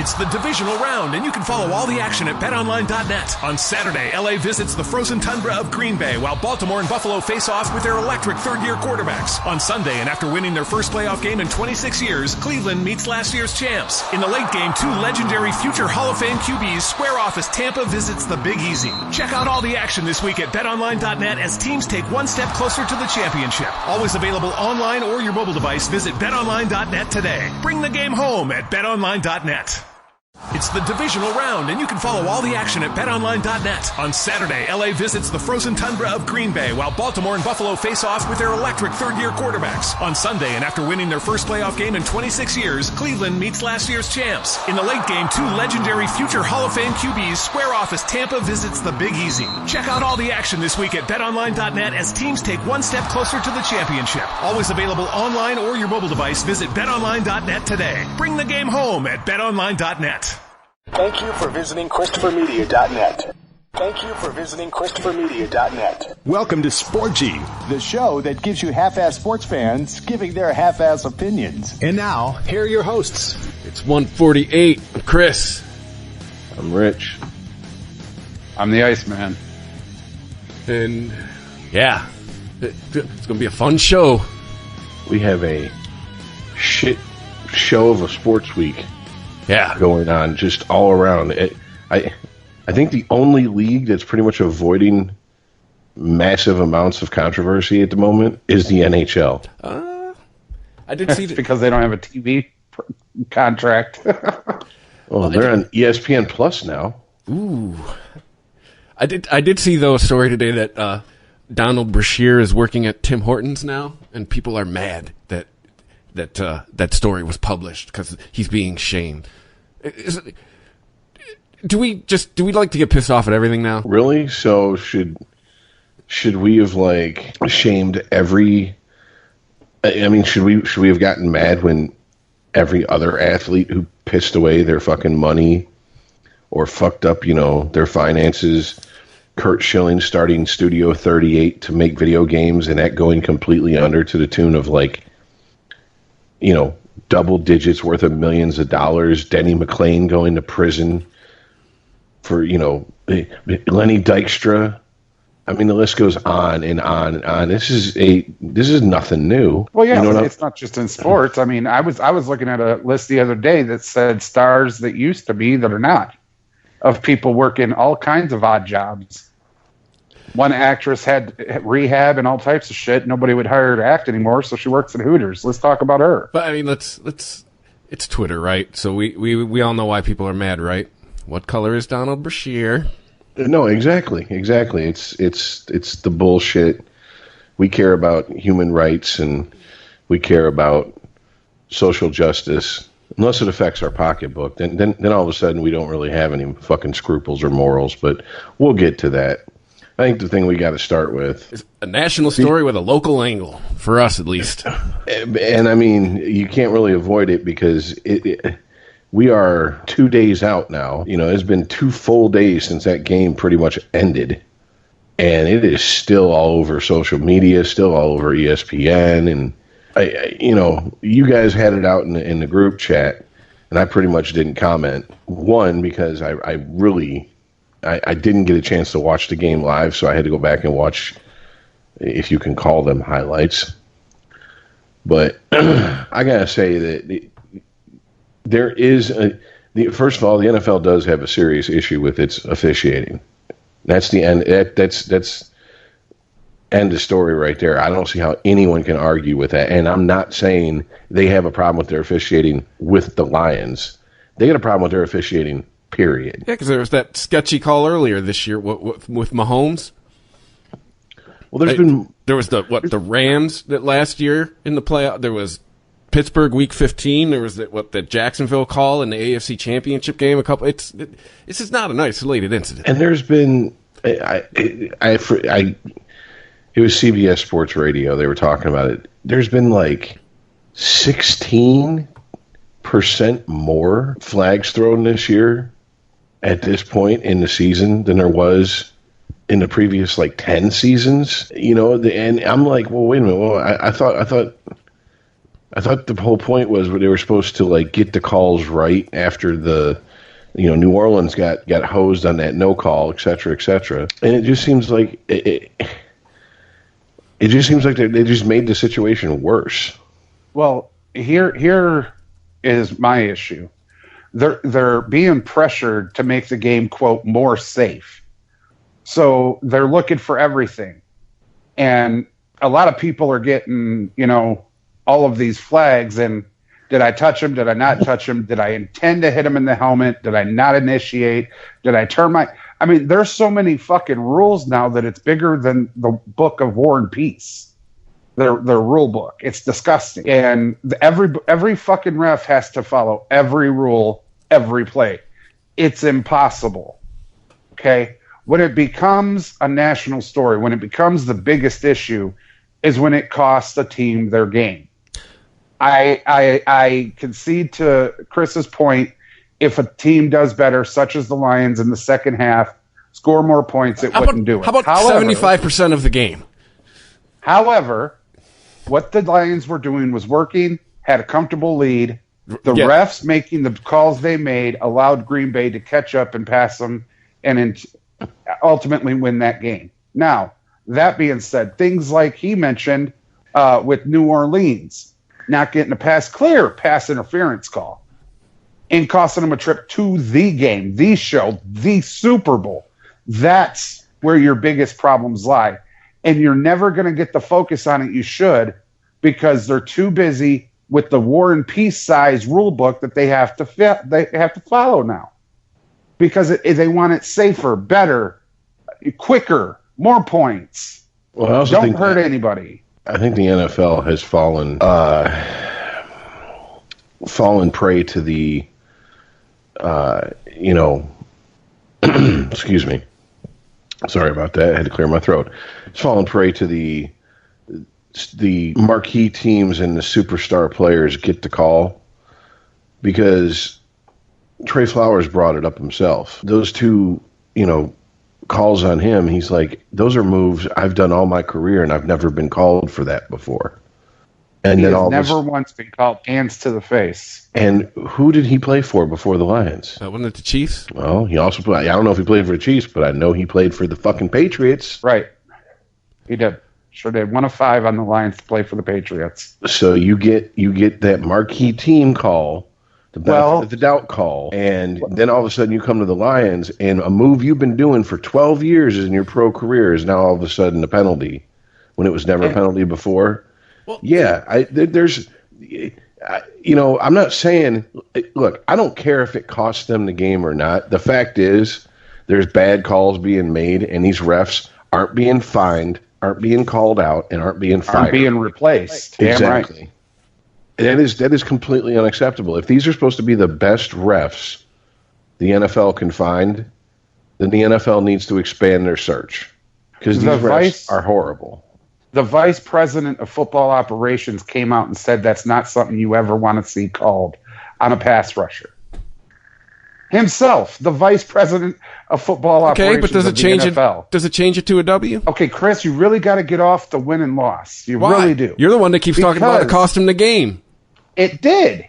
It's the divisional round, and you can follow all the action at betonline.net. On Saturday, LA visits the frozen tundra of Green Bay, while Baltimore and Buffalo face off with their electric third-year quarterbacks. On Sunday, and after winning their first playoff game in 26 years, Cleveland meets last year's champs. In the late game, two legendary future Hall of Fame QBs square off as Tampa visits the Big Easy. Check out all the action this week at betonline.net as teams take one step closer to the championship. Always available online or your mobile device. Visit betonline.net today. Bring the game home at betonline.net. It's the divisional round, and you can follow all the action at betonline.net. On Saturday, LA visits the frozen tundra of Green Bay, while Baltimore and Buffalo face off with their electric third-year quarterbacks. On Sunday, and after winning their first playoff game in 26 years, Cleveland meets last year's champs. In the late game, two legendary future Hall of Fame QBs square off as Tampa visits the Big Easy. Check out all the action this week at betonline.net as teams take one step closer to the championship. Always available online or your mobile device. Visit betonline.net today. Bring the game home at betonline.net. Thank you for visiting ChristopherMedia.net. Thank you for visiting ChristopherMedia.net. Welcome to Sporgy, the show that gives you half-ass sports fans giving their half-ass opinions. And now, here are your hosts. It's 148. I'm Chris. I'm Rich. I'm the Iceman. And, yeah, it's going to be a fun show. We have a shit show of a sports week. Yeah, going on just all around. I think the only league that's pretty much avoiding massive amounts of controversy at the moment is the NHL. I did see that because they don't have a TV contract. Well, they're on ESPN Plus now. Ooh, I did see though a story today that Donald Brashear is working at Tim Hortons now, and people are mad that story was published because he's being shamed. Do we like to get pissed off at everything now? Really? So should we have like shamed every? I mean, should we have gotten mad when every other athlete who pissed away their fucking money or fucked up, their finances? Kurt Schilling starting Studio 38 to make video games and that going completely under to the tune of like, double digits worth of millions of dollars. Denny McClain going to prison for, Lenny Dykstra. I mean, the list goes on and on and on. This is nothing new. Well, yeah, it's not just in sports. I mean, I was looking at a list the other day that said stars that used to be that are not, of people working all kinds of odd jobs. One actress had rehab and all types of shit. Nobody would hire her to act anymore, so she works at Hooters. Let's talk about her. But I mean, let's. It's Twitter, right? So we all know why people are mad, right? What color is Donald Brashear? No, exactly. It's the bullshit. We care about human rights and we care about social justice. Unless it affects our pocketbook, then all of a sudden we don't really have any fucking scruples or morals. But we'll get to that. I think the thing we got to start with is a national story with a local angle, for us at least. And I mean, you can't really avoid it because we are 2 days out now. It's been 2 full days since that game pretty much ended. And it is still all over social media, still all over ESPN. And, you guys had it out in the group chat, and I pretty much didn't comment. One, because I didn't get a chance to watch the game live, so I had to go back and watch, if you can call them highlights. But I gotta say that there is first of all, the NFL does have a serious issue with its officiating. That's the end. That's end of story right there. I don't see how anyone can argue with that. And I'm not saying they have a problem with their officiating with the Lions. They got a problem with their officiating. Period. Yeah, because there was that sketchy call earlier this year with Mahomes. Well, there was the Rams that last year in the playoff. There was Pittsburgh Week 15. There was the Jacksonville call in the AFC Championship game. It's just not an isolated incident. And there's been it was CBS Sports Radio. They were talking about it. There's been like 16% more flags thrown this year at this point in the season than there was in the previous 10 seasons, and I'm like, well, wait a minute. Well, I thought I thought the whole point was they were supposed to like get the calls right after the, New Orleans got hosed on that no call, et cetera, and it just seems like it just seems like they just made the situation worse. Well, here is my issue. They're being pressured to make the game, quote, more safe. So they're looking for everything. And a lot of people are getting, all of these flags. And did I touch him? Did I not touch him? Did I intend to hit him in the helmet? Did I not initiate? Did I turn I mean, there's so many fucking rules now that it's bigger than the Book of War and Peace. Their rule book. It's disgusting. And every fucking ref has to follow every rule, every play. It's impossible. Okay? When it becomes a national story, when it becomes the biggest issue, is when it costs a team their game. I concede to Chris's point, if a team does better, such as the Lions in the second half, score more points, it wouldn't do it. How about 75% of the game? However, what the Lions were doing was working, had a comfortable lead. The refs making the calls they made allowed Green Bay to catch up and pass them and ultimately win that game. Now, that being said, things like he mentioned with New Orleans, not getting a clear pass interference call, and costing them a trip to the game, the show, the Super Bowl. That's where your biggest problems lie. And you're never going to get the focus on it you should, because they're too busy with the War and Peace size rule book that they have to follow now, because they want it safer, better, quicker, more points. Well, I also don't hurt anybody. I think the NFL has fallen prey to the excuse me. Sorry about that. I had to clear my throat. It's fallen prey to the marquee teams and the superstar players get the call, because Trey Flowers brought it up himself. Those two, calls on him, he's like, those are moves I've done all my career, and I've never been called for that before. And he then has never once been called hands to the face. And who did he play for before the Lions? Wasn't it the Chiefs? Well, he also played. I don't know if he played for the Chiefs, but I know he played for the fucking Patriots. Right. He did. Sure did. 1 of 5 on the Lions to play for the Patriots. So you get that marquee team call, the benefit of the doubt call, and then all of a sudden you come to the Lions, and a move you've been doing for 12 years in your pro career is now all of a sudden a penalty, when it was never a penalty before. Well, yeah, I'm not saying, look, I don't care if it costs them the game or not. The fact is, there's bad calls being made, and these refs aren't being fined, aren't being called out, and aren't being fired. Aren't being replaced. Exactly. Damn right. That is completely unacceptable. If these are supposed to be the best refs the NFL can find, then the NFL needs to expand their search, because these refs are horrible. The vice president of football operations came out and said that's not something you ever want to see called on a pass rusher. Himself, the vice president of football operations. Okay, but does it change NFL. Does it change it to a W? Okay, Chris, you really got to get off the win and loss. You Why? really do. You're the one that keeps talking about it cost him the game. It did.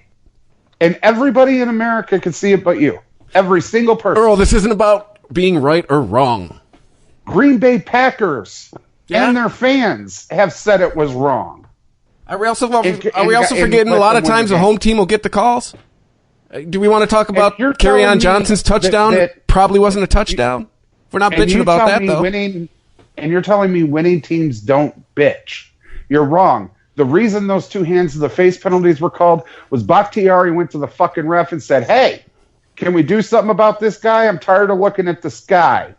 And everybody in America could see it but you. Every single person. Earl, this isn't about being right or wrong. Green Bay Packers and their fans have said it was wrong. Are we also forgetting a lot of times the home team will get the calls? Do we want to talk about Kerryon Johnson's touchdown? That probably wasn't a touchdown. We're not bitching about that, though. And you're telling me winning teams don't bitch. You're wrong. The reason those 2 hands to the face penalties were called was Bakhtiari went to the fucking ref and said, hey, can we do something about this guy? I'm tired of looking at the sky.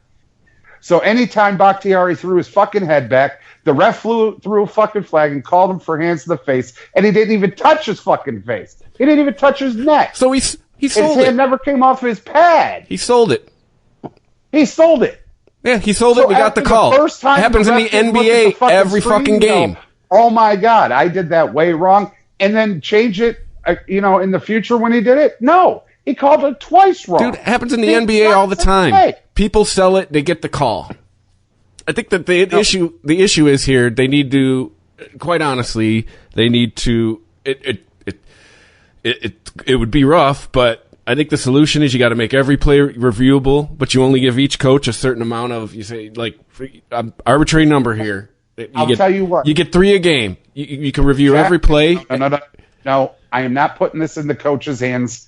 So anytime Bakhtiari threw his fucking head back, the ref threw a fucking flag and called him for hands to the face, and he didn't even touch his fucking face. He didn't even touch his neck. So he sold his hand never came off his pad. He sold it. He sold it. Yeah, he sold it. We got the call. It happens in the NBA every fucking game. Oh my God, I did that way wrong. And then change it, in the future when he did it? No, he called it twice wrong. Dude, it happens in the NBA all the time. People sell it, they get the call. I think that the issue is here, they need to, quite honestly, they need to it would be rough, but I think the solution is you got to make every play reviewable, but you only give each coach a certain amount of, you say, like, arbitrary number here. Tell you what. You get 3 a game. You can review Jack, every play. No, I am not putting this in the coach's hands.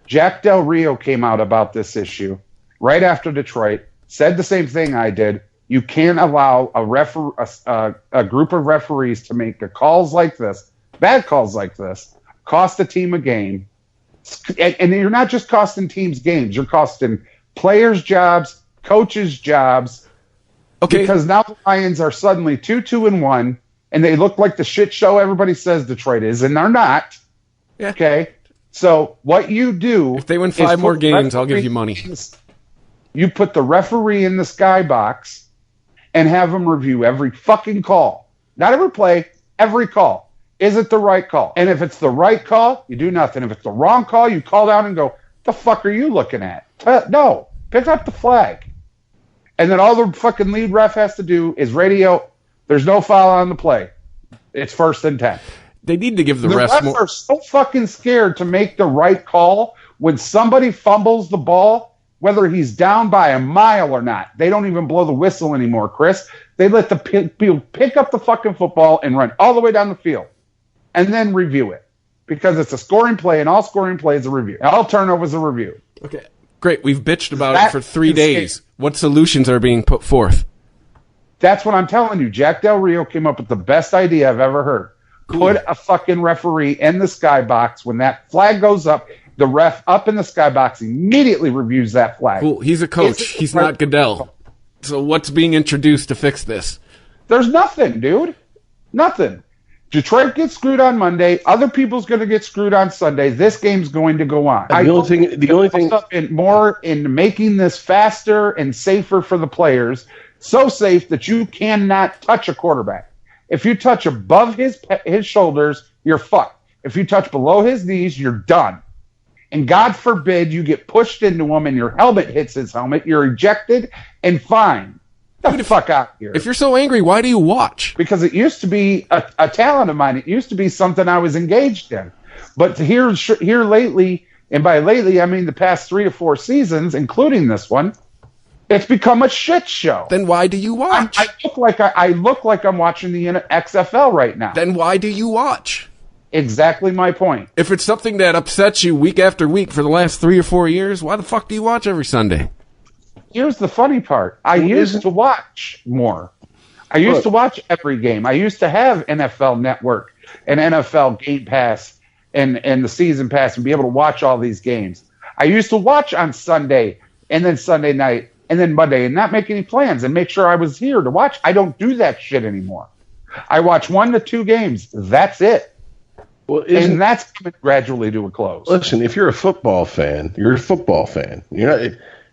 Jack Del Rio came out about this issue right after Detroit, said the same thing I did. You can't allow a group of referees to make calls like this, bad calls like this, cost a team a game. And you're not just costing teams games. You're costing players' jobs, coaches' jobs. Okay. Because now the Lions are suddenly 2-1, and they look like the shit show everybody says Detroit is, and they're not. Yeah. Okay? So what you do... If they win 5 more games, I'll give you money. You put the referee in the skybox and have him review every fucking call. Not every play, every call. Is it the right call? And if it's the right call, you do nothing. If it's the wrong call, you call down and go, the fuck are you looking at? No. Pick up the flag. And then all the fucking lead ref has to do is radio, there's no foul on the play. It's 1st and 10. They need to give the refs more. The refs are so fucking scared to make the right call when somebody fumbles the ball, whether he's down by a mile or not. They don't even blow the whistle anymore, Chris. They let the field pick up the fucking football and run all the way down the field and then review it because it's a scoring play, and all scoring plays are review. All turnovers are review. Okay. Great. We've bitched about it for 3 days. What solutions are being put forth? That's what I'm telling you. Jack Del Rio came up with the best idea I've ever heard. Cool. Put a fucking referee in the skybox. When that flag goes up, the ref up in the skybox immediately reviews that flag. Cool. He's a coach. He's not Goodell. So what's being introduced to fix this? There's nothing, dude. Nothing. Detroit gets screwed on Monday. Other people's going to get screwed on Sunday. This game's going to go on. The only thing, more in making this faster and safer for the players. So safe that you cannot touch a quarterback. If you touch above his shoulders, you're fucked. If you touch below his knees, you're done. And God forbid you get pushed into him and your helmet hits his helmet, you're ejected and fined. Get the fuck out here. If you're so angry, why do you watch? Because it used to be a talent of mine. It used to be something I was engaged in. But here lately, and by lately I mean the past 3 to 4 seasons, including this one, it's become a shit show. Then why do you watch? I look like I'm watching the XFL right now. Then why do you watch? Exactly my point. If it's something that upsets you week after week for the last 3 or 4 years, why the fuck do you watch every Sunday? Here's the funny part. I used to watch more. I used to watch every game. I used to have NFL Network and NFL Game Pass and the Season Pass and be able to watch all these games. I used to watch on Sunday and then Sunday night and then Monday and not make any plans and make sure I was here to watch. I don't do that shit anymore. I watch 1 to 2 games. That's it. Well, and that's coming gradually to a close. Listen, if you're a football fan, you're a football fan.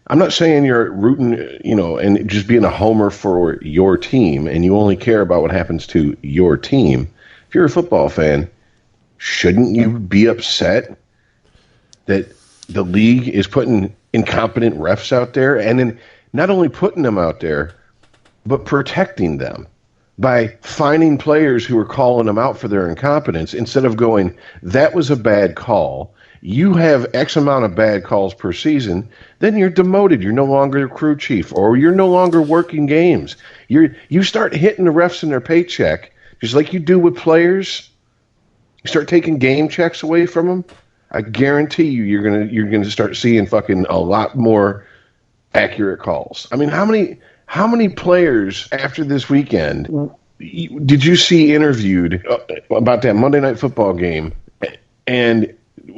I'm not saying you're rooting, and just being a homer for your team, and you only care about what happens to your team. If you're a football fan, shouldn't you be upset that the league is putting incompetent refs out there, and then not only putting them out there, but protecting them by finding players who are calling them out for their incompetence instead of going, that was a bad call. You have X amount of bad calls per season, then you're demoted. You're no longer a crew chief, or you're no longer working games. You start hitting the refs in their paycheck, just like you do with players. You start taking game checks away from them. I guarantee you're gonna start seeing fucking a lot more accurate calls. I mean, how many players after this weekend did you see interviewed about that Monday Night Football game, and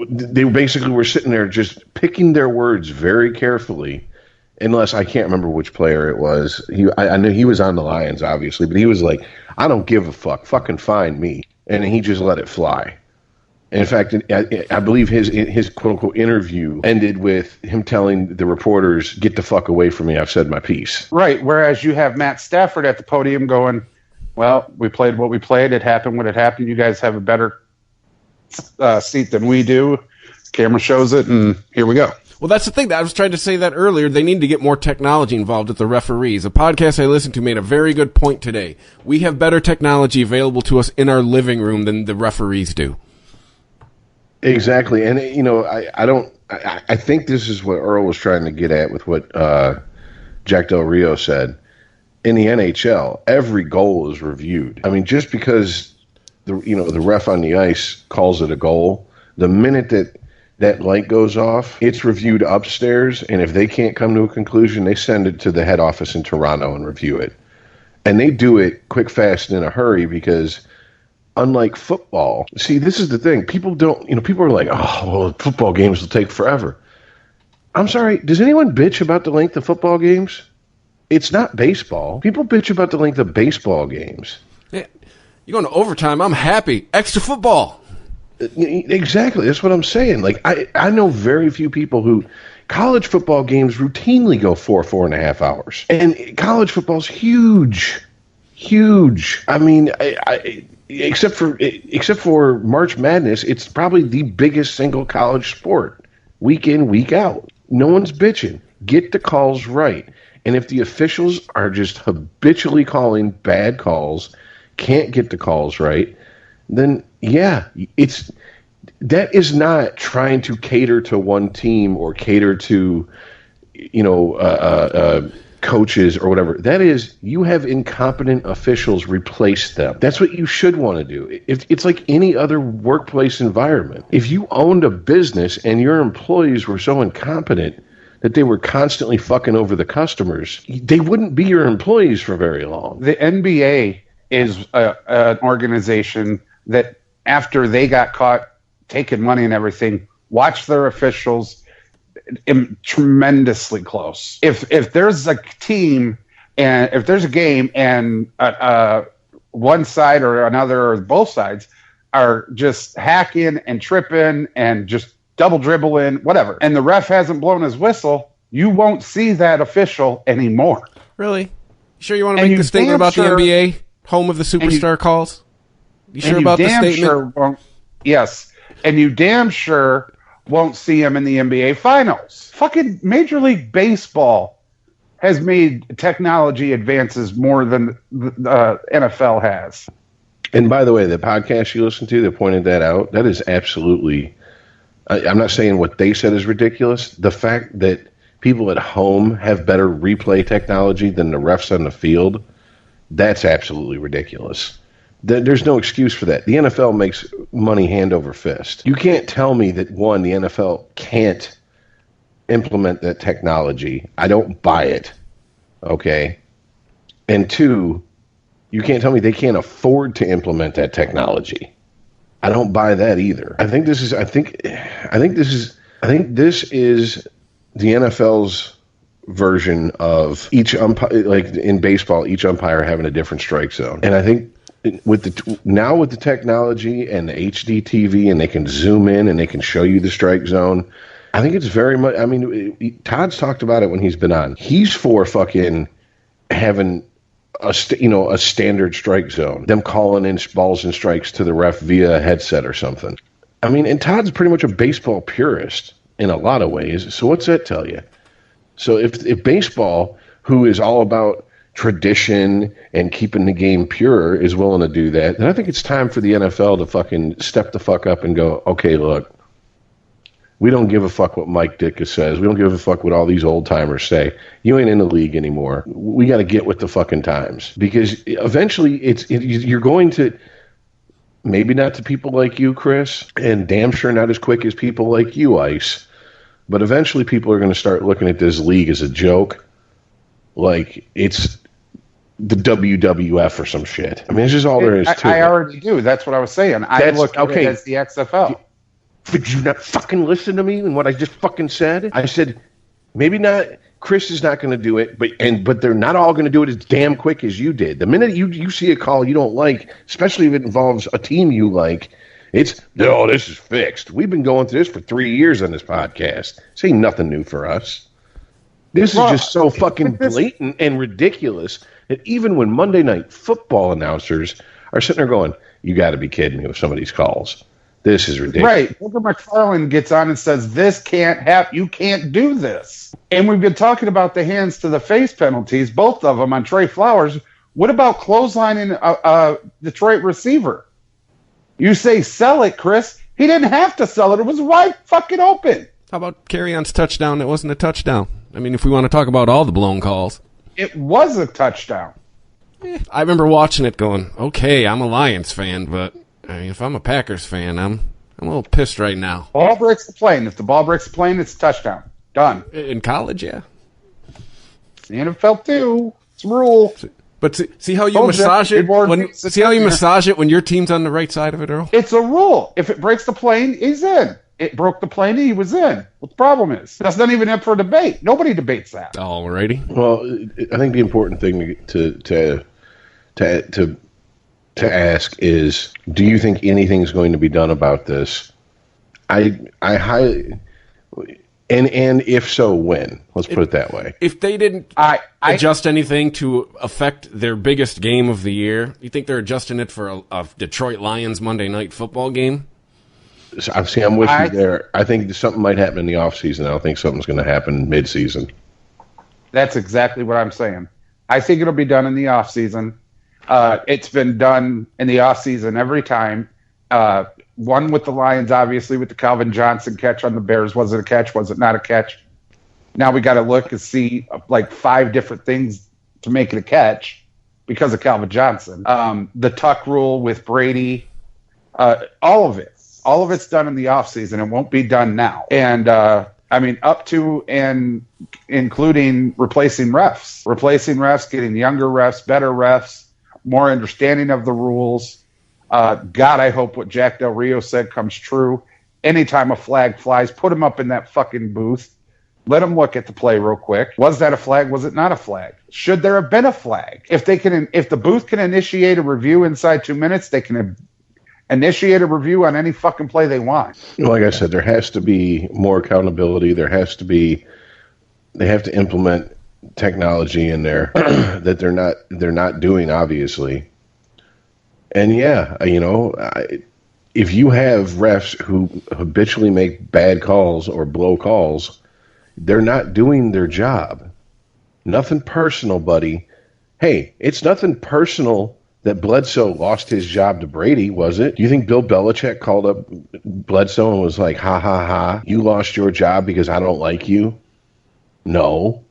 they basically were sitting there just picking their words very carefully, unless I can't remember which player it was. I knew he was on the Lions, obviously, but he was like, I don't give a fuck, fucking find me. And he just let it fly. And in fact, I believe his quote-unquote interview ended with him telling the reporters, get the fuck away from me, I've said my piece. Right, whereas you have Matt Stafford at the podium going, well, we played what we played, it happened when it happened, you guys have a better seat than we do. Camera shows it, and here we go. Well, that's the thing. I was trying to say that earlier. They need to get more technology involved with the referees. A podcast I listened to made a very good point today. We have better technology available to us in our living room than the referees do. Exactly. And, I think this is what Earl was trying to get at with what Jack Del Rio said. In the NHL, every goal is reviewed. I mean, just because the ref on the ice calls it a goal, the minute that light goes off, it's reviewed upstairs, and if they can't come to a conclusion, they send it to the head office in Toronto and review it. And they do it quick, fast, and in a hurry because unlike football, see, this is the thing. People are like, oh, well, football games will take forever. I'm sorry, does anyone bitch about the length of football games? It's not baseball. People bitch about the length of baseball games. Yeah. You're going to overtime. I'm happy. Extra football. Exactly. That's what I'm saying. Like, I know very few people who college football games routinely go 4.5 hours. And college football's huge. Huge. I mean, except for March Madness, it's probably the biggest single college sport. Week in, week out. No one's bitching. Get the calls right. And if the officials are just habitually calling bad calls, can't get the calls right, then yeah, that is not trying to cater to one team or cater to, coaches or whatever. That is, you have incompetent officials, replace them. That's what you should want to do. It's like any other workplace environment. If you owned a business and your employees were so incompetent that they were constantly fucking over the customers, they wouldn't be your employees for very long. The NBA is an organization that, after they got caught taking money and everything, watched their officials tremendously close. If there's a team and if there's a game and one side or another or both sides are just hacking and tripping and just double dribbling, whatever, and the ref hasn't blown his whistle, you won't see that official anymore. Really? You sure you want to make the statement about the NBA, home of the superstar calls? You sure about the statement? Yes. And you damn sure won't see him in the NBA Finals. Fucking Major League Baseball has made technology advances more than the NFL has. And by the way, the podcast you listened to that pointed that out, that is absolutely... I'm not saying what they said is ridiculous. The fact that people at home have better replay technology than the refs on the field, that's absolutely ridiculous. There's no excuse for that. The NFL makes money hand over fist. You can't tell me that, one, the NFL can't implement that technology. I don't buy it, okay? And two, you can't tell me they can't afford to implement that technology. I don't buy that either. I think this is the NFL's version of each umpire, like in baseball, each umpire having a different strike zone. And I think with the technology and the HD TV, and they can zoom in and they can show you the strike zone, I think it's very much. I mean, Todd's talked about it when he's been on. He's for fucking having a standard strike zone, them calling in balls and strikes to the ref via a headset or something. I mean, and Todd's pretty much a baseball purist in a lot of ways. So what's that tell you? So if baseball, who is all about tradition and keeping the game pure, is willing to do that, then I think it's time for the NFL to fucking step the fuck up and go, okay, look, we don't give a fuck what Mike Ditka says. We don't give a fuck what all these old timers say. You ain't in the league anymore. We got to get with the fucking times, because eventually you're going to, maybe not to people like you, Chris, and damn sure not as quick as people like you, Ice, but eventually people are going to start looking at this league as a joke, like it's the WWF or some shit. I mean, it's just all there is to it. I already do. That's what I was saying. I look at it as the XFL. Did you not fucking listen to me and what I just fucking said? I said, maybe not. Chris is not going to do it, but they're not all going to do it as damn quick as you did. The minute you see a call you don't like, especially if it involves a team you like, it's, no, this is fixed. We've been going through this for 3 years on this podcast. This ain't nothing new for us. This is just so fucking blatant and ridiculous that even when Monday Night Football announcers are sitting there going, you got to be kidding me with some of these calls. This is ridiculous. Right. Booger McFarland gets on and says, this can't happen. You can't do this. And we've been talking about the hands to the face penalties, both of them on Trey Flowers. What about clotheslining a Detroit receiver? You say sell it, Chris. He didn't have to sell it. It was wide fucking open. How about Carry-On's touchdown that wasn't a touchdown? I mean, if we want to talk about all the blown calls. It was a touchdown. I remember watching it going, okay, I'm a Lions fan, but I mean, if I'm a Packers fan, I'm a little pissed right now. Ball breaks the plane. If the ball breaks the plane, it's a touchdown. Done. In college, yeah. The NFL too. It's a rule. But see how you massage it when your team's on the right side of it, Earl? It's a rule. If it breaks the plane, he's in. It broke the plane, he was in. What the problem is? That's not even up for debate. Nobody debates that. Alrighty. Well, I think the important thing to ask is, do you think anything's going to be done about this? I highly, and if so, when? Let's put it that way. If they didn't adjust anything to affect their biggest game of the year, you think they're adjusting it for a Detroit Lions Monday Night Football game? I'm with you there. I think something might happen in the offseason. I don't think something's going to happen mid-season. That's exactly what I'm saying. I think it'll be done in the offseason. It's been done in the offseason every time. One with the Lions, obviously, with the Calvin Johnson catch on the Bears. Was it a catch? Was it not a catch? Now we got to look and see like 5 different things to make it a catch because of Calvin Johnson. The tuck rule with Brady, all of it. All of it's done in the offseason. It won't be done now. And, I mean, up to and including replacing refs, getting younger refs, better refs, more understanding of the rules. God, I hope what Jack Del Rio said comes true. Anytime a flag flies, put him up in that fucking booth. Let him look at the play real quick. Was that a flag? Was it not a flag? Should there have been a flag? If the booth can initiate a review inside 2 minutes, they can initiate a review on any fucking play they want. Like I said, there has to be more accountability. They have to implement technology in there that they're not doing, obviously. And yeah, if you have refs who habitually make bad calls or blow calls, they're not doing their job. Nothing personal, buddy. Hey, it's nothing personal that Bledsoe lost his job to Brady, was it? Do you think Bill Belichick called up Bledsoe and was like, ha, ha, ha, you lost your job because I don't like you? No.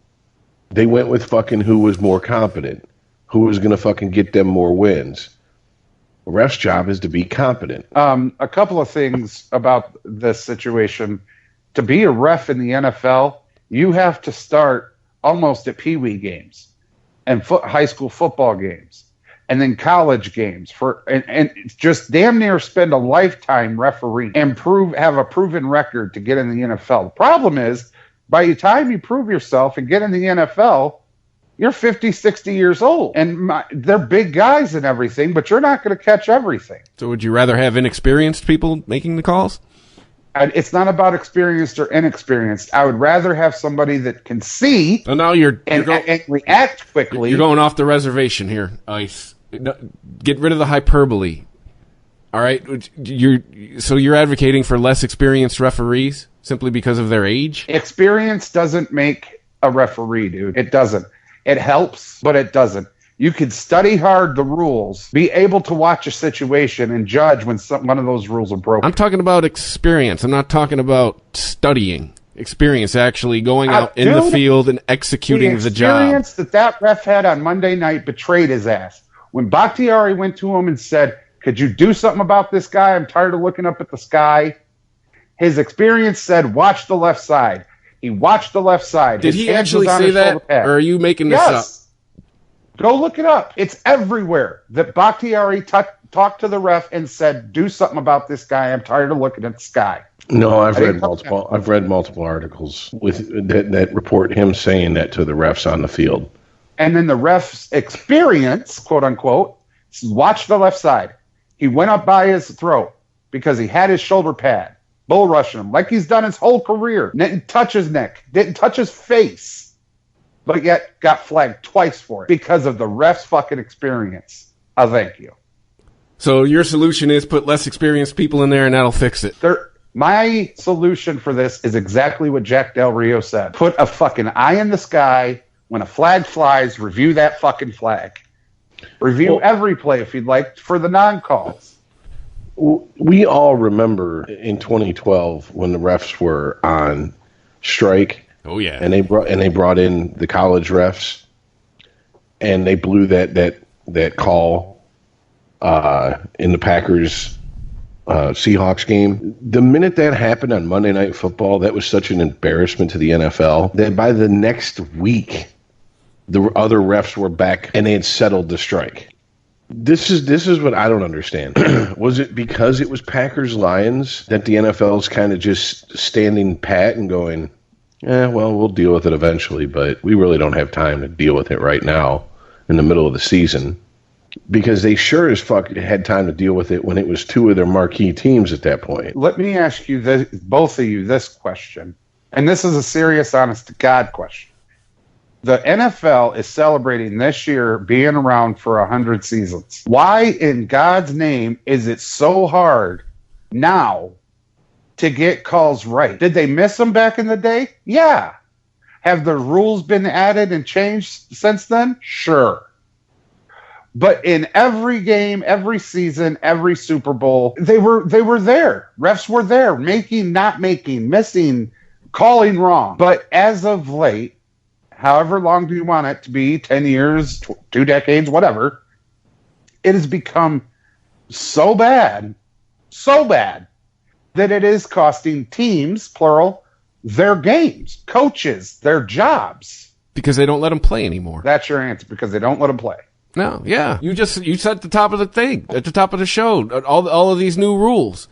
They went with fucking who was more competent, who was going to fucking get them more wins. A ref's job is to be competent. A couple of things about this situation. To be a ref in the NFL, you have to start almost at peewee games and high school football games. And then college games and just damn near spend a lifetime refereeing and have a proven record to get in the NFL. The problem is, by the time you prove yourself and get in the NFL, you're 50, 60 years old. And they're big guys and everything, but you're not going to catch everything. So would you rather have inexperienced people making the calls? It's not about experienced or inexperienced. I would rather have somebody that can see and react quickly. You're going off the reservation here, Ice. Get rid of the hyperbole. All right, you're advocating for less experienced referees simply because of their age? Experience doesn't make a referee, dude. It doesn't. It helps, but it doesn't. You can study hard the rules, be able to watch a situation and judge when one of those rules are broken. I'm talking about experience. I'm not talking about studying. Experience, actually going out in the field and executing the job. The experience that ref had on Monday night betrayed his ass. When Bakhtiari went to him and said, could you do something about this guy? I'm tired of looking up at the sky. His experience said, watch the left side. He watched the left side. Did he actually say that? Or are you making this up? Go look it up. It's everywhere that Bakhtiari talked to the ref and said, do something about this guy. I'm tired of looking at the sky. No, I've read multiple articles that report him saying that to the refs on the field. And then the ref's experience, quote unquote, watch the left side. He went up by his throat because he had his shoulder pad, bull rushing him like he's done his whole career. Didn't touch his neck, didn't touch his face, but yet got flagged twice for it because of the ref's fucking experience. Thank you. So your solution is put less experienced people in there and that'll fix it. My solution for this is exactly what Jack Del Rio said. Put a fucking eye in the sky. When a flag flies, review that fucking flag. Review every play if you'd like for the non-calls. We all remember in 2012 when the refs were on strike. Oh yeah, and they brought in the college refs, and they blew that call in the Packers Seahawks game. The minute that happened on Monday Night Football, that was such an embarrassment to the NFL that by the next week, the other refs were back and they had settled the strike. This is what I don't understand. Was it because it was Packers Lions that the NFL's kind of just standing pat and going, well, we'll deal with it eventually, but we really don't have time to deal with it right now in the middle of the season? Because they sure as fuck had time to deal with it when it was two of their marquee teams at that point. Let me ask you this, both of you, this question, and this is a serious, honest to God question. The NFL is celebrating this year being around for 100 seasons. Why in God's name is it so hard now to get calls right? Did they miss them back in the day? Yeah. Have the rules been added and changed since then? Sure. But in every game, every season, every Super Bowl, they were there. Refs were there, making, not making, missing, calling wrong. But as of late, however long do you want it to be, 10 years, 2 decades, whatever, it has become so bad that it is costing teams, plural, their games, coaches, their jobs. Because they don't let them play anymore. That's your answer, because they don't let them play. No, yeah. You said at the top of the thing, at the top of the show, all of these new rules.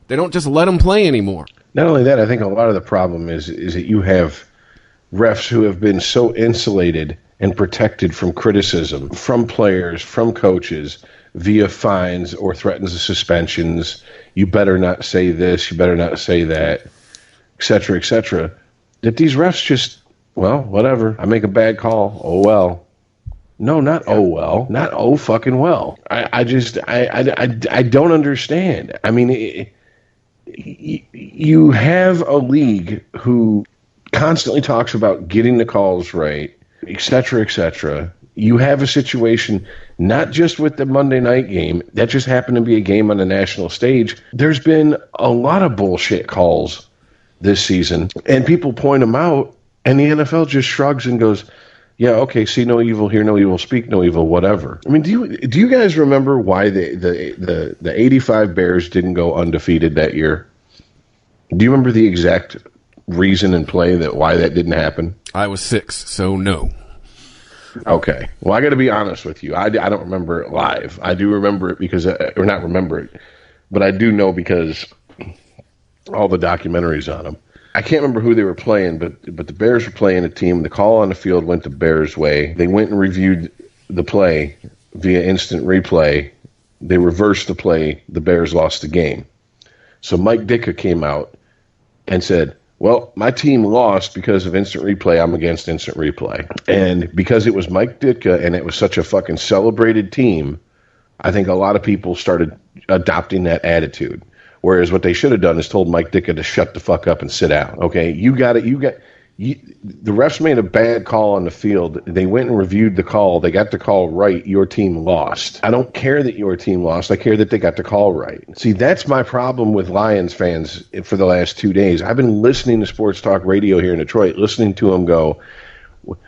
They don't just let them play anymore. Not only that, I think a lot of the problem is that you have refs who have been so insulated and protected from criticism from players, from coaches, via fines or threatens of suspensions. You better not say this, you better not say that, et cetera, that these refs just, well, whatever. I make a bad call. Oh, well. No, not oh, well. Not oh, fucking well. I don't understand. I mean, you have a league who constantly talks about getting the calls right, et cetera. You have a situation not just with the Monday night game, that just happened to be a game on the national stage. There's been a lot of bullshit calls this season, and people point them out, and the NFL just shrugs and goes, yeah, okay, see no evil, hear no evil, speak no evil, whatever. I mean, do you guys remember why the 85 Bears didn't go undefeated that year? Do you remember the exact reason and play that why that didn't happen? I was 6, so no. Okay. Well, I got to be honest with you. I don't remember it live. I do remember it because, or not remember it, but I do know because all the documentaries on them. I can't remember who they were playing, but the Bears were playing a team. The call on the field went the Bears' way. They went and reviewed the play via instant replay. They reversed the play. The Bears lost the game. So Mike Ditka came out and said, well, my team lost because of instant replay. I'm against instant replay. And because it was Mike Ditka and it was such a fucking celebrated team, I think a lot of people started adopting that attitude. Whereas what they should have done is told Mike Ditka to shut the fuck up and sit down. Okay, the refs made a bad call on the field. They went and reviewed the call. They got the call right. Your team lost. I don't care that your team lost. I care that they got the call right. See, that's my problem with Lions fans for the last 2 days. I've been listening to sports talk radio here in Detroit, listening to them go,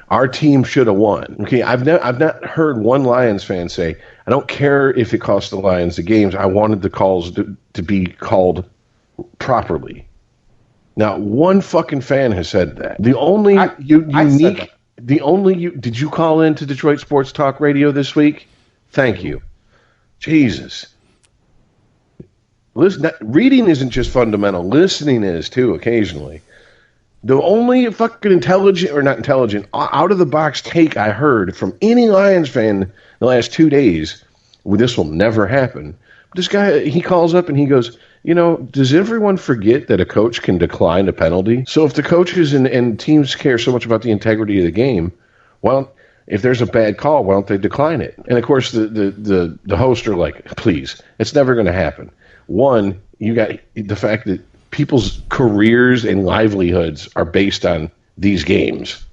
our team should have won. Okay, I've not heard one Lions fan say, I don't care if it cost the Lions the games. I wanted the calls to be called properly. Now, one fucking fan has said that. The only unique, did you call into Detroit Sports Talk Radio this week? Thank you. Jesus. Listen, reading isn't just fundamental. Listening is too, occasionally. The only fucking intelligent, or not intelligent, out of the box take I heard from any Lions fan the last 2 days, well, this will never happen. This guy, he calls up and he goes, does everyone forget that a coach can decline a penalty? So if the coaches and teams care so much about the integrity of the game, well, if there's a bad call, why don't they decline it? And of course, the hosts are like, please, it's never going to happen. One, you got the fact that people's careers and livelihoods are based on these games.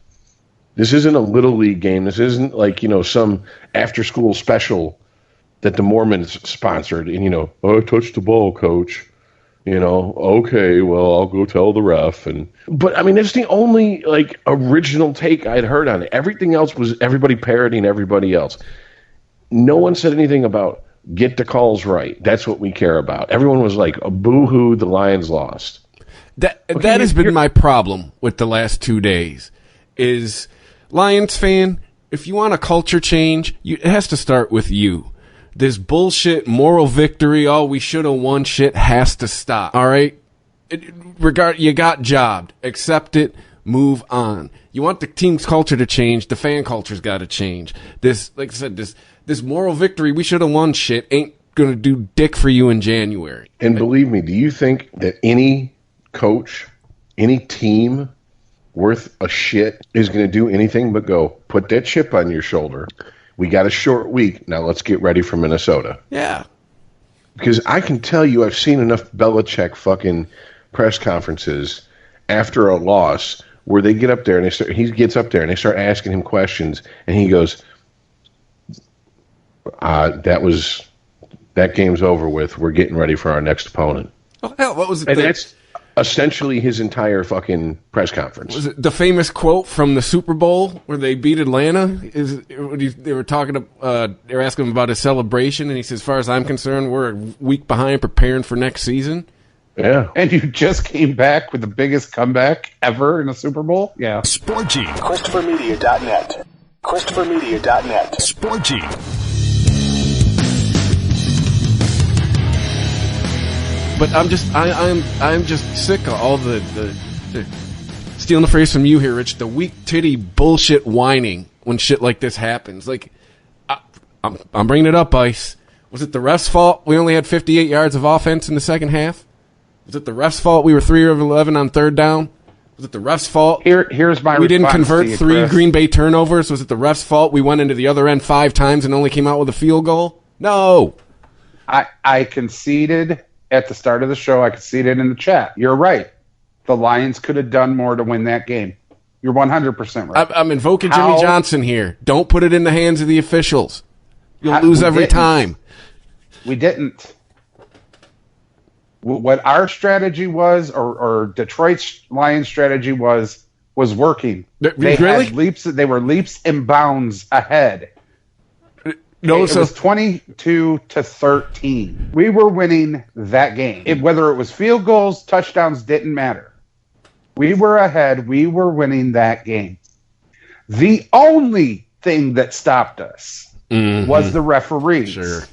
This isn't a little league game. This isn't like, some after school special that the Mormons sponsored, and I touched the ball, coach. Okay, well, I'll go tell the ref. But I mean, it's the only like original take I'd heard on it. Everything else was everybody parodying everybody else. No one said anything about get the calls right. That's what we care about. Everyone was like, boo-hoo, the Lions lost. That has been my problem with the last 2 days. Is Lions fan, if you want a culture change, it has to start with you. This bullshit moral victory, we should have won shit has to stop. All right? You got jobbed. Accept it. Move on. You want the team's culture to change, the fan culture's got to change. This, like I said, this moral victory, we should have won shit, ain't going to do dick for you in January. And believe me, do you think that any coach, any team worth a shit is going to do anything but go, put that chip on your shoulder. We got a short week. Now let's get ready for Minnesota. Yeah. Because I can tell you I've seen enough Belichick fucking press conferences after a loss where they get up there and he gets up there and they start asking him questions and he goes, that game's over with. We're getting ready for our next opponent. Oh, hell, what was it? And that's essentially his entire fucking press conference. Was it the famous quote from the Super Bowl where they beat Atlanta? They were talking they were asking him about his celebration, and he says, as far as I'm concerned, we're a week behind preparing for next season. Yeah. And you just came back with the biggest comeback ever in a Super Bowl? Yeah. Sporgy. ChristopherMedia.net. ChristopherMedia.net. Sporgy. But I'm just sick of all the stealing the phrase from you here, Rich, the weak titty bullshit whining when shit like this happens. Like, I'm bringing it up, Ice. Was it the ref's fault we only had 58 yards of offense in the second half? Was it the ref's fault we were 3 of 11 on third down? Was it the ref's fault here's my we didn't response convert to you, 3 Chris. Green Bay turnovers? Was it the ref's fault we went into the other end 5 times and only came out with a field goal? No. I conceded at the start of the show. I conceded in the chat. You're right. The Lions could have done more to win that game. You're 100% right. I'm invoking Jimmy Johnson here. Don't put it in the hands of the officials. You'll lose every time. We didn't. What our strategy was, or Detroit's Lions strategy was working. They really? had leaps. They were leaps and bounds ahead. No, it was 22-13. We were winning that game. Whether it was field goals, touchdowns, didn't matter. We were ahead. We were winning that game. The only thing that stopped us was the referees. Sure.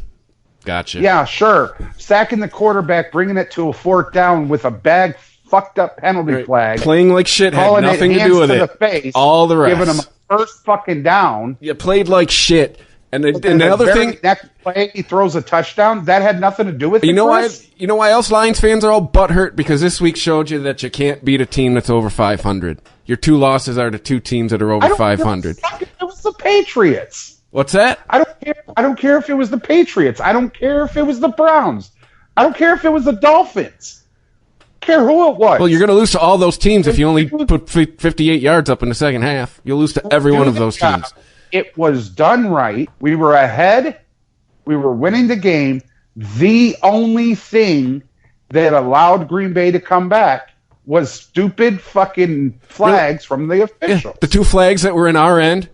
Gotcha. Yeah, sure. Sacking the quarterback, bringing it to a 4th down with a bag fucked up penalty flag. Playing like shit had nothing to do with it. The face, all the rest. Giving him a first fucking down. You played like shit. And the other thing, next play he throws a touchdown. That had nothing to do with it. You know why else Lions fans are all butthurt? Because this week showed you that you can't beat a team that's over 500. Your 2 losses are to 2 teams that are over 500. It was the Patriots. What's that? I don't care if it was the Patriots. I don't care if it was the Browns. I don't care if it was the Dolphins. I don't care who it was. Well, you're going to lose to all those teams if you only put 58 yards up in the second half. You'll lose to every one of those teams. It was done right. We were ahead. We were winning the game. The only thing that allowed Green Bay to come back was stupid fucking flags from the officials. Yeah, the 2 flags that were in our end.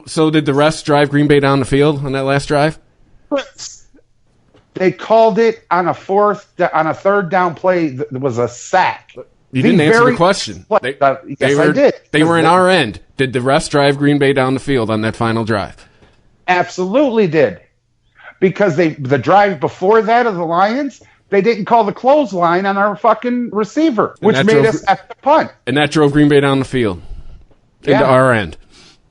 So did the refs drive Green Bay down the field on that last drive? They called it on a 3rd down play that was a sack. You didn't answer the question. I did. They were in our end. Did the refs drive Green Bay down the field on that final drive? Absolutely did. Because the drive before that of the Lions, they didn't call the clothesline on our fucking receiver, which made us have to punt. And that drove Green Bay down the field into our end.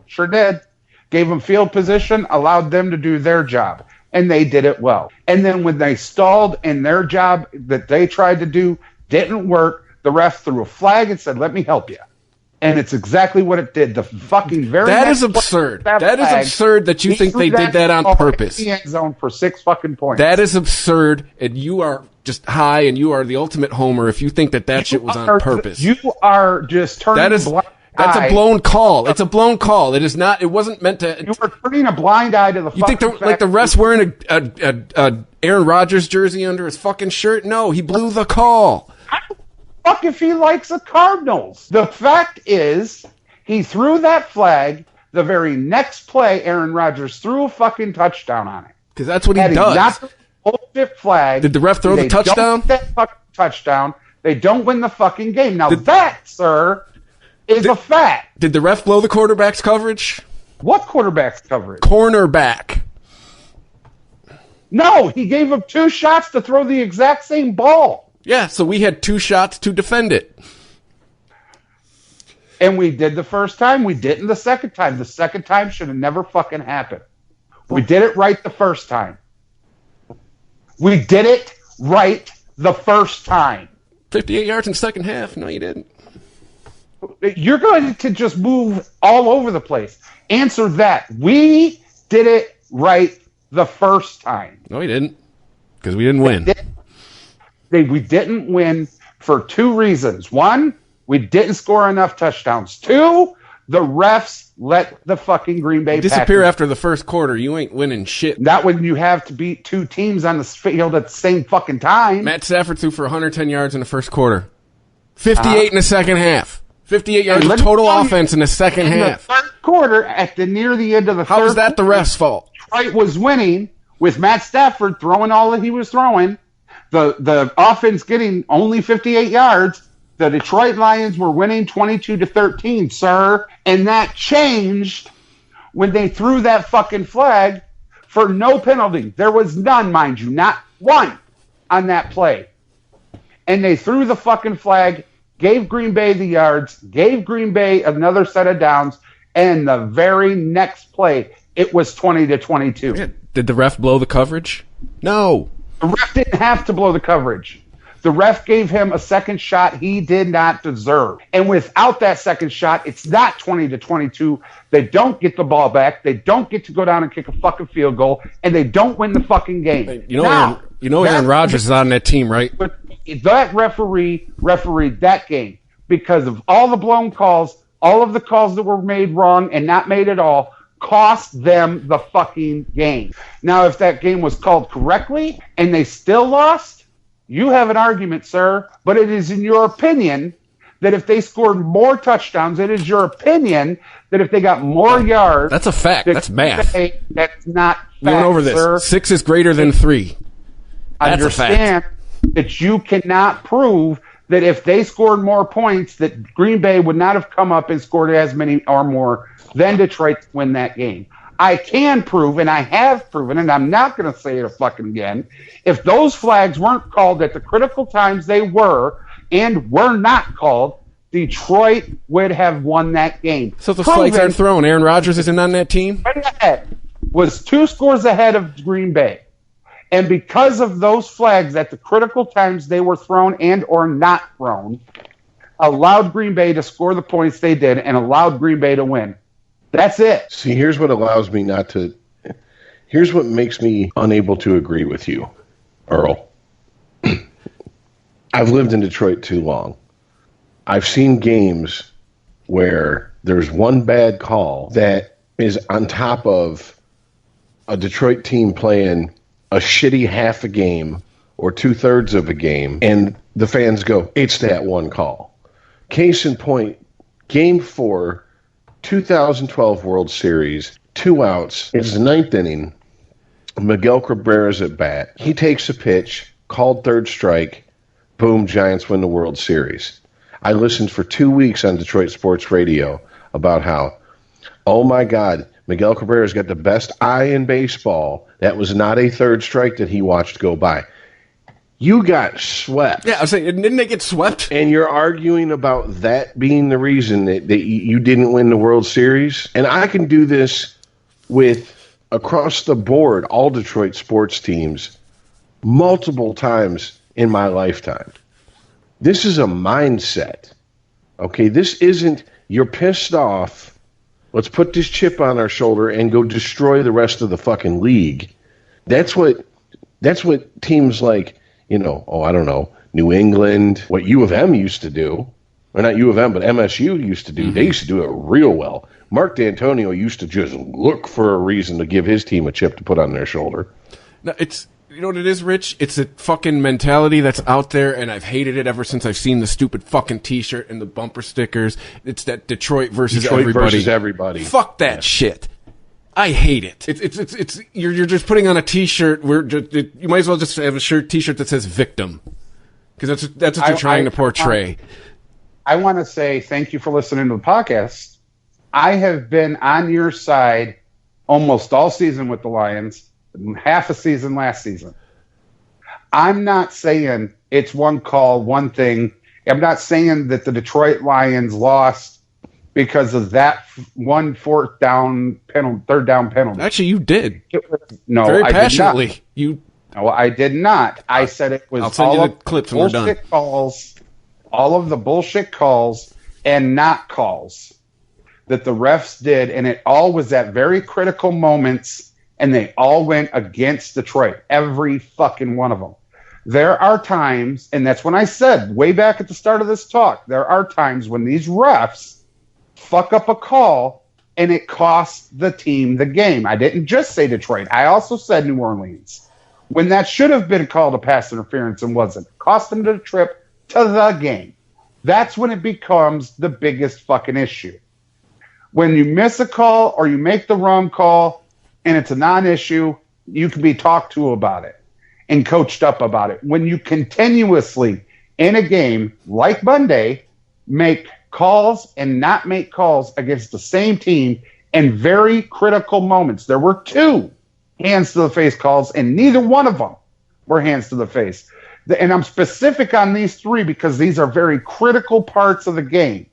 Sure did. Gave them field position, allowed them to do their job. And they did it well. And then when they stalled and their job that they tried to do didn't work, the ref threw a flag and said, "Let me help you." And it's exactly what it did. The fucking That is absurd. That is absurd that you think they did that on purpose. End zone for 6 fucking points. That is absurd, and you are just high, and you are the ultimate homer if you think that shit was on purpose. You are just turning That's a blown call. It's a blown call. It is not. It wasn't meant to. You were turning a blind eye to the. You think the ref's wearing a Aaron Rodgers jersey under his fucking shirt? No, he blew the call. Fuck if he likes the Cardinals. The fact is, he threw that flag. The very next play, Aaron Rodgers threw a fucking touchdown on it. Because that's what he does. Not the bullshit flag. Did the ref throw the touchdown? Don't get that fucking touchdown. They don't win the fucking game. Now that, sir, is a fact. Did the ref blow the quarterback's coverage? What quarterback's coverage? Cornerback. No, he gave him 2 shots to throw the exact same ball. Yeah, so we had 2 shots to defend it. And we did the first time. We didn't the second time. The second time should have never fucking happened. We did it right the first time. We did it right the first time. 58 yards in the second half. No, you didn't. You're going to just move all over the place. Answer that. We did it right the first time. No, we didn't. Because we didn't win. We didn't win for 2 reasons. 1, we didn't score enough touchdowns. 2, the refs let the fucking Green Bay disappear Packers. After the first quarter. You ain't winning shit. Not when you have to beat 2 teams on the field at the same fucking time. Matt Stafford threw for 110 yards in the first quarter. 58 in the second half. 58 yards of total offense in the second half. The third quarter, near the end of the third How was that the ref's fault? Detroit was winning with Matt Stafford throwing all that he was throwing. The offense getting only 58 yards. The Detroit Lions were winning 22-13, sir. And that changed when they threw that fucking flag for no penalty. There was none, mind you, not one on that play. And they threw the fucking flag, gave Green Bay the yards, gave Green Bay another set of downs, and the very next play, it was 20-22. Yeah. Did the ref blow the coverage? No. The ref didn't have to blow the coverage. The ref gave him a second shot he did not deserve. And without that second shot, it's not 20-22. They don't get the ball back. They don't get to go down and kick a fucking field goal, and they don't win the fucking game. Aaron Rodgers is on that team, right? But that referee refereed that game because of all the blown calls, all of the calls that were made wrong and not made at all, cost them the fucking game. Now, if that game was called correctly and they still lost, you have an argument, sir. But it is in your opinion that if they scored more touchdowns, it is your opinion that if they got more yards... That's a fact. That's math. That's not fact, we went over this. Sir. 6 is greater than 3. That's a fact. Understand that you cannot prove that if they scored more points, that Green Bay would not have come up and scored as many or more than Detroit to win that game. I can prove, and I have proven, and I'm not going to say it fucking again, if those flags weren't called at the critical times they were and were not called, Detroit would have won that game. So the flags aren't thrown. Aaron Rodgers isn't on that team? Right ahead. Was 2 scores ahead of Green Bay. And because of those flags at the critical times they were thrown and or not thrown, allowed Green Bay to score the points they did and allowed Green Bay to win. That's it. See, here's what allows me not to... Here's what makes me unable to agree with you, Earl. I've lived in Detroit too long. I've seen games where there's one bad call that is on top of a Detroit team playing a shitty half a game or 2/3 of a game, and the fans go, it's that one call. Case in point, Game 4, 2012 World Series, 2 outs. It's the 9th inning. Miguel Cabrera's at bat. He takes a pitch, called 3rd strike. Boom, Giants win the World Series. I listened for 2 weeks on Detroit Sports Radio about how, oh my God, Miguel Cabrera's got the best eye in baseball. That was not a 3rd strike that he watched go by. You got swept. Yeah, I was saying, didn't they get swept? And you're arguing about that being the reason that you didn't win the World Series? And I can do this with across the board, all Detroit sports teams, multiple times in my lifetime. This is a mindset. Okay, this isn't, you're pissed off, let's put this chip on our shoulder and go destroy the rest of the fucking league. That's what teams like, I don't know, New England, what U of M used to do. or not U of M, but MSU used to do. They used to do it real well. Mark D'Antonio used to just look for a reason to give his team a chip to put on their shoulder. No, it's, you know what it is, Rich? It's a fucking mentality that's out there, and I've hated it ever since I've seen the stupid fucking T-shirt and the bumper stickers. It's that Detroit versus everybody. Fuck that shit. I hate it. It's you're just putting on a T-shirt. You might as well just have a T-shirt that says victim, because that's what you're trying to portray. I want to say thank you for listening to the podcast. I have been on your side almost all season with the Lions, half a season last season. I'm not saying it's one call, one thing. I'm not saying that the Detroit Lions lost because of that one third down penalty. Actually, you did. No, very I passionately. Did not. No, I did not. I said it was I'll send you the clips when we're done. Calls, all of the bullshit calls and not calls that the refs did, and it all was at very critical moments, and they all went against Detroit. Every fucking one of them. There are times, and that's when I said way back at the start of this talk, there are times when these refs fuck up a call and it costs the team the game. I didn't just say Detroit. I also said New Orleans. When that should have been called a pass interference and wasn't. Cost them the trip to the game. That's when it becomes the biggest fucking issue. When you miss a call or you make the wrong call and it's a non-issue, you can be talked to about it and coached up about it. When you continuously, in a game like Monday, make calls and not make calls against the same team in very critical moments. There were 2 hands to the face calls, and neither one of them were hands to the face. And I'm specific on these 3 because these are very critical parts of the game.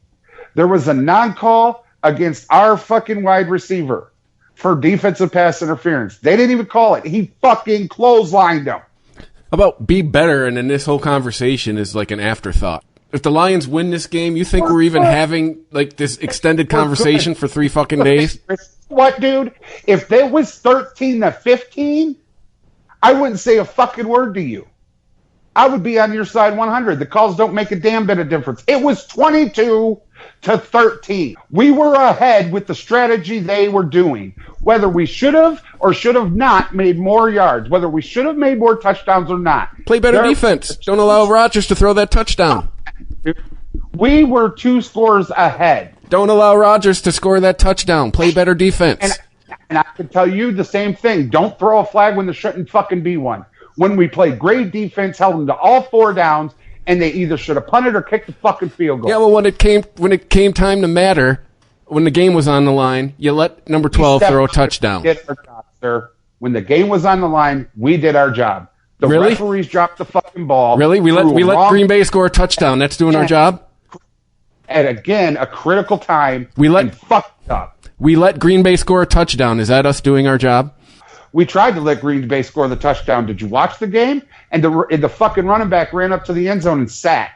There was a non-call against our fucking wide receiver for defensive pass interference. They didn't even call it. He fucking clotheslined him. How about be better, and then this whole conversation is like an afterthought? If the Lions win this game, you think we're even having like this extended conversation for 3 fucking days? What, dude? If there was 13-15, I wouldn't say a fucking word to you. I would be on your side 100. The calls don't make a damn bit of difference. It was 22-13. We were ahead with the strategy they were doing. Whether we should have or should have not made more yards, whether we should have made more touchdowns or not. Play better defense. Don't allow Rodgers to throw that touchdown. We were 2 scores ahead. Don't allow Rodgers to score that touchdown. Play better defense. And I can tell you the same thing. Don't throw a flag when there shouldn't fucking be one. When we played great defense, held them to all 4 downs, and they either should have punted or kicked the fucking field goal. Yeah, well, when it came time to matter, when the game was on the line, you let number 12 throw a touchdown. We did our job, sir. When the game was on the line, we did our job. The referees dropped the fucking ball. Really? We let Green Bay score a touchdown. That's doing our job? At, again, a critical time, and fucked up. We let Green Bay score a touchdown. Is that us doing our job? We tried to let Green Bay score the touchdown. Did you watch the game? And the fucking running back ran up to the end zone and sat.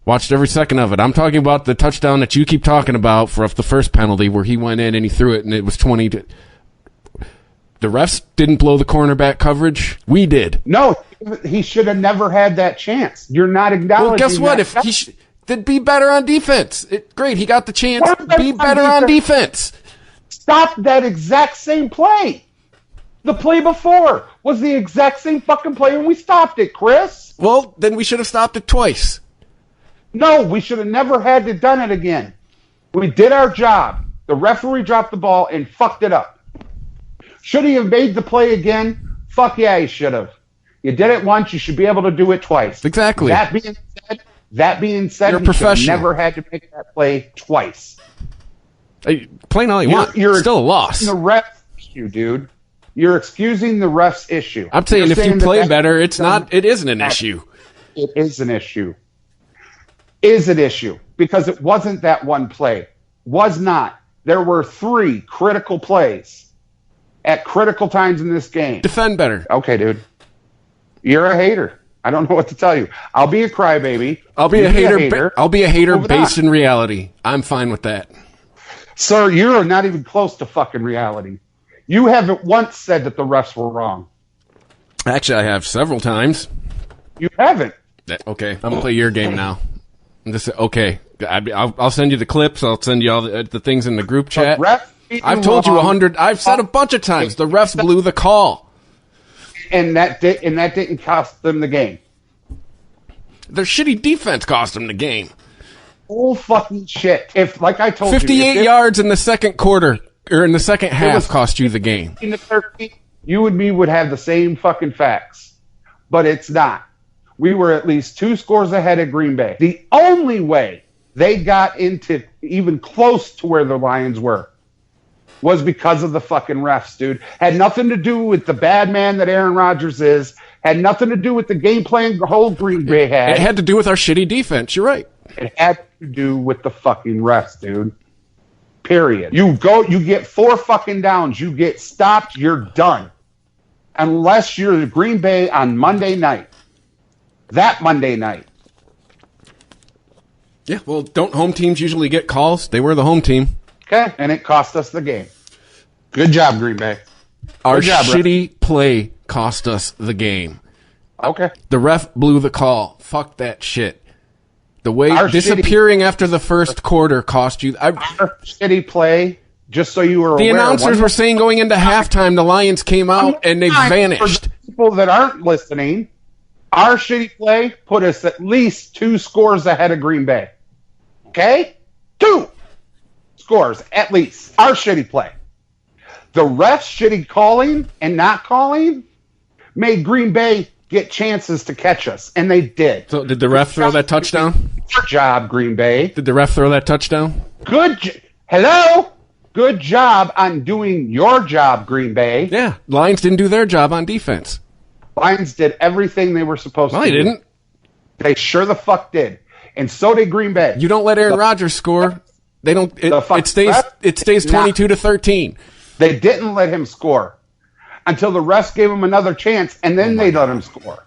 Watched every second of it. I'm talking about the touchdown that you keep talking about for the first penalty where he went in and he threw it and it was 20 to... The refs didn't blow the cornerback coverage. We did. No, he should have never had that chance. You're not acknowledging. Well, guess what? If he then be better on defense. Great, he got the chance. Be better on defense. Stop that exact same play. The play before was the exact same fucking play, and we stopped it, Chris. Well, then we should have stopped it twice. No, we should have never had to done it again. We did our job. The referee dropped the ball and fucked it up. Should he have made the play again? Fuck yeah, he should have. You did it once, you should be able to do it twice. Exactly. That being said, you're he professional. Never had to make that play twice. Hey, playing all you want. You're still a loss. The refs issue, dude. You're excusing the refs issue. I'm saying if you play better, it isn't an issue. It is an issue. Is an issue because it wasn't that one play. Was not. There were 3 critical plays at critical times in this game. Defend better. Okay, dude. You're a hater. I don't know what to tell you. I'll be a crybaby. I'll be a hater. I'll be a hater based in reality. I'm fine with that. Sir, you're not even close to fucking reality. You haven't once said that the refs were wrong. Actually, I have several times. You haven't. Okay, I'm going to play your game now. Okay, I'll send you the clips. I'll send you all the things in the group chat. I've I've told you 100. I've said a bunch of times the refs blew the call. And that didn't cost them the game. Their shitty defense cost them the game. Full fucking shit. If, like I told 58 yards in the second quarter, or in the second half, cost you the game. In the 13, you and me would have the same fucking facts. But it's not. We were at least 2 scores ahead of Green Bay. The only way they got into even close to where the Lions were was because of the fucking refs, dude. Had nothing to do with the bad man that Aaron Rodgers is. Had nothing to do with the game plan the whole Green Bay had. It had to do with our shitty defense. You're right. It had to do with the fucking refs, dude. Period. You get 4 fucking downs. You get stopped, you're done. Unless you're Green Bay on Monday night. That Monday night. Yeah, well, don't home teams usually get calls? They were the home team. Okay, and it cost us the game. Good job, Green Bay. Our Good job, shitty play cost us the game. Okay. The ref blew the call. Fuck that shit. The way Our disappearing after the first quarter cost you. Our shitty play, just so you were The aware. announcers were saying going into halftime, the Lions came out and they vanished. For the people that aren't listening, our shitty play put us at least 2 scores ahead of Green Bay. Okay? 2 scores, at least. Our shitty play. The refs' shitty calling and not calling made Green Bay get chances to catch us, and they did. So did the ref throw that touchdown? Good job, Green Bay. Did the ref throw that touchdown? Hello? Good job on doing your job, Green Bay. Yeah, Lions didn't do their job on defense. Lions did everything they were supposed to do. No, they didn't. They sure the fuck did. And so did Green Bay. You don't let Aaron Rodgers score. They don't. It stays 22-13. They didn't let him score until the refs gave him another chance, and then they let him score.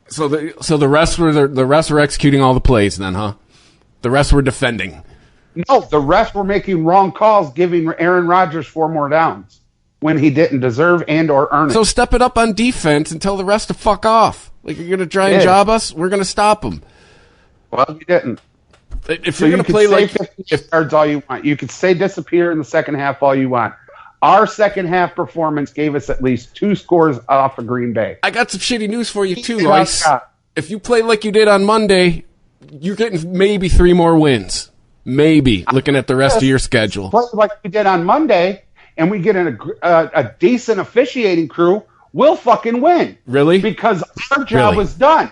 So the refs were executing all the plays then, huh? The refs were defending. No, the refs were making wrong calls, giving Aaron Rodgers 4 more downs when he didn't deserve and or earn it. So step it up on defense and tell the rest to fuck off. Like, you're gonna try and job us, we're gonna stop them. Well, you didn't. If you're gonna play like 50 yards all you want, you could say disappear in the second half all you want. Our second half performance gave us at least 2 scores off of Green Bay. I got some shitty news for you too, Lois. If you play like you did on Monday, you're getting maybe 3 more wins. Maybe, looking at the rest of your schedule. Play like we did on Monday, and we get a decent officiating crew, we'll fucking win. Really? Because our job was done.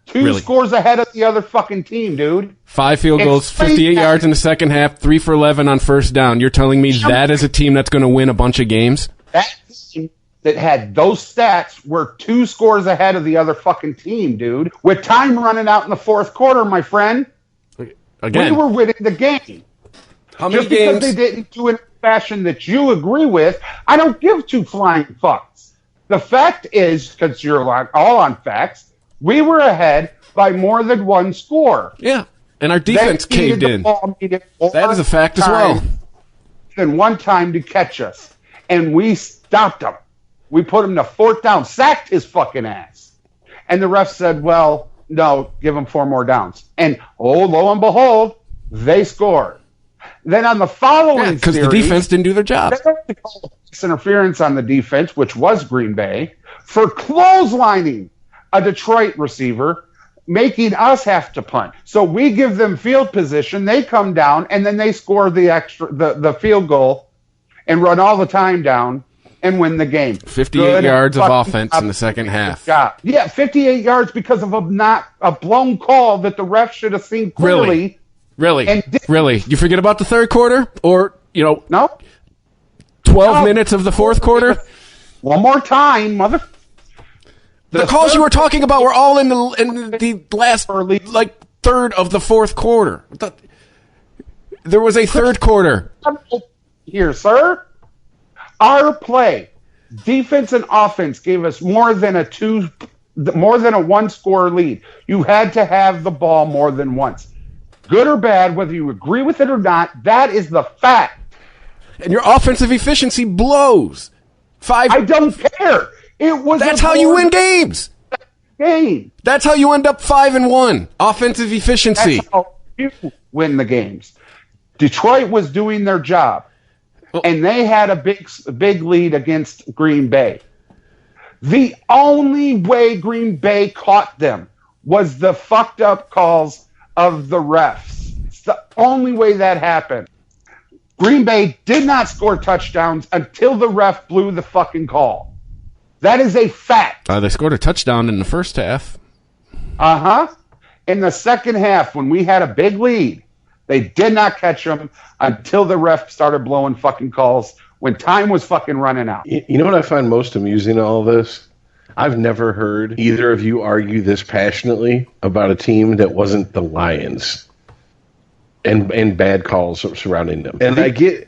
2 scores ahead of the other fucking team, dude. 5 field goals, 58 yards in the second half, 3 for 11 on first down. You're telling me that is a team that's going to win a bunch of games? That team that had those stats were 2 scores ahead of the other fucking team, dude. With time running out in the fourth quarter, my friend, again, we were winning the game. How many Just games? because they didn't do it in a fashion that you agree with, I don't give 2 flying fucks. The fact is, because you're all on facts, we were ahead by more than 1 score. Yeah, and our defense caved in. That is a fact as well. Than 1 time to catch us, and we stopped them. We put him to 4th down, sacked his fucking ass, and the ref said, "Well, no, give him 4 more downs." And lo and behold, they scored. Then on the following because the defense didn't do their job. They called interference on the defense, which was Green Bay, for clotheslining a Detroit receiver, making us have to punt. So we give them field position, they come down, and then they score the field goal and run all the time down and win the game. 58 yards of offense in the second half. Yeah, 58 yards because of a blown call that the ref should have seen clearly. Really? You forget about the third quarter? Or, No. 12 minutes of the fourth quarter? One more time, mother. The calls you were talking about were all in the last third of the fourth quarter. There was a third quarter. Here, sir. Our play, defense and offense, gave us more than a 1-score lead. You had to have the ball more than once. Good or bad, whether you agree with it or not, that is the fact. And your offensive efficiency blows. I don't care. That's how you win games. Game. That's how you end up 5-1. Offensive efficiency. you win the games. Detroit was doing their job, and they had a big lead against Green Bay. The only way Green Bay caught them was the fucked up calls of the refs. It's the only way that happened. Green Bay did not score touchdowns until the ref blew the fucking call. That is a fact. They scored a touchdown in the first half. In the second half, when we had a big lead, they did not catch them until the ref started blowing fucking calls when time was fucking running out. You know what I find most amusing in all this? I've never heard either of you argue this passionately about a team that wasn't the Lions and bad calls surrounding them. And I get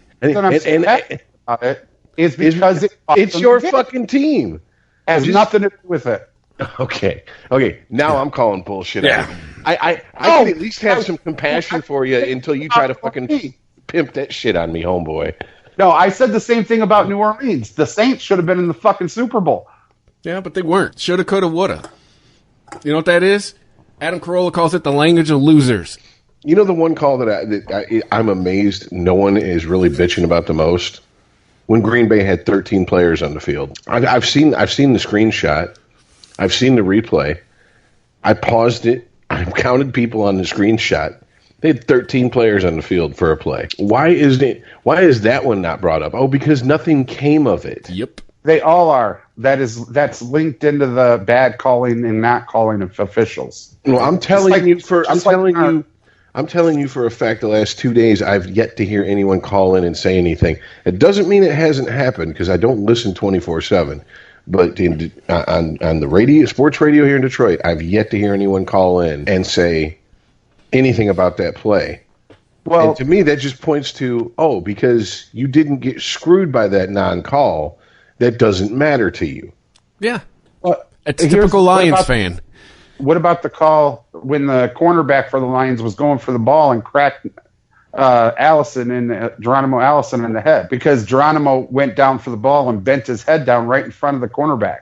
it's because it's your fucking team. Has nothing to do with it. Okay. Now I'm calling bullshit. Yeah. I can at least have some compassion for you until you try to fucking pimp that shit on me, homeboy. No, I said the same thing about New Orleans. The Saints should have been in the fucking Super Bowl. Yeah, but they weren't. Shoulda, coulda, woulda. You know what that is? Adam Carolla calls it the language of losers. You know the one call that I'm amazed no one is really bitching about the most? When Green Bay had 13 players on the field. I've seen the screenshot. I've seen the replay. I paused it. I counted people on the screenshot. They had 13 players on the field for a play. Why is that one not brought up? Oh, because nothing came of it. Yep. They all are. That's linked into the bad calling and not calling of officials. Well, I'm telling you for a fact the last 2 days I've yet to hear anyone call in and say anything. It doesn't mean it hasn't happened because I don't listen 24/7. But on the radio, sports radio here in Detroit, I've yet to hear anyone call in and say anything about that play. Well, and to me, that just points to, because you didn't get screwed by that non-call, that doesn't matter to you. Yeah. It's a typical Lions fan. What about the call when the cornerback for the Lions was going for the ball and cracked Geronimo Allison in the head? Because Geronimo went down for the ball and bent his head down right in front of the cornerback.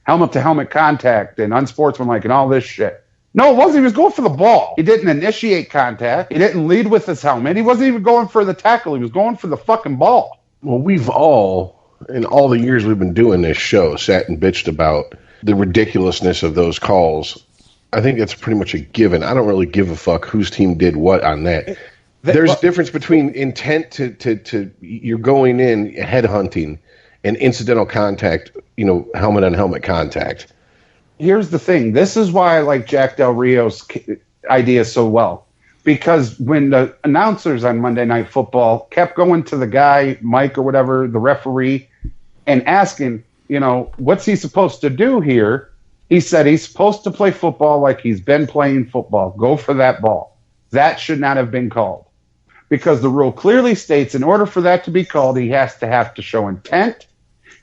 Helmet-to-helmet contact and unsportsmanlike and all this shit. No, it wasn't. He was going for the ball. He didn't initiate contact. He didn't lead with his helmet. He wasn't even going for the tackle. He was going for the fucking ball. Well, we've all, in all the years we've been doing this show, sat and bitched about the ridiculousness of those calls. I think that's pretty much a given. I don't really give a fuck whose team did what on that. There's a difference between intent to you're going in headhunting and incidental contact, helmet on helmet contact. Here's the thing. This is why I like Jack Del Rio's idea so well. Because when the announcers on Monday Night Football kept going to the guy, Mike or whatever, the referee, and asking, what's he supposed to do here? He said he's supposed to play football like he's been playing football. Go for that ball. That should not have been called. Because the rule clearly states in order for that to be called, he has to show intent.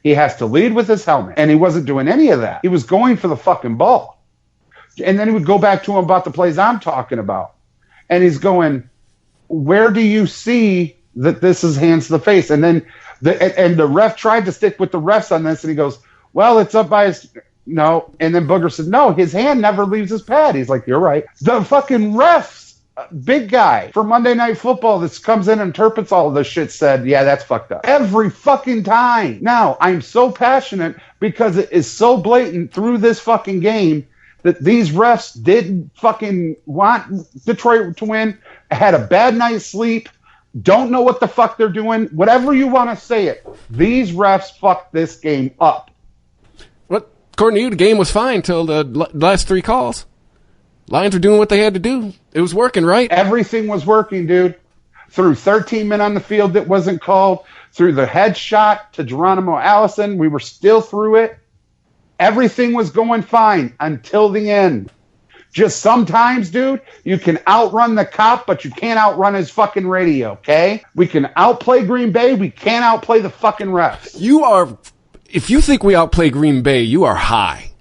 He has to lead with his helmet. And he wasn't doing any of that. He was going for the fucking ball. And then he would go back to him about the plays I'm talking about. And he's going, where do you see that this is hands to the face? And then the ref tried to stick with the refs on this. And he goes, well, it's up by his... No. And then Booger said, no, his hand never leaves his pad. He's like, you're right. The fucking refs, big guy for Monday Night Football that comes in and interprets all of this shit said, yeah, that's fucked up. Every fucking time. Now, I'm so passionate because it is so blatant through this fucking game that these refs didn't fucking want Detroit to win, had a bad night's sleep, don't know what the fuck they're doing. Whatever you want to say it, these refs fucked this game up. What? According to you, the game was fine till the last three calls. Lions were doing what they had to do. It was working, right? Everything was working, dude. Through 13 men on the field that wasn't called, through the headshot to Geronimo Allison, we were still through it. Everything was going fine until the end. Just sometimes, dude, you can outrun the cop, but you can't outrun his fucking radio, okay? We can outplay Green Bay. We can't outplay the fucking refs. If you think we outplay Green Bay, you are high.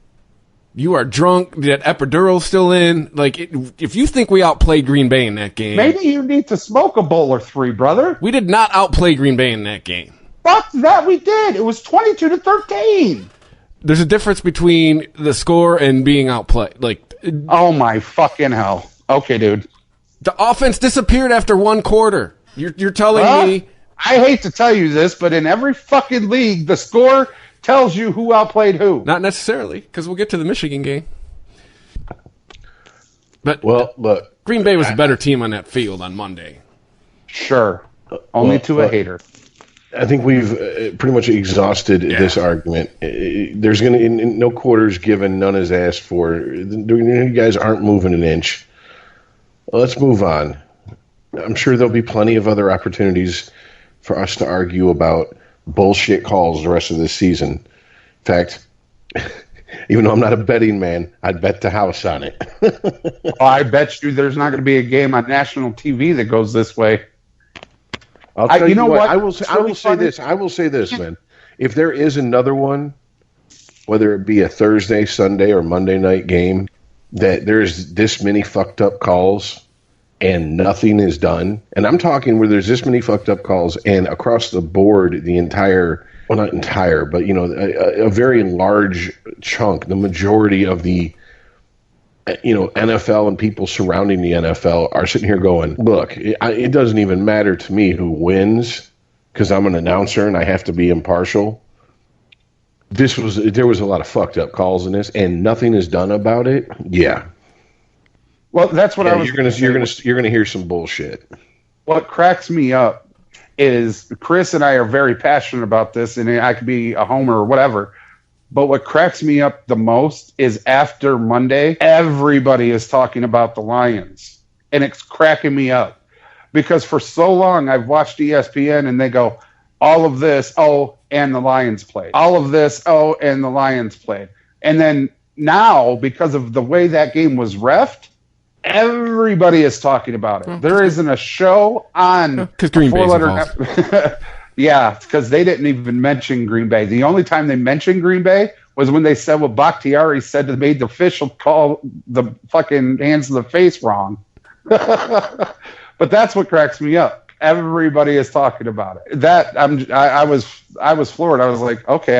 You are drunk. That epidural's still in. If you think we outplayed Green Bay in that game, maybe you need to smoke a bowl or three, brother. We did not outplay Green Bay in that game. Fuck that, we did. It was 22-13. There's a difference between the score and being outplayed. Oh my fucking hell. Okay, dude. The offense disappeared after one quarter. You're telling me... I hate to tell you this, but in every fucking league, the score tells you who outplayed who. Not necessarily, because we'll get to the Michigan game. But look, Green Bay was a better team on that field on Monday. Sure. Only to a hater. I think we've pretty much exhausted this argument. There's going to no quarters given, none is asked for. You guys aren't moving an inch. Well, let's move on. I'm sure there'll be plenty of other opportunities for us to argue about bullshit calls the rest of this season. In fact, even though I'm not a betting man, I'd bet the house on it. I bet you there's not going to be a game on national TV that goes this way. I'll tell you what. I will say this, man. If there is another one, whether it be a Thursday, Sunday, or Monday night game, that there's this many fucked up calls and nothing is done, and I'm talking where there's this many fucked up calls and across the board, the entire, well, not entire, but a very large chunk, the majority of the NFL and people surrounding the NFL are sitting here going, look, it doesn't even matter to me who wins because I'm an announcer and I have to be impartial. There was a lot of fucked up calls in this and nothing is done about it. Yeah. Well, that's what I was. You're gonna hear some bullshit. What cracks me up is Chris and I are very passionate about this, and I could be a homer or whatever. But what cracks me up the most is after Monday, everybody is talking about the Lions, and it's cracking me up because for so long I've watched ESPN and they go, all of this, and the Lions played. All of this, and the Lions played. And then now, because of the way that game was reffed, everybody is talking about it. There isn't a show on because Green Bay's involved. Yeah, because they didn't even mention Green Bay. The only time they mentioned Green Bay was when they said what Bakhtiari said that made the official call the fucking hands to the face wrong. But that's what cracks me up. Everybody is talking about it. I was floored. I was like, okay,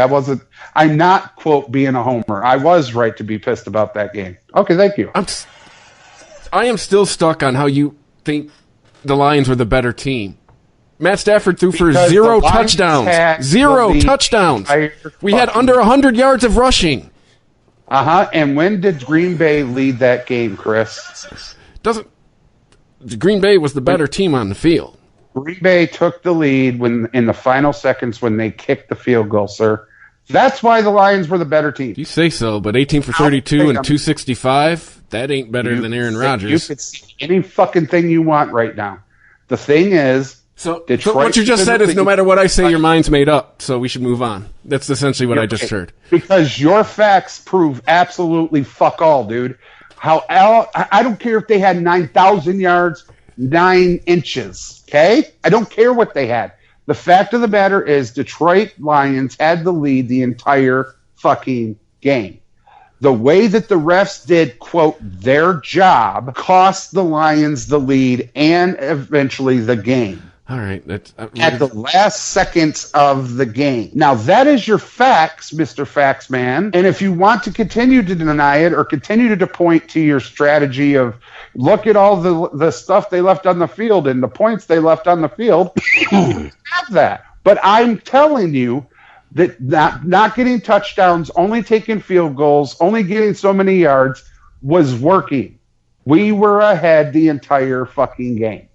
I'm not, quote, being a homer. I was right to be pissed about that game. Okay, thank you. I am still stuck on how you think the Lions were the better team. Matt Stafford threw for zero touchdowns. Zero touchdowns. We had under 100 yards of rushing. And when did Green Bay lead that game, Chris? Green Bay was the better team on the field. Green Bay took the lead in the final seconds when they kicked the field goal, sir. That's why the Lions were the better team. You say so, but 18 for 32 and 265, that ain't better than Aaron Rodgers. You could see any fucking thing you want right now. The thing is, So what you just said is no matter what I say, your mind's made up, so we should move on. That's essentially what I just heard. Because your facts prove absolutely fuck all, dude. I don't care if they had 9,000 yards, 9 inches, okay? I don't care what they had. The fact of the matter is Detroit Lions had the lead the entire fucking game. The way that the refs did, quote, their job cost the Lions the lead and eventually the game. All right. At the last seconds of the game. Now, that is your facts, Mr. Facts Man. And if you want to continue to deny it or continue to point to your strategy of look at all the stuff they left on the field and the points they left on the field, have that. But I'm telling you that not getting touchdowns, only taking field goals, only getting so many yards was working. We were ahead the entire fucking game.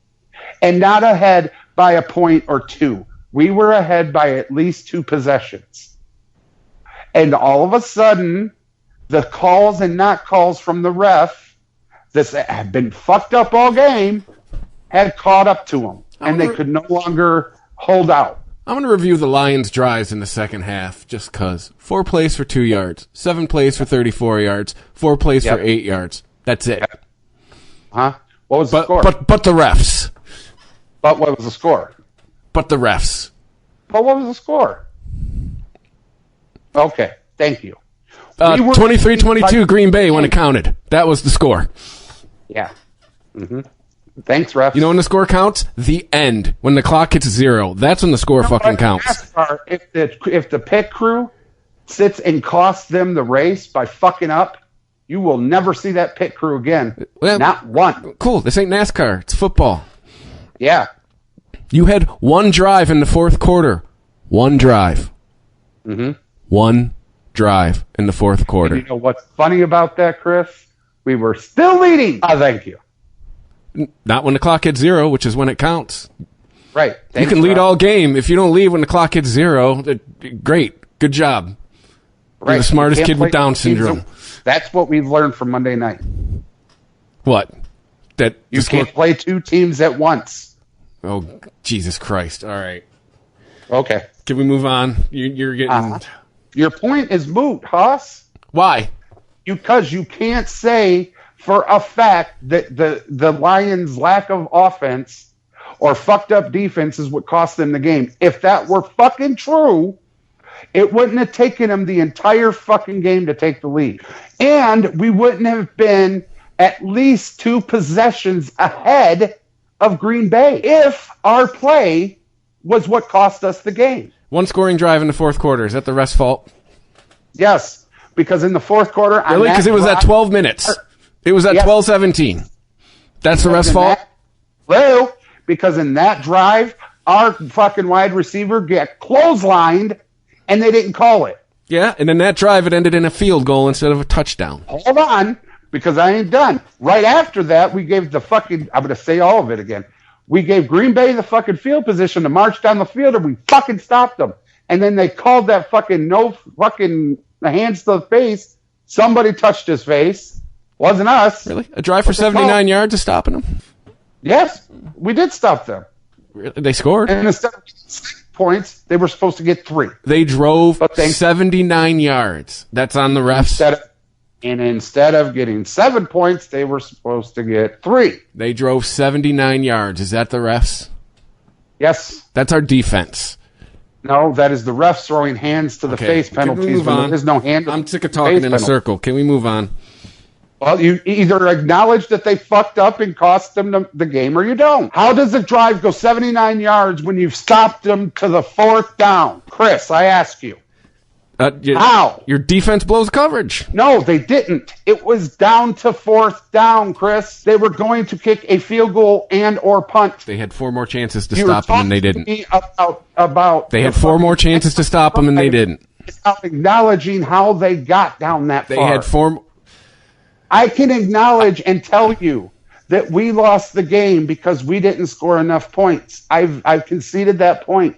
And not ahead by a point or two. We were ahead by at least 2 possessions. And all of a sudden, the calls and not calls from the ref that had been fucked up all game had caught up to them. And they could no longer hold out. I'm going to review the Lions' drives in the second half just because. 4 plays for 2 yards, 7 plays for 34 yards, 4 plays for 8 yards. That's it. Huh? What was the score? But the refs. But what was the score? But the refs. But what was the score? Okay, thank you. 23-22 Green Bay when it counted. That was the score. Yeah. Mm-hmm. Thanks, ref. You know when the score counts? The end. When the clock hits 0. That's when the score fucking counts. If the pit crew sits and costs them the race by fucking up, You will never see that pit crew again. Well, not one. Cool. This ain't NASCAR. It's football. Yeah. You had one drive in the fourth quarter. One drive. Mm-hmm. One drive in the fourth quarter. And you know what's funny about that, Chris? We were still leading. Thank you. Not when the clock hits 0, which is when it counts. Right. You can lead all game. If you don't lead when the clock hits 0, great. Good job. Right. You're the smartest kid with Down syndrome. That's what we've learned from Monday night. What? That you can't play two teams at once. Oh, Jesus Christ. All right. Okay. Can we move on? You're getting... Your point is moot, Haas. Why? Because you can't say for a fact that the Lions' lack of offense or fucked up defense is what cost them the game. If that were fucking true, it wouldn't have taken them the entire fucking game to take the lead. And we wouldn't have been at least 2 possessions ahead of Green Bay if our play was what cost us the game. One scoring drive in the fourth quarter. Is that the ref's fault? Yes, because in the fourth quarter... Really? Because it was at 12 minutes. It was at 12:17. That's the ref's fault? Well, because in that drive, our fucking wide receiver got clotheslined, and they didn't call it. Yeah, and in that drive, it ended in a field goal instead of a touchdown. Hold on, because I ain't done. Right after that, we gave the fucking... I'm going to say all of it again. We gave Green Bay the fucking field position to march down the field, and we fucking stopped them. And then they called that fucking no fucking hands to the face. Somebody touched his face. Wasn't us. Really? A drive for 79 yards of stopping them? Yes, we did stop them. Really? They scored? And instead of 6 points, they were supposed to get 3. They drove 79 yards. That's on the refs. Instead of getting 7 points, they were supposed to get 3. They drove 79 yards. Is that the refs? Yes. That's our defense. No, that is the refs throwing hands to the face penalties. There's no hand. I'm sick of talking in a circle. Can we move on? Well, you either acknowledge that they fucked up and cost them the game, or you don't. How does a drive go 79 yards when you've stopped them to the 4th down? Chris, I ask you. How? Your defense blows coverage. No, they didn't. It was down to 4th down, Chris. They were going to kick a field goal and or punt. They had 4 more chances to stop them, and they didn't. They had 4 more chances to stop them, and they didn't. Without acknowledging how they got down that far. They had 4... I can acknowledge and tell you that we lost the game because we didn't score enough points. I've conceded that point.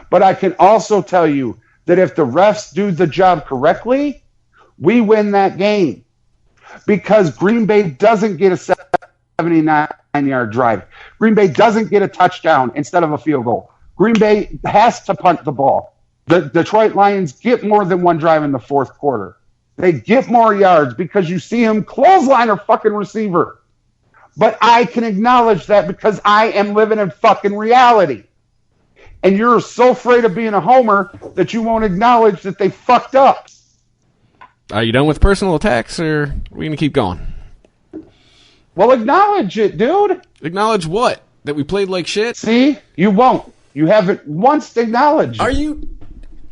But I can also tell you that if the refs do the job correctly, we win that game. Because Green Bay doesn't get a 79-yard drive. Green Bay doesn't get a touchdown instead of a field goal. Green Bay has to punt the ball. The Detroit Lions get more than 1 drive in the fourth quarter. They get more yards because you see him clothesline a fucking receiver. But I can acknowledge that because I am living in fucking reality. And you're so afraid of being a homer that you won't acknowledge that they fucked up. Are you done with personal attacks, or are we going to keep going? Well, acknowledge it, dude. Acknowledge what? That we played like shit? See? You won't. You haven't once acknowledged. Are you...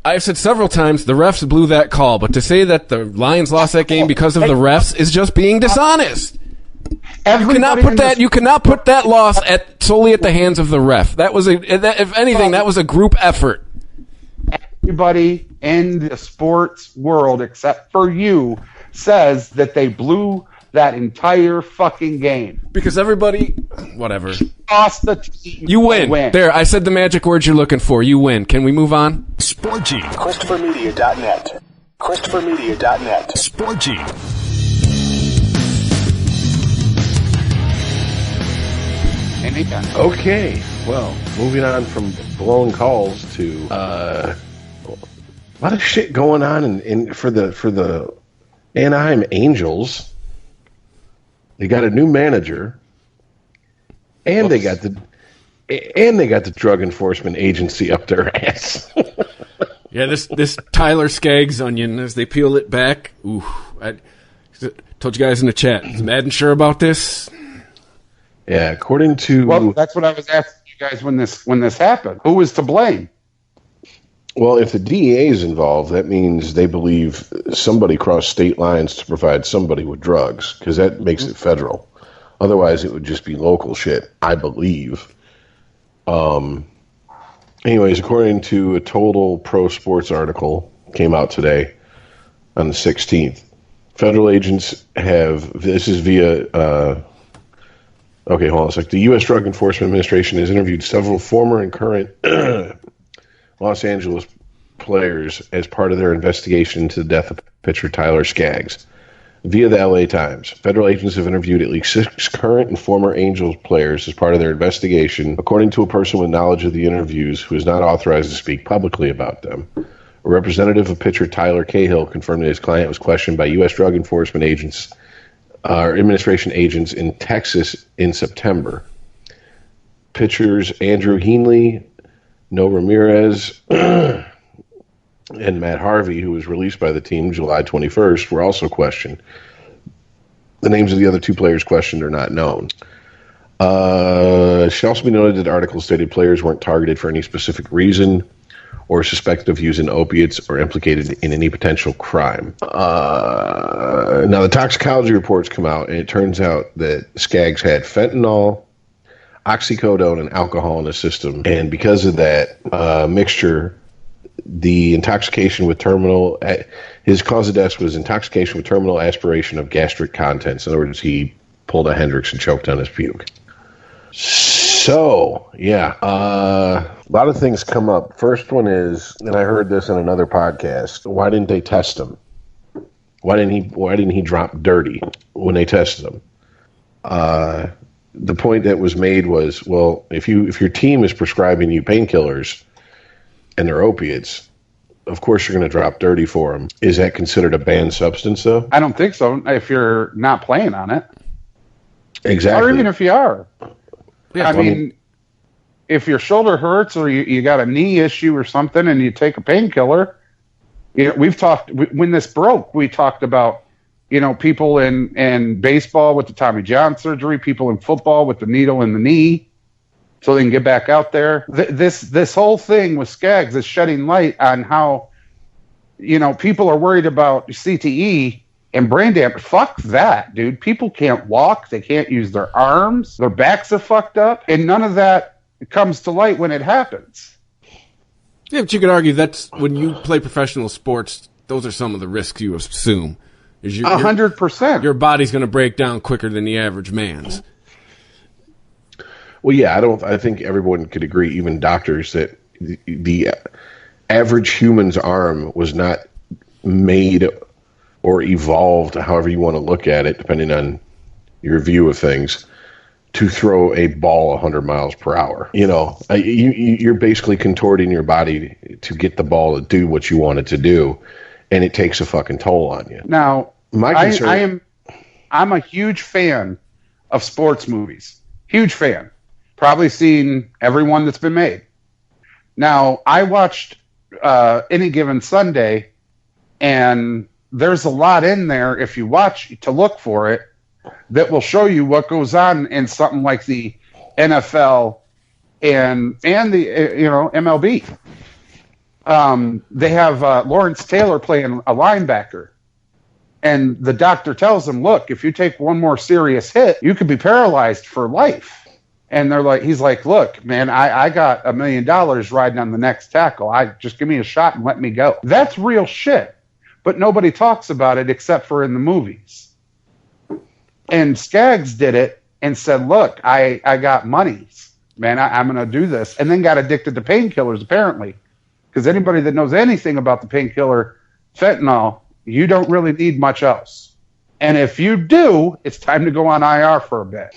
I've said several times the refs blew that call, but to say that the Lions lost that game because of the refs is just being dishonest. You cannot put that loss solely at the hands of the ref. That was if anything, that was a group effort. Everybody in the sports world, except for you, says that they blew that entire fucking game. Because everybody, whatever. Lost the team. You win. There, I said the magic words you're looking for. You win. Can we move on? Sporgy. ChristopherMedia.net. ChristopherMedia.net. Sporgy. Okay, well, moving on from blown calls to a lot of shit going on for the Anaheim Angels. They got a new manager, and they got the Drug Enforcement Agency up their ass. Yeah, this Tyler Skaggs onion, as they peel it back. Ooh, I told you guys in the chat. Is Madden sure about this? Yeah, according to... Well, that's what I was asking you guys when this happened. Who was to blame? Well, if the DEA is involved, that means they believe somebody crossed state lines to provide somebody with drugs, because that makes it federal. Otherwise, it would just be local shit, I believe. Anyways, according to a Total Pro Sports article, came out today on the 16th, federal agents have, this is via, okay, hold on a sec. The U.S. Drug Enforcement Administration has interviewed several former and current Los Angeles players as part of their investigation into the death of pitcher Tyler Skaggs. Via the LA Times, federal agents have interviewed at least 6 current and former Angels players as part of their investigation, according to a person with knowledge of the interviews who is not authorized to speak publicly about them. A representative of pitcher Tyler Cahill confirmed that his client was questioned by U.S. Drug Enforcement agents, administration agents in Texas in September. Pitchers Andrew Heaney, No Ramirez, and Matt Harvey, who was released by the team July 21st, were also questioned. The names of the other 2 players questioned are not known. It should also be noted that the article stated players weren't targeted for any specific reason or suspected of using opiates or implicated in any potential crime. Now, the toxicology reports come out, and it turns out that Skaggs had fentanyl, oxycodone, and alcohol in his system. And because of that mixture, the intoxication with terminal, his cause of death was intoxication with terminal aspiration of gastric contents. In other words, he pulled a Hendrix and choked on his puke. So, yeah, a lot of things come up. First one is, and I heard this in another podcast, why didn't they test him? Why didn't he drop dirty when they tested him? The point that was made was, well, if your team is prescribing you painkillers and they're opiates, of course you're going to drop dirty for them. Is that considered a banned substance, though? I don't think so. If you're not playing on it, exactly, or even if you are. Yeah, I mean, if your shoulder hurts or you got a knee issue or something, and you take a painkiller, we've talked when this broke. We talked about people in baseball with the Tommy John surgery, people in football with the needle in the knee, so they can get back out there. This whole thing with Skaggs is shedding light on how people are worried about CTE and brain damage. Fuck that, dude. People can't walk. They can't use their arms. Their backs are fucked up. And none of that comes to light when it happens. Yeah, but you could argue that's when you play professional sports, those are some of the risks you assume. 100%. Your body's going to break down quicker than the average man's. Well, yeah, I think everyone could agree, even doctors, that the average human's arm was not made or evolved, however you want to look at it, depending on your view of things, to throw a ball 100 miles per hour. You're basically contorting your body to get the ball to do what you want it to do, and it takes a fucking toll on you. Now, my concern, I'm a huge fan of sports movies. Huge fan. Probably seen every one that's been made. Now, I watched Any Given Sunday, and there's a lot in there, if you watch, to look for it, that will show you what goes on in something like the NFL and the MLB. They have Lawrence Taylor playing a linebacker, and the doctor tells him, "Look, if you take one more serious hit, you could be paralyzed for life." And he's like, "Look, man, I got $1 million riding on the next tackle. Just give me a shot and let me go." That's real shit. But nobody talks about it except for in the movies. And Skaggs did it and said, "Look, I got money, man. I'm going to do this." And then got addicted to painkillers, apparently. Because anybody that knows anything about the painkiller fentanyl, you don't really need much else. And if you do, it's time to go on IR for a bit.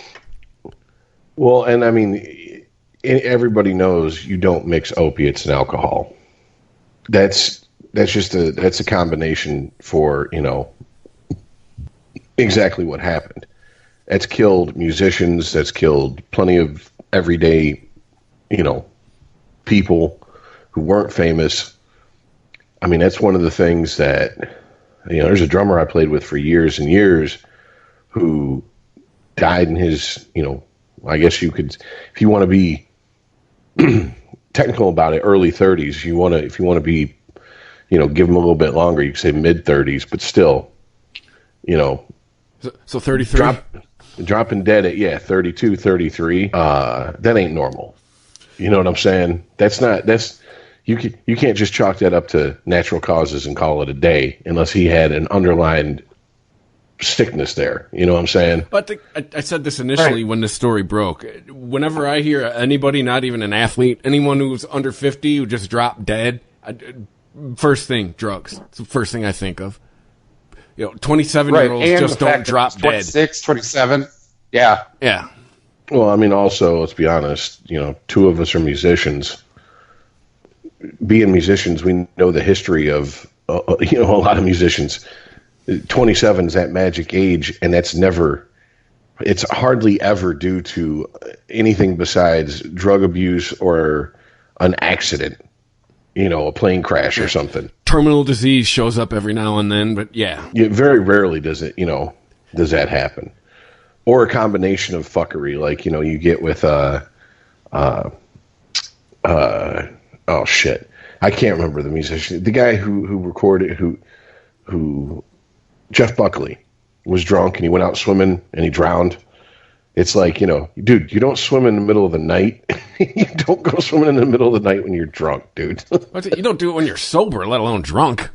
Well, and I mean, everybody knows you don't mix opiates and alcohol. That's a combination for, exactly what happened. That's killed musicians. That's killed plenty of everyday, people who weren't famous. I mean, that's one of the things that, there's a drummer I played with for years and years who died in his, I guess you could, if you want to be technical about it, early 30s. If you want to be, give him a little bit longer, you can say mid 30s, but still, So 33. Dropping dead at 32, 33. That ain't normal. You know what I'm saying? You can't just chalk that up to natural causes and call it a day unless he had an underlying sickness there. You know what I'm saying? But I said this initially when this story broke. Whenever I hear anybody, not even an athlete, anyone who's under 50 who just dropped dead, first thing, drugs. It's the first thing I think of. 27-year-olds just don't drop dead. 26, 27. Yeah. Yeah. Well, I mean, also, let's be honest, two of us are musicians. Being musicians, we know the history of, a lot of musicians. 27 is that magic age, and it's hardly ever due to anything besides drug abuse or an accident, a plane crash or something. Terminal disease shows up every now and then, but yeah. Very rarely does it, does that happen. Or a combination of fuckery, like, you get with, oh shit, I can't remember the musician. The guy who recorded, who Jeff Buckley was drunk and he went out swimming and he drowned. It's like, dude, you don't swim in the middle of the night. You don't go swimming in the middle of the night when you're drunk, dude. You don't do it when you're sober, let alone drunk.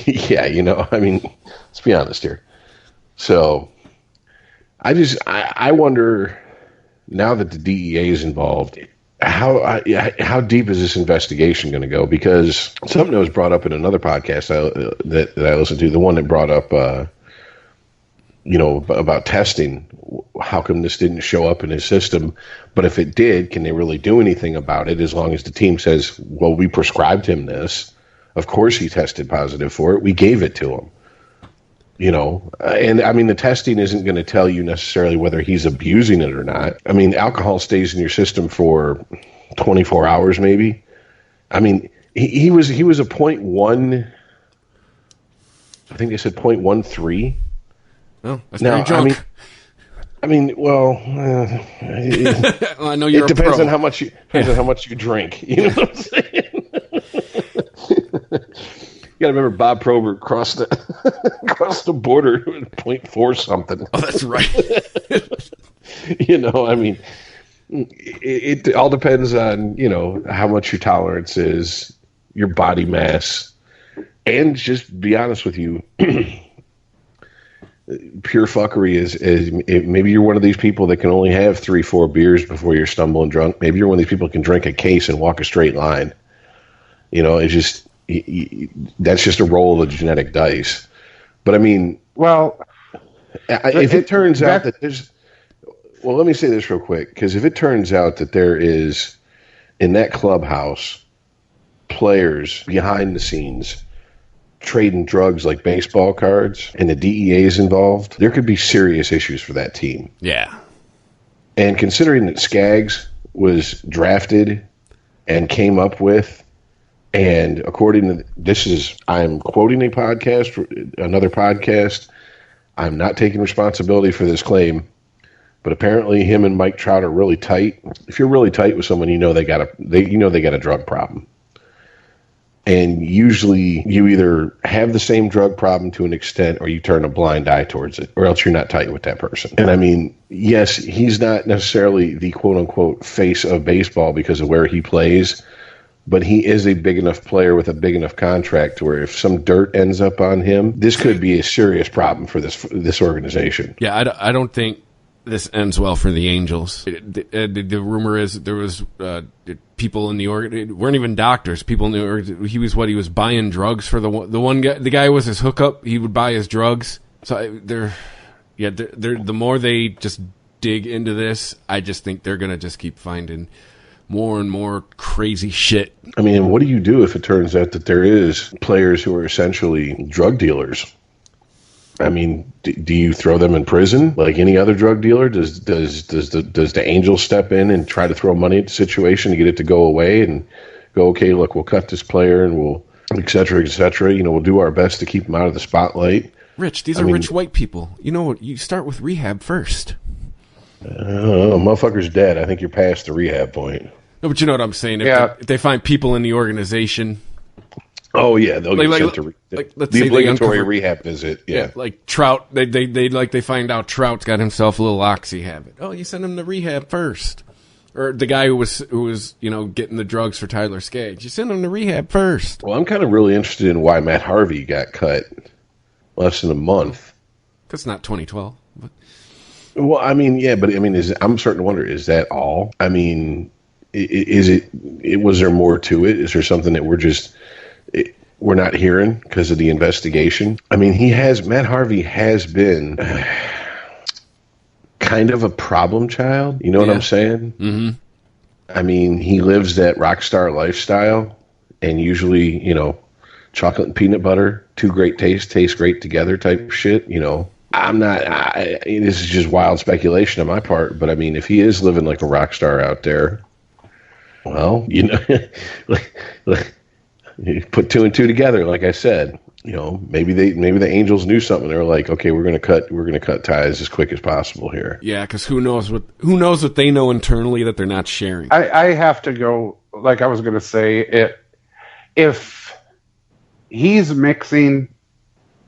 Yeah, I mean, let's be honest here. So I wonder, now that the DEA is involved, how deep is this investigation going to go? Because something that was brought up in another podcast that I listened to, the one that brought up, about testing, how come this didn't show up in his system? But if it did, can they really do anything about it? As long as the team says, well, we prescribed him this. Of course he tested positive for it. We gave it to him. And I mean, the testing isn't going to tell you necessarily whether he's abusing it or not. I mean, alcohol stays in your system for 24 hours, maybe. I mean, he was a 0.1, I think they said 0.13. Oh, that's pretty drunk. Well, I know you're. It depends on how much you drink. You know what I'm saying? You got to remember Bob Probert crossed the border at 0.4 something. Oh, that's right. I mean, it all depends on, how much your tolerance is, your body mass, and just be honest with you, pure fuckery is maybe you're one of these people that can only have 3-4 beers before you're stumbling drunk. Maybe you're one of these people who can drink a case and walk a straight line. It's just, that's just a roll of the genetic dice. But I mean, well, if it turns out that there's, well, let me say this real quick, because if it turns out that there is in that clubhouse players behind the scenes trading drugs like baseball cards and the DEA is involved, there could be serious issues for that team. Yeah. And considering that Skaggs was drafted and came up with, and according to I'm quoting another podcast. I'm not taking responsibility for this claim, but apparently him and Mike Trout are really tight. If you're really tight with someone, they got a drug problem. And usually you either have the same drug problem to an extent or you turn a blind eye towards it, or else you're not tight with that person. And I mean, yes, he's not necessarily the quote unquote face of baseball because of where he plays, but he is a big enough player with a big enough contract to where if some dirt ends up on him, this could be a serious problem for this organization. Yeah, I don't think this ends well for the Angels. The rumor is there was people in the org, weren't even doctors, people in the org, he was buying drugs for the one guy. The guy was his hookup. He would buy his drugs. So they're the more they just dig into this, I just think they're going to just keep finding more and more crazy shit. I mean, what do you do if it turns out that there is players who are essentially drug dealers? I mean, do you throw them in prison like any other drug dealer? Does the Angels step in and try to throw money at the situation to get it to go away and go, okay, look, we'll cut this player and we'll et cetera, we'll do our best to keep them out of the spotlight. Rich, these are rich white people. You start with rehab first. Motherfucker's dead. I think you're past the rehab point. No, but you know what I'm saying. If they find people in the organization. Oh yeah, they'll get like, sent to let's the say obligatory rehab visit. Yeah. Like Trout, they find out Trout's got himself a little oxy habit. Oh, you send him to rehab first, or the guy who was getting the drugs for Tyler Skaggs. You send him to rehab first. Well, I'm kind of really interested in why Matt Harvey got cut less than a month. That's not 2012. But. Well, I mean, yeah, but I mean, I'm starting to wonder: is that all? I mean, is it? Was there more to it? Is there something that we're not hearing because of the investigation? I mean, Matt Harvey has been kind of a problem child. You know what I'm saying? Mm-hmm. I mean, he lives that rock star lifestyle, and usually, chocolate and peanut butter, two great taste great together type shit. This is just wild speculation on my part, but I mean, if he is living like a rock star out there, well, you put two and two together, like I said. Maybe the Angels knew something. They were like, okay, we're gonna cut ties as quick as possible here. Yeah, because who knows what they know internally that they're not sharing. I have to go. Like I was gonna say, if he's mixing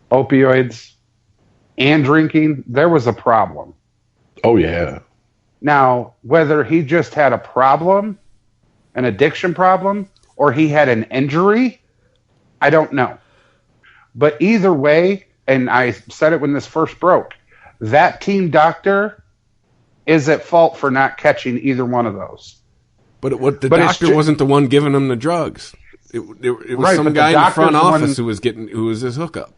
opioids and drinking, there was a problem. Oh yeah. Now, whether he just had a problem, an addiction problem, or he had an injury, I don't know. But either way, and I said it when this first broke, that team doctor is at fault for not catching either one of those. But the doctor wasn't the one giving him the drugs. It was right, some guy in the front office who was his hookup.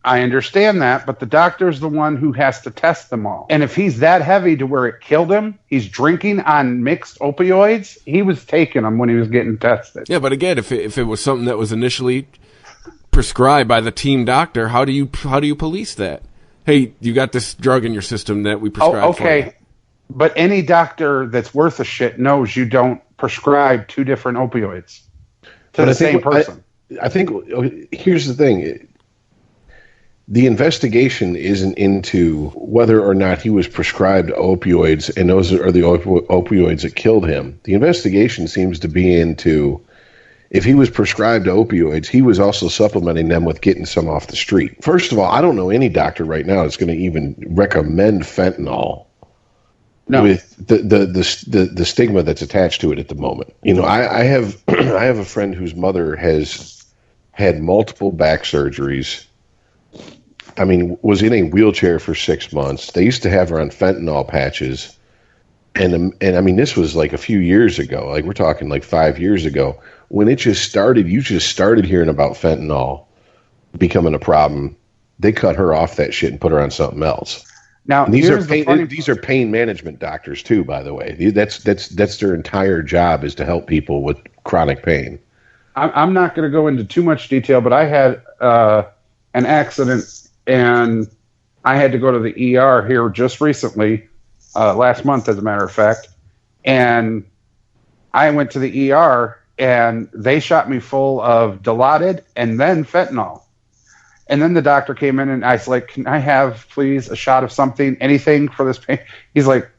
I understand that, but the doctor's the one who has to test them all. And if he's that heavy to where it killed him, he's drinking on mixed opioids, he was taking them when he was getting tested. Yeah, but again, if it was something that was initially prescribed by the team doctor, how do you police that? Hey, you got this drug in your system that we prescribed for you. But any doctor that's worth a shit knows you don't prescribe two different opioids to the same person. I think here's the thing. The investigation isn't into whether or not he was prescribed opioids, and those are the opioids that killed him. The investigation seems to be into if he was prescribed opioids, he was also supplementing them with getting some off the street. First of all, I don't know any doctor right now that's going to even recommend fentanyl. No. With the stigma that's attached to it at the moment. I have I have a friend whose mother has had multiple back surgeries. I mean, was in a wheelchair for 6 months. They used to have her on fentanyl patches. And I mean, this was like a few years ago. Like we're talking like 5 years ago. When it just started, you just started hearing about fentanyl becoming a problem. They cut her off that shit and put her on something else. Now, these are pain management doctors too, by the way. That's their entire job, is to help people with chronic pain. I'm not going to go into too much detail, but I had an accident and I had to go to the ER here just recently, last month, as a matter of fact. And I went to the ER and they shot me full of Dilaudid and then fentanyl. And then the doctor came in and I was like, can I have, please, a shot of something, anything for this pain? He's like,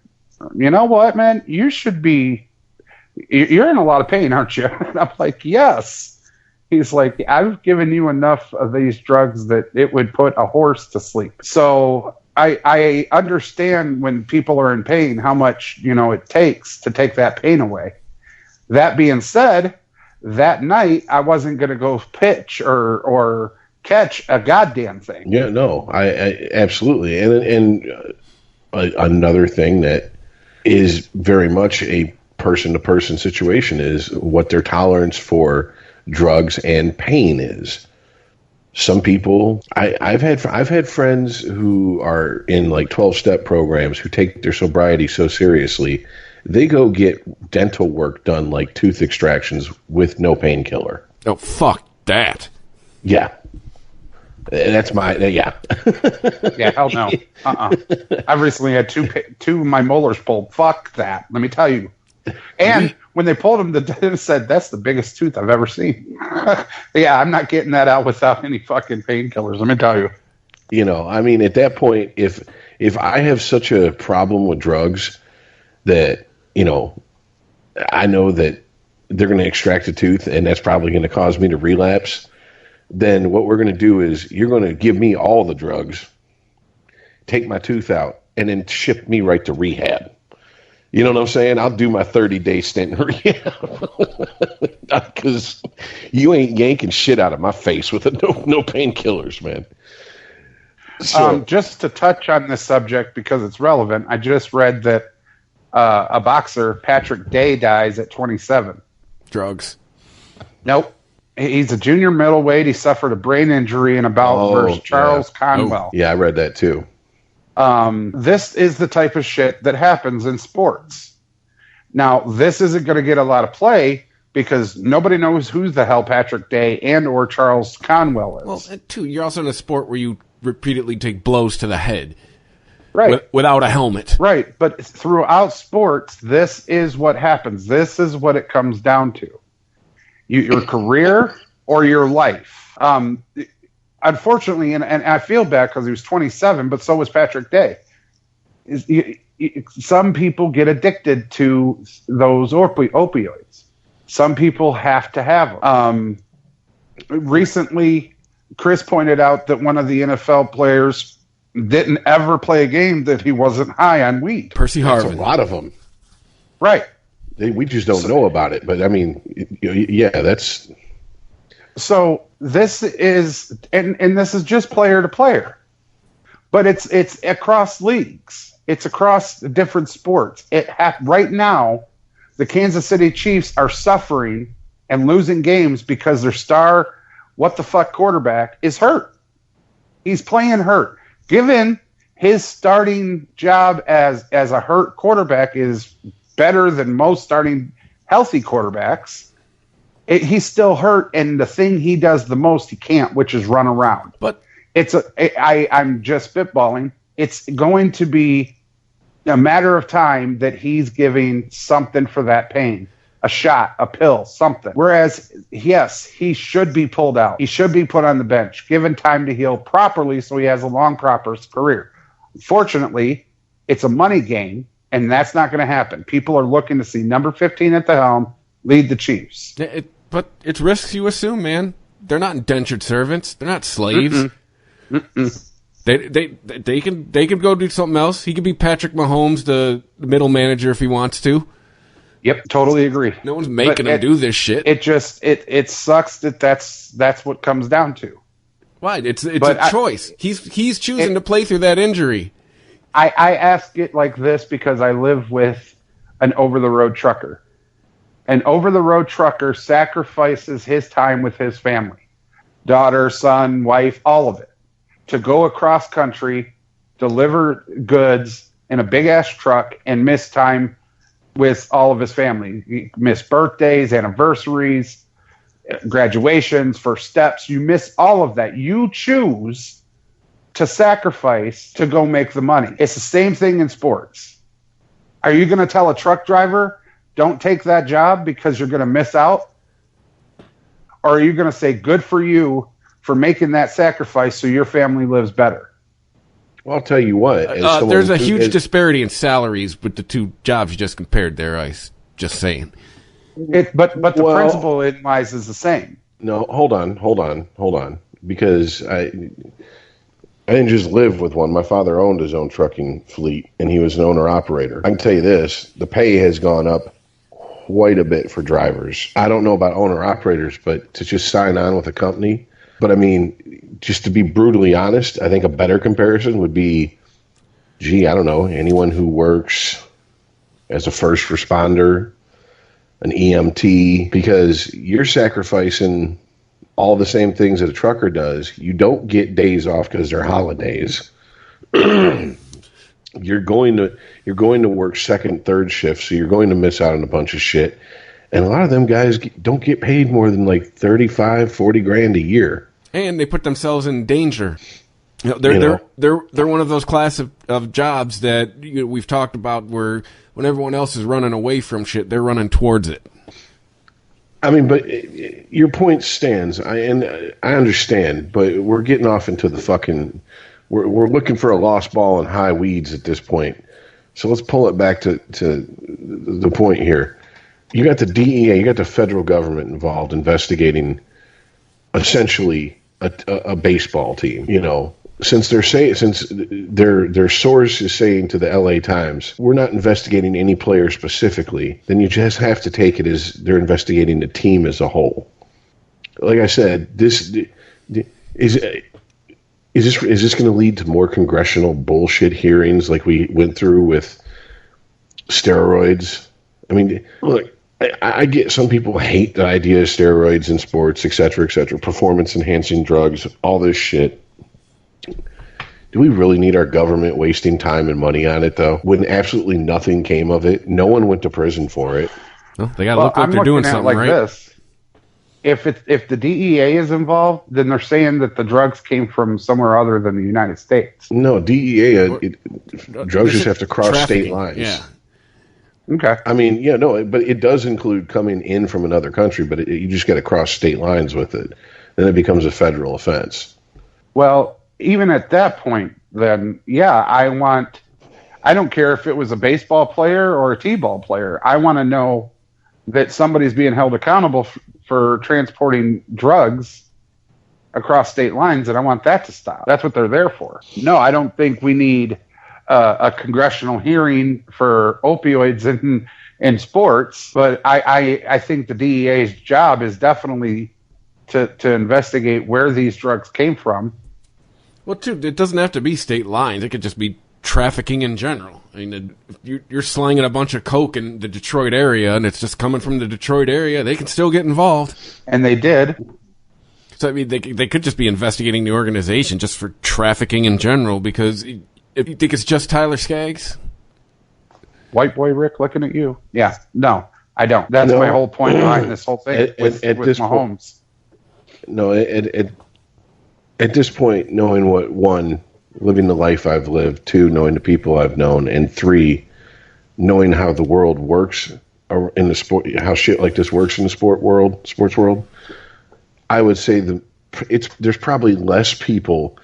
you know what, man? You're in a lot of pain, aren't you? And I'm like, yes. He's like, I've given you enough of these drugs that it would put a horse to sleep. So I understand when people are in pain how much, it takes to take that pain away. That being said, that night I wasn't going to go pitch or catch a goddamn thing. Yeah, no, I absolutely. And another thing that is very much a person-to-person situation is what their tolerance for drugs and pain is. Some people, I've had friends who are in like 12-step programs who take their sobriety so seriously, they go get dental work done, like tooth extractions, with no painkiller. Oh, fuck that. Yeah. That's my, yeah. Yeah, hell no. I've recently had two of my molars pulled. Fuck that. Let me tell you. And when they pulled them, the dentist said, that's the biggest tooth I've ever seen. Yeah, I'm not getting that out without any fucking painkillers, let me tell you. I mean, at that point, if I have such a problem with drugs that, I know that they're going to extract a tooth, and that's probably going to cause me to relapse, then what we're going to do is you're going to give me all the drugs, take my tooth out, and then ship me right to rehab. You know what I'm saying? I'll do my 30-day stint in rehab because you ain't yanking shit out of my face with no painkillers, man. So, just to touch on this subject because it's relevant, I just read that a boxer, Patrick Day, dies at 27. Drugs. Nope. He's a junior middleweight. He suffered a brain injury in a bout versus Charles Conwell. Yeah, I read that too. This is the type of shit that happens in sports. Now, this isn't going to get a lot of play because nobody knows who the hell Patrick Day and or Charles Conwell is. Well, and two, you're also in a sport where you repeatedly take blows to the head. Right. Without a helmet. Right. But throughout sports, this is what happens. This is what it comes down to. Your career or your life. Unfortunately, and I feel bad because he was 27, but so was Patrick Day. Some people get addicted to those opioids. Some people have to have them. Recently, Chris pointed out that one of the NFL players didn't ever play a game that he wasn't high on weed. Percy Harvin. That's a lot of them. Right. We just don't know about it. But, I mean, yeah, that's... So this is, and this is just player to player, but it's across leagues. It's across different sports. Right now, the Kansas City Chiefs are suffering and losing games because their star, what the fuck quarterback is hurt. He's playing hurt. Given his starting job as a hurt quarterback is better than most starting healthy quarterbacks, he's still hurt, and the thing he does the most he can't, which is run around. But I'm just spitballing. It's going to be a matter of time that he's giving something for that pain. A shot, a pill, something. Whereas, yes, he should be pulled out. He should be put on the bench, given time to heal properly so he has a long, proper career. Fortunately, it's a money game, and that's not going to happen. People are looking to see number 15 at the helm lead the Chiefs. But it's risks you assume, man. They're not indentured servants. They're not slaves. They can go do something else. He could be Patrick Mahomes, the middle manager, if he wants to. Yep, totally agree. No one's making him do this shit. It sucks that's what comes down to. Why? It's a choice. He's choosing to play through that injury. I ask it like this because I live with an over-the-road trucker. An over-the-road trucker sacrifices his time with his family, daughter, son, wife, all of it, to go across country, deliver goods in a big-ass truck, and miss time with all of his family. You miss birthdays, anniversaries, graduations, first steps. You miss all of that. You choose to sacrifice to go make the money. It's the same thing in sports. Are you going to tell a truck driver, don't take that job because you're going to miss out? Or are you going to say, good for you for making that sacrifice so your family lives better? Well, I'll tell you what. There's a huge disparity in salaries with the two jobs you just compared there, Ice. Just saying. But the principle in lies is the same. No, hold on. Because I didn't just live with one. My father owned his own trucking fleet, and he was an owner-operator. I can tell you this. The pay has gone up quite a bit for drivers. I don't know about owner-operators, but to just sign on with a company. But, I mean, just to be brutally honest, I think a better comparison would be, I don't know, anyone who works as a first responder, an EMT, because you're sacrificing all the same things that a trucker does. You don't get days off because they're holidays. You're going to work second, third shift, so you're going to miss out on a bunch of shit. And a lot of them guys don't get paid more than like 35, 40 grand a year. And they put themselves in danger. They're one of those class of jobs that we've talked about where when everyone else is running away from shit, they're running towards it. I mean, but your point stands, and I understand, but we're getting off into the fucking... We're looking for a lost ball in high weeds at this point. So let's pull it back to the point here. you got the DEA, you got the federal government involved investigating essentially a baseball team. You know, since their source is saying to the LA Times, we're not investigating any player specifically, then you just have to take it as they're investigating the team as a whole. Like I said, this is this going to lead to more congressional bullshit hearings like we went through with steroids? I mean, look, I get some people hate the idea of steroids in sports, et cetera, performance-enhancing drugs, all this shit. Do we really need our government wasting time and money on it, though? When absolutely nothing came of it, no one went to prison for it. Well, they got to look like they're doing something like right. This. If the DEA is involved, then they're saying that the drugs came from somewhere other than the United States. No, DEA, drugs just have to cross state lines. Yeah. Okay. I mean, yeah, no, but it does include coming in from another country, but you just got to cross state lines with it. Then it becomes a federal offense. Well, even at that point, then, yeah, I don't care if it was a baseball player or a t-ball player. I want to know that somebody's being held accountable for transporting drugs across state lines, and I want that to stop. That's what they're there for. No, I don't think we need a congressional hearing for opioids in sports, but I think the DEA's job is definitely to investigate where these drugs came from. Well, too, it doesn't have to be state lines. It could just be trafficking in general. I mean, if you're slanging a bunch of coke in the Detroit area, and it's just coming from the Detroit area, they can still get involved. And they did. So, I mean, they could just be investigating the organization just for trafficking in general, because if you think it's just Tyler Skaggs? White boy Rick looking at you. Yeah, no, I don't. That's my whole point behind this whole thing with Mahomes. At this point, knowing living the life I've lived, 2, knowing the people I've known, and 3, knowing how the world works in the sport, how shit like this works in the sports world, I would say there's probably less people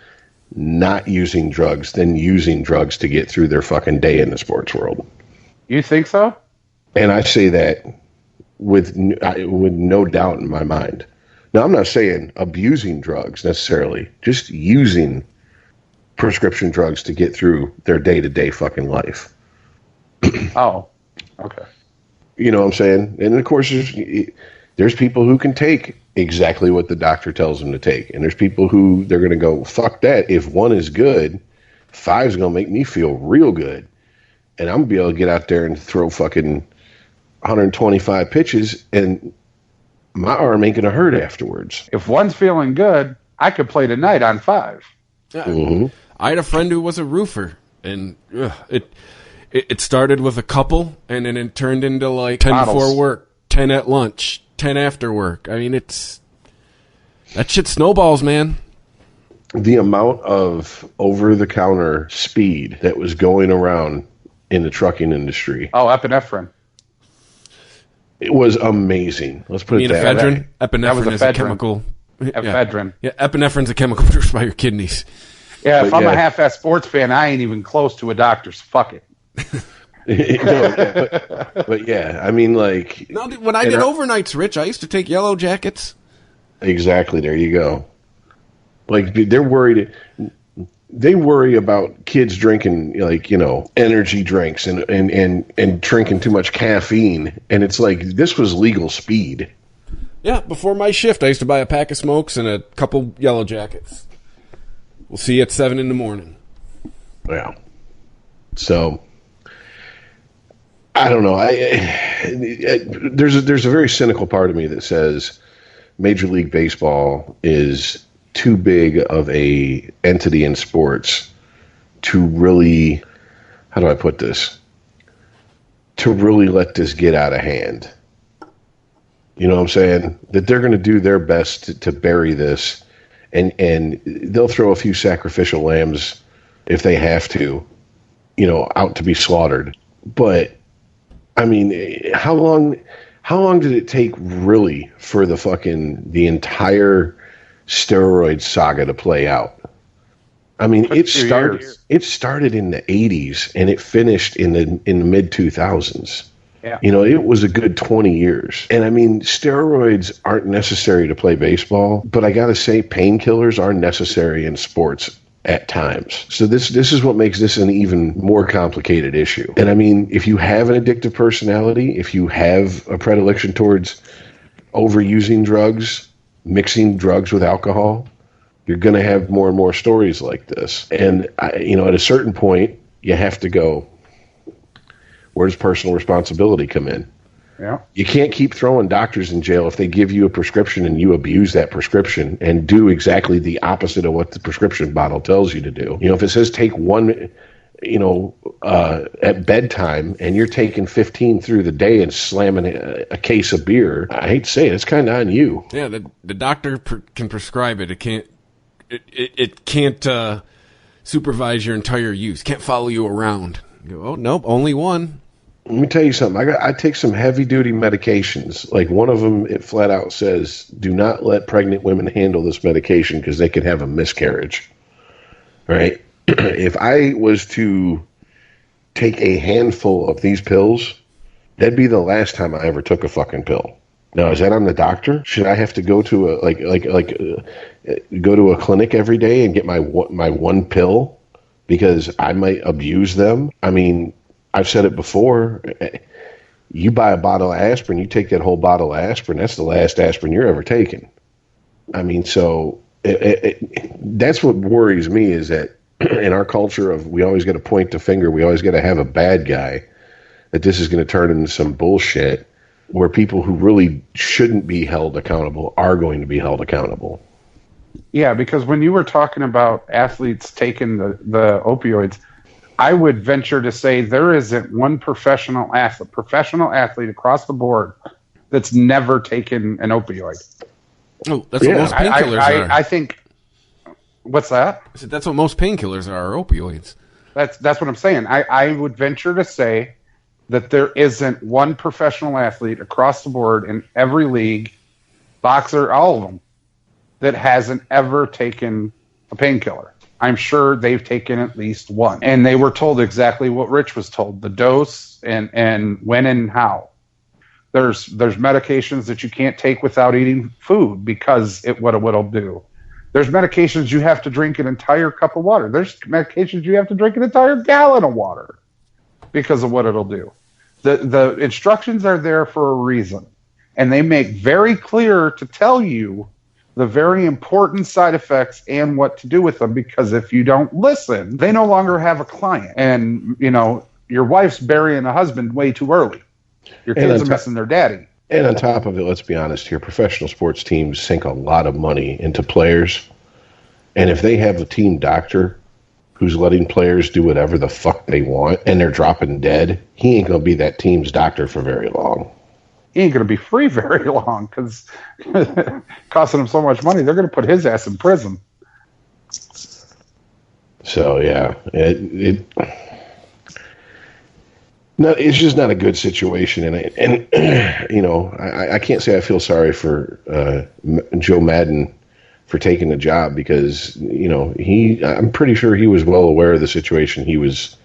not using drugs than using drugs to get through their fucking day in the sports world. You think so? And I say that with no doubt in my mind. Now, I'm not saying abusing drugs necessarily, just using prescription drugs to get through their day-to-day fucking life. Oh, okay. You know what I'm saying? And of course, there's people who can take exactly what the doctor tells them to take. And there's people who they're going to go, fuck that. If 1 is good, 5 is going to make me feel real good. And I'm going to be able to get out there and throw fucking 125 pitches, and my arm ain't going to hurt afterwards. If 1's feeling good, I could play tonight on 5. Mm-hmm. I had a friend who was a roofer, and it started with a couple, and then it turned into like 10 before work, 10 at lunch, 10 after work. I mean, that shit snowballs, man. The amount of over-the-counter speed that was going around in the trucking industry. Oh, epinephrine. It was amazing. Let's put it that way. Epinephrine is a chemical. Ephedrine. Yeah, epinephrine's a chemical produced by your kidneys. Yeah, if I'm a half-ass sports fan, I ain't even close to a doctor, so fuck it. but yeah, I mean, like... No, when I did overnights, Rich, I used to take Yellow Jackets. Exactly, there you go. Like, they're worried... They worry about kids drinking, like, energy drinks and drinking too much caffeine. And it's like, this was legal speed. Yeah, before my shift, I used to buy a pack of smokes and a couple Yellow Jackets. We'll see you at 7 in the morning. Yeah. So, I don't know. There's a very cynical part of me that says Major League Baseball is too big of a entity in sports to really, how do I put this? To really let this get out of hand. You know what I'm saying? That they're going to do their best to bury this, and they'll throw a few sacrificial lambs if they have to, out to be slaughtered. But I mean, how long did it take really for the entire steroid saga to play out? I mean, it started in the 80s and it finished in the mid 2000s. Yeah. You know, it was a good 20 years. And I mean, steroids aren't necessary to play baseball, but I got to say, painkillers are necessary in sports at times. So this is what makes this an even more complicated issue. And I mean, if you have an addictive personality, if you have a predilection towards overusing drugs, mixing drugs with alcohol, you're going to have more and more stories like this. And, you know, at a certain point, you have to go, where does personal responsibility come in? Yeah. You can't keep throwing doctors in jail if they give you a prescription and you abuse that prescription and do exactly the opposite of what the prescription bottle tells you to do. You know, if it says take one, you know, at bedtime and you're taking 15 through the day and slamming a case of beer, I hate to say it, it's kind of on you. Yeah, the doctor can prescribe it. It can't supervise your entire use. Can't follow you around. You go, oh, nope, only one. Let me tell you something. I take some heavy-duty medications. Like one of them, it flat out says, do not let pregnant women handle this medication because they could have a miscarriage. Right? If I was to take a handful of these pills, that'd be the last time I ever took a fucking pill. Now, is that on the doctor? Should I have to go to go to a clinic every day and get my one pill because I might abuse them? I mean, I've said it before. You buy a bottle of aspirin, you take that whole bottle of aspirin, that's the last aspirin you're ever taking. I mean, so that's what worries me is that in our culture of we always got to point the finger, we always got to have a bad guy, that this is going to turn into some bullshit where people who really shouldn't be held accountable are going to be held accountable. Yeah, because when you were talking about athletes taking the opioids, I would venture to say there isn't one professional athlete across the board that's never taken an opioid. Oh, that's what most painkillers are. I think. What's that? I said that's what most painkillers are opioids. That's what I'm saying. I would venture to say that there isn't one professional athlete across the board in every league, boxer, all of them, that hasn't ever taken a painkiller. I'm sure they've taken at least one. And they were told exactly what Rich was told, the dose and when and how. There's medications that you can't take without eating food because what it'll do. There's medications you have to drink an entire cup of water. There's medications you have to drink an entire gallon of water because of what it'll do. The instructions are there for a reason. And they make very clear to tell you the very important side effects and what to do with them, because if you don't listen, they no longer have a client. And, you know, your wife's burying a husband way too early. Your kids are missing their daddy. And on top of it, let's be honest here, professional sports teams sink a lot of money into players. And if they have a team doctor who's letting players do whatever the fuck they want and they're dropping dead, he ain't going to be that team's doctor for very long. He ain't going to be free very long because costing him so much money, they're going to put his ass in prison. So, yeah, it's just not a good situation. And you know, I can't say I feel sorry for Joe Madden for taking the job because, you know, I'm pretty sure he was well aware of the situation he was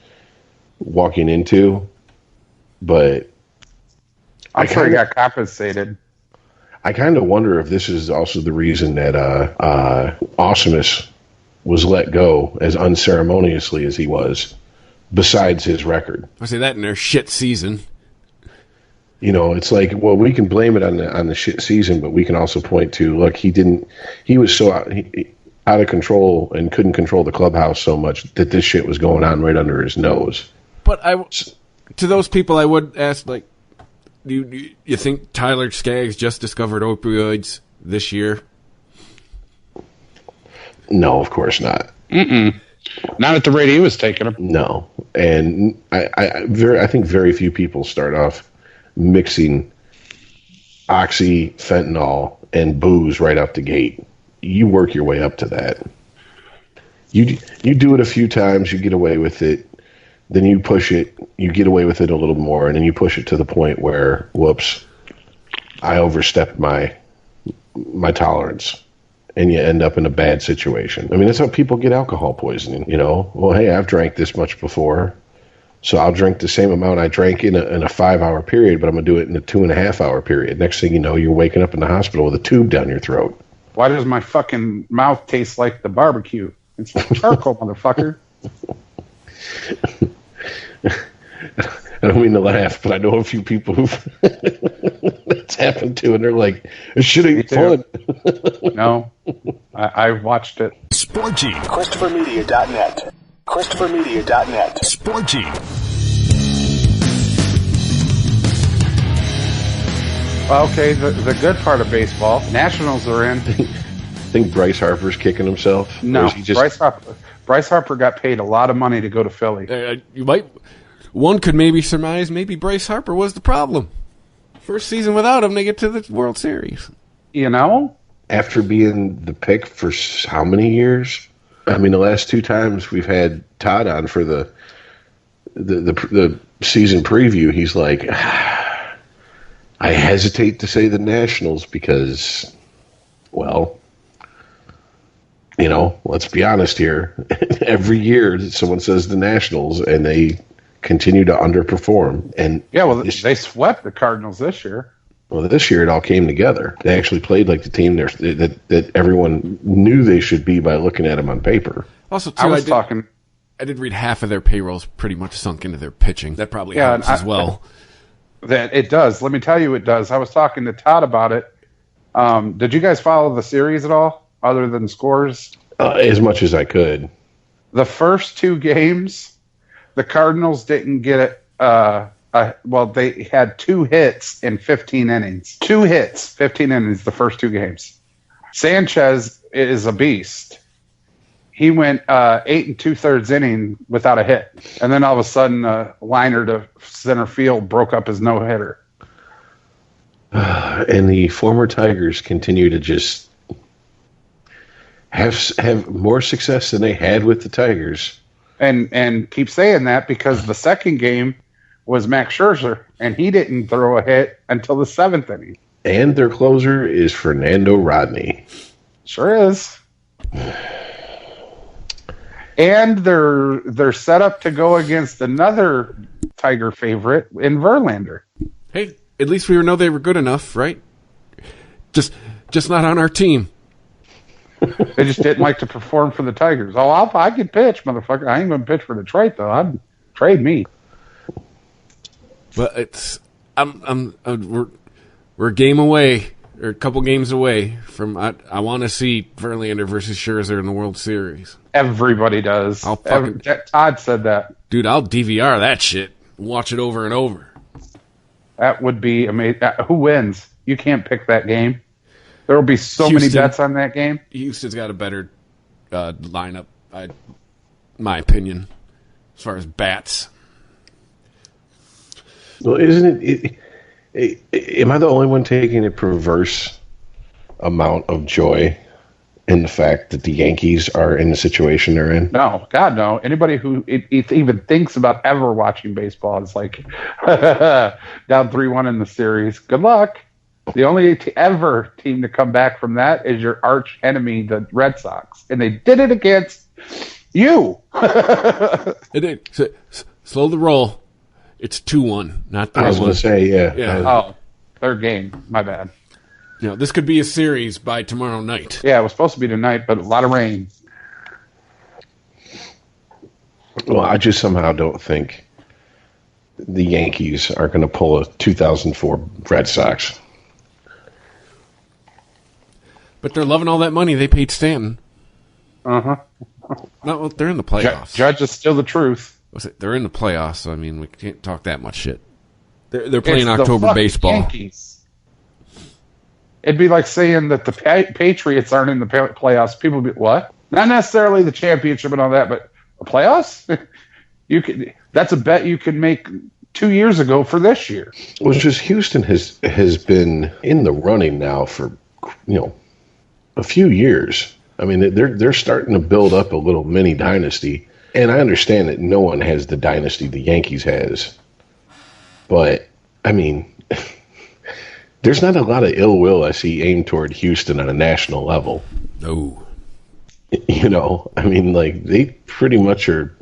walking into, but I'm sure he got compensated. I kind of wonder if this is also the reason that Awesomeness was let go as unceremoniously as he was, besides his record. I say that in their shit season. You know, it's like, well, we can blame it on the shit season, but we can also point to, look, he was so out of control and couldn't control the clubhouse so much that this shit was going on right under his nose. But to those people, I would ask, like, do you think Tyler Skaggs just discovered opioids this year? No, of course not. Mm-mm. Not at the rate he was taking them. No, and I think very few people start off mixing oxy, fentanyl, and booze right out the gate. You work your way up to that. You do it a few times, you get away with it. Then you push it, you get away with it a little more, and then you push it to the point where, whoops, I overstepped my tolerance. And you end up in a bad situation. I mean, that's how people get alcohol poisoning, you know? Well, hey, I've drank this much before. So I'll drink the same amount I drank in a 5-hour period, but I'm going to do it in a 2.5-hour period. Next thing you know, you're waking up in the hospital with a tube down your throat. Why does my fucking mouth taste like the barbecue? It's like charcoal, motherfucker. I don't mean to laugh, but I know a few people who that's happened to, and they're like, "This shit ain't fun." No, I watched it. Sport Gene. ChristopherMedia.net. ChristopherMedia.net. Sport Gene. Okay, the good part of baseball, Nationals are in. I think Bryce Harper's kicking himself. No, Or is he just, Bryce Harper got paid a lot of money to go to Philly. One could maybe surmise maybe Bryce Harper was the problem. First season without him, they get to the World Series. You know? after being the pick for how many years? I mean, the last two times we've had Todd on for the season preview, he's like, I hesitate to say the Nationals because, well, you know, let's be honest here. Every year someone says the Nationals and they continue to underperform. And yeah, well, they swept the Cardinals this year. Well, this year it all came together. They actually played like the team that everyone knew they should be by looking at them on paper. Also, too, I did read half of their payrolls pretty much sunk into their pitching. That probably helps as well. That it does. Let me tell you, it does. I was talking to Todd about it. Did you guys follow the series at all, other than scores? As much as I could. The first two games, the Cardinals didn't get it. Well, they had 2 hits in 15 innings. 2 hits, 15 innings, the first 2 games. Sanchez is a beast. He went 8 2/3 inning without a hit. And then all of a sudden, a liner to center field broke up his no-hitter. And the former Tigers continue to just have more success than they had with the Tigers. And keep saying that because the second game was Max Scherzer, and he didn't throw a hit until the 7th inning. And their closer is Fernando Rodney. Sure is. And they're set up to go against another Tiger favorite in Verlander. Hey, at least we know they were good enough, right? Just not on our team. They just didn't like to perform for the Tigers. Oh, I can pitch, motherfucker. I ain't going to pitch for Detroit, though. I'd trade me. But it's we're a game away, or a couple games away from. I want to see Verlander versus Scherzer in the World Series. Everybody does. Todd said that. Dude, I'll DVR that shit. Watch it over and over. That would be amazing. Who wins? You can't pick that game. There will be so Houston, many bets on that game. Houston's got a better lineup, my opinion, as far as bats. Well, isn't it? Am I the only one taking a perverse amount of joy in the fact that the Yankees are in the situation they're in? No, God, no. Anybody who even thinks about ever watching baseball is like down 3-1 in the series. Good luck. The only ever team to come back from that is your arch enemy, the Red Sox, and they did it against you. It did. Slow the roll. It's 2-1, not 3-1. I was going to say, yeah. Oh, third game. My bad. You know, this could be a series by tomorrow night. Yeah, it was supposed to be tonight, but a lot of rain. Well, I just somehow don't think the Yankees are going to pull a 2004 Red Sox. But they're loving all that money they paid Stanton. Uh-huh. No, well, they're in the playoffs. Judge is still the truth. They're in the playoffs, so I mean, we can't talk that much shit. They're playing October baseball. Yankees. It'd be like saying that the Patriots aren't in the playoffs. People would be, what? Not necessarily the championship and all that, but the playoffs? That's a bet you could make 2 years ago for this year. Well, it's just Houston has been in the running now for, a few years. I mean, they're starting to build up a little mini dynasty. And I understand that no one has the dynasty the Yankees has. But, I mean, there's not a lot of ill will I see aimed toward Houston on a national level. No. I mean, like, they pretty much are,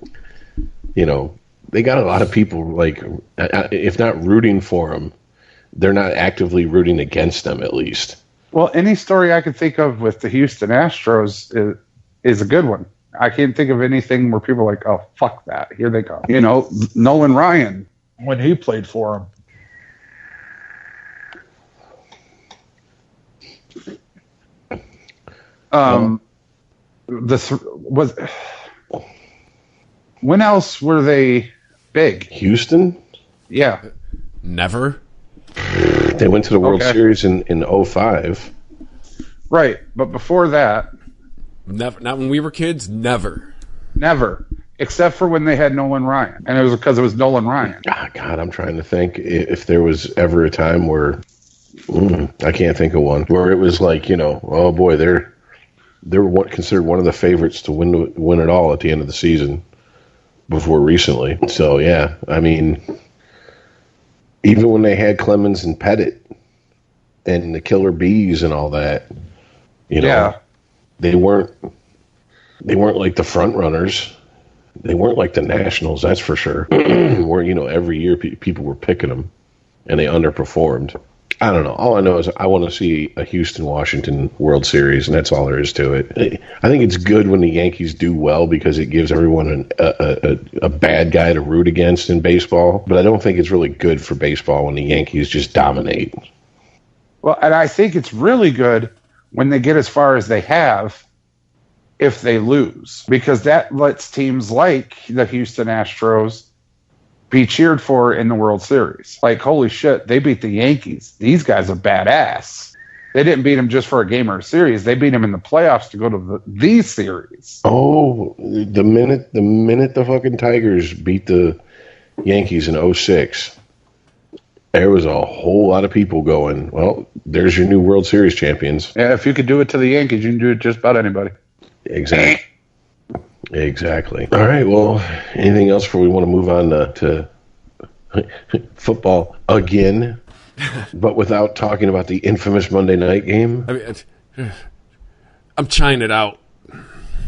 they got a lot of people, like, if not rooting for them, they're not actively rooting against them, at least. Well, any story I could think of with the Houston Astros is a good one. I can't think of anything where people are like, oh, fuck that. Here they go. You know, Nolan Ryan, when he played for him. When else were they big? Houston? Yeah. Never. They went to the World Series in 05. Right, but before that... Never. Not when we were kids, never. Never. Except for when they had Nolan Ryan. And it was because it was Nolan Ryan. Oh, God, I'm trying to think if there was ever a time where... I can't think of one. Where it was like, you know, oh boy, they're considered one of the favorites to win it all at the end of the season before recently. So, yeah, I mean... Even when they had Clemens and Pettit and the Killer Bees and all that, you know, they weren't like the front runners. They weren't like the Nationals, that's for sure. Where, you know, every year people were picking them and they underperformed. I don't know. All I know is I want to see a Houston-Washington World Series, and that's all there is to it. I think it's good when the Yankees do well because it gives everyone a bad guy to root against in baseball. But I don't think it's really good for baseball when the Yankees just dominate. Well, and I think it's really good when they get as far as they have if they lose, because that lets teams like the Houston Astros be cheered for in the World Series. Like, holy shit, they beat the Yankees. These guys are badass. They didn't beat them just for a game or a series. They beat them in the playoffs to go to the series. Oh, the minute the fucking Tigers beat the Yankees in 06, there was a whole lot of people going, well, there's your new World Series champions. Yeah, if you could do it to the Yankees, you can do it just about anybody. Exactly. Exactly. All right. Well, anything else before we want to move on to football again, but without talking about the infamous Monday night game? I mean, I'm trying it out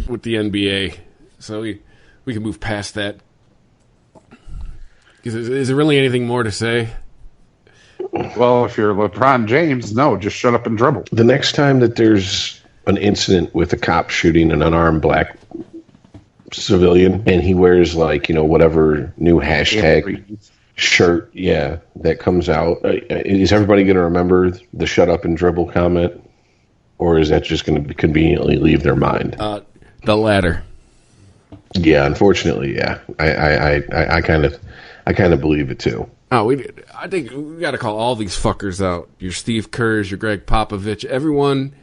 with the NBA, so we can move past that. Is there really anything more to say? Well, if you're LeBron James, no, just shut up and dribble. The next time that there's an incident with a cop shooting an unarmed black civilian and he wears, like, you know, whatever new hashtag shirt, that comes out, is everybody going to remember the shut up and dribble comment, or is that just going to conveniently leave their mind? The latter. Yeah, unfortunately, yeah. I kind of believe it too. Oh, I think we got to call all these fuckers out. Your Steve Kerrs, your Greg Popovich, everyone.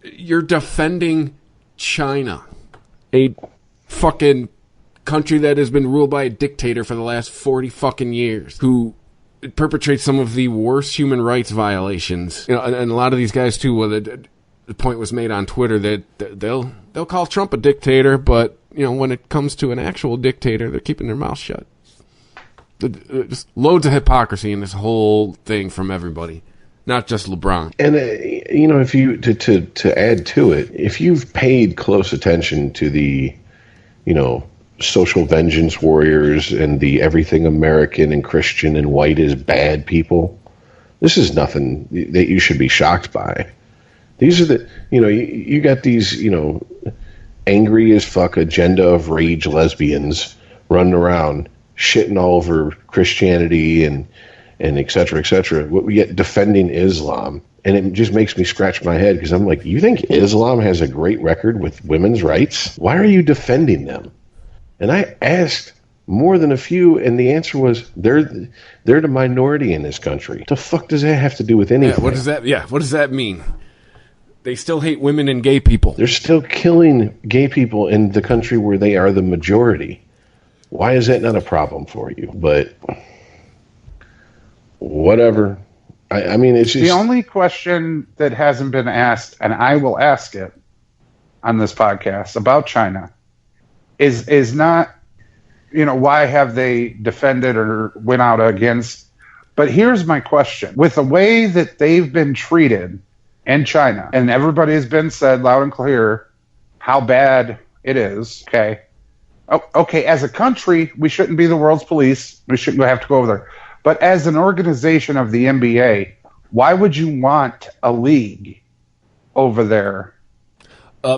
You're defending China, a fucking country that has been ruled by a dictator for the last 40 fucking years, who perpetrates some of the worst human rights violations. You know, and a lot of these guys too. Well, the point was made on Twitter that they'll call Trump a dictator, but you know, when it comes to an actual dictator, they're keeping their mouth shut. Just loads of hypocrisy in this whole thing from everybody, not just LeBron. And you know, if you to add to it, if you've paid close attention to the, you know, social vengeance warriors and the everything American and Christian and white is bad people, this is nothing that you should be shocked by. These are the, you know, you got these, you know, angry as fuck agenda of rage lesbians running around shitting all over Christianity and et cetera, et cetera. What we get defending Islam. And it just makes me scratch my head because I'm like, you think Islam has a great record with women's rights? Why are you defending them? And I asked more than a few, and the answer was they're the minority in this country. What the fuck does that have to do with anything? What does that mean? They still hate women and gay people. They're still killing gay people in the country where they are the majority. Why is that not a problem for you? But whatever. I mean, it's just... The only question that hasn't been asked, and I will ask it on this podcast about China, is not, you know, why have they defended or went out against? But here's my question. With the way that they've been treated in China, and everybody has been said loud and clear how bad it is, okay? Oh, okay, as a country, we shouldn't be the world's police. We shouldn't have to go over there. But as an organization of the NBA, why would you want a league over there?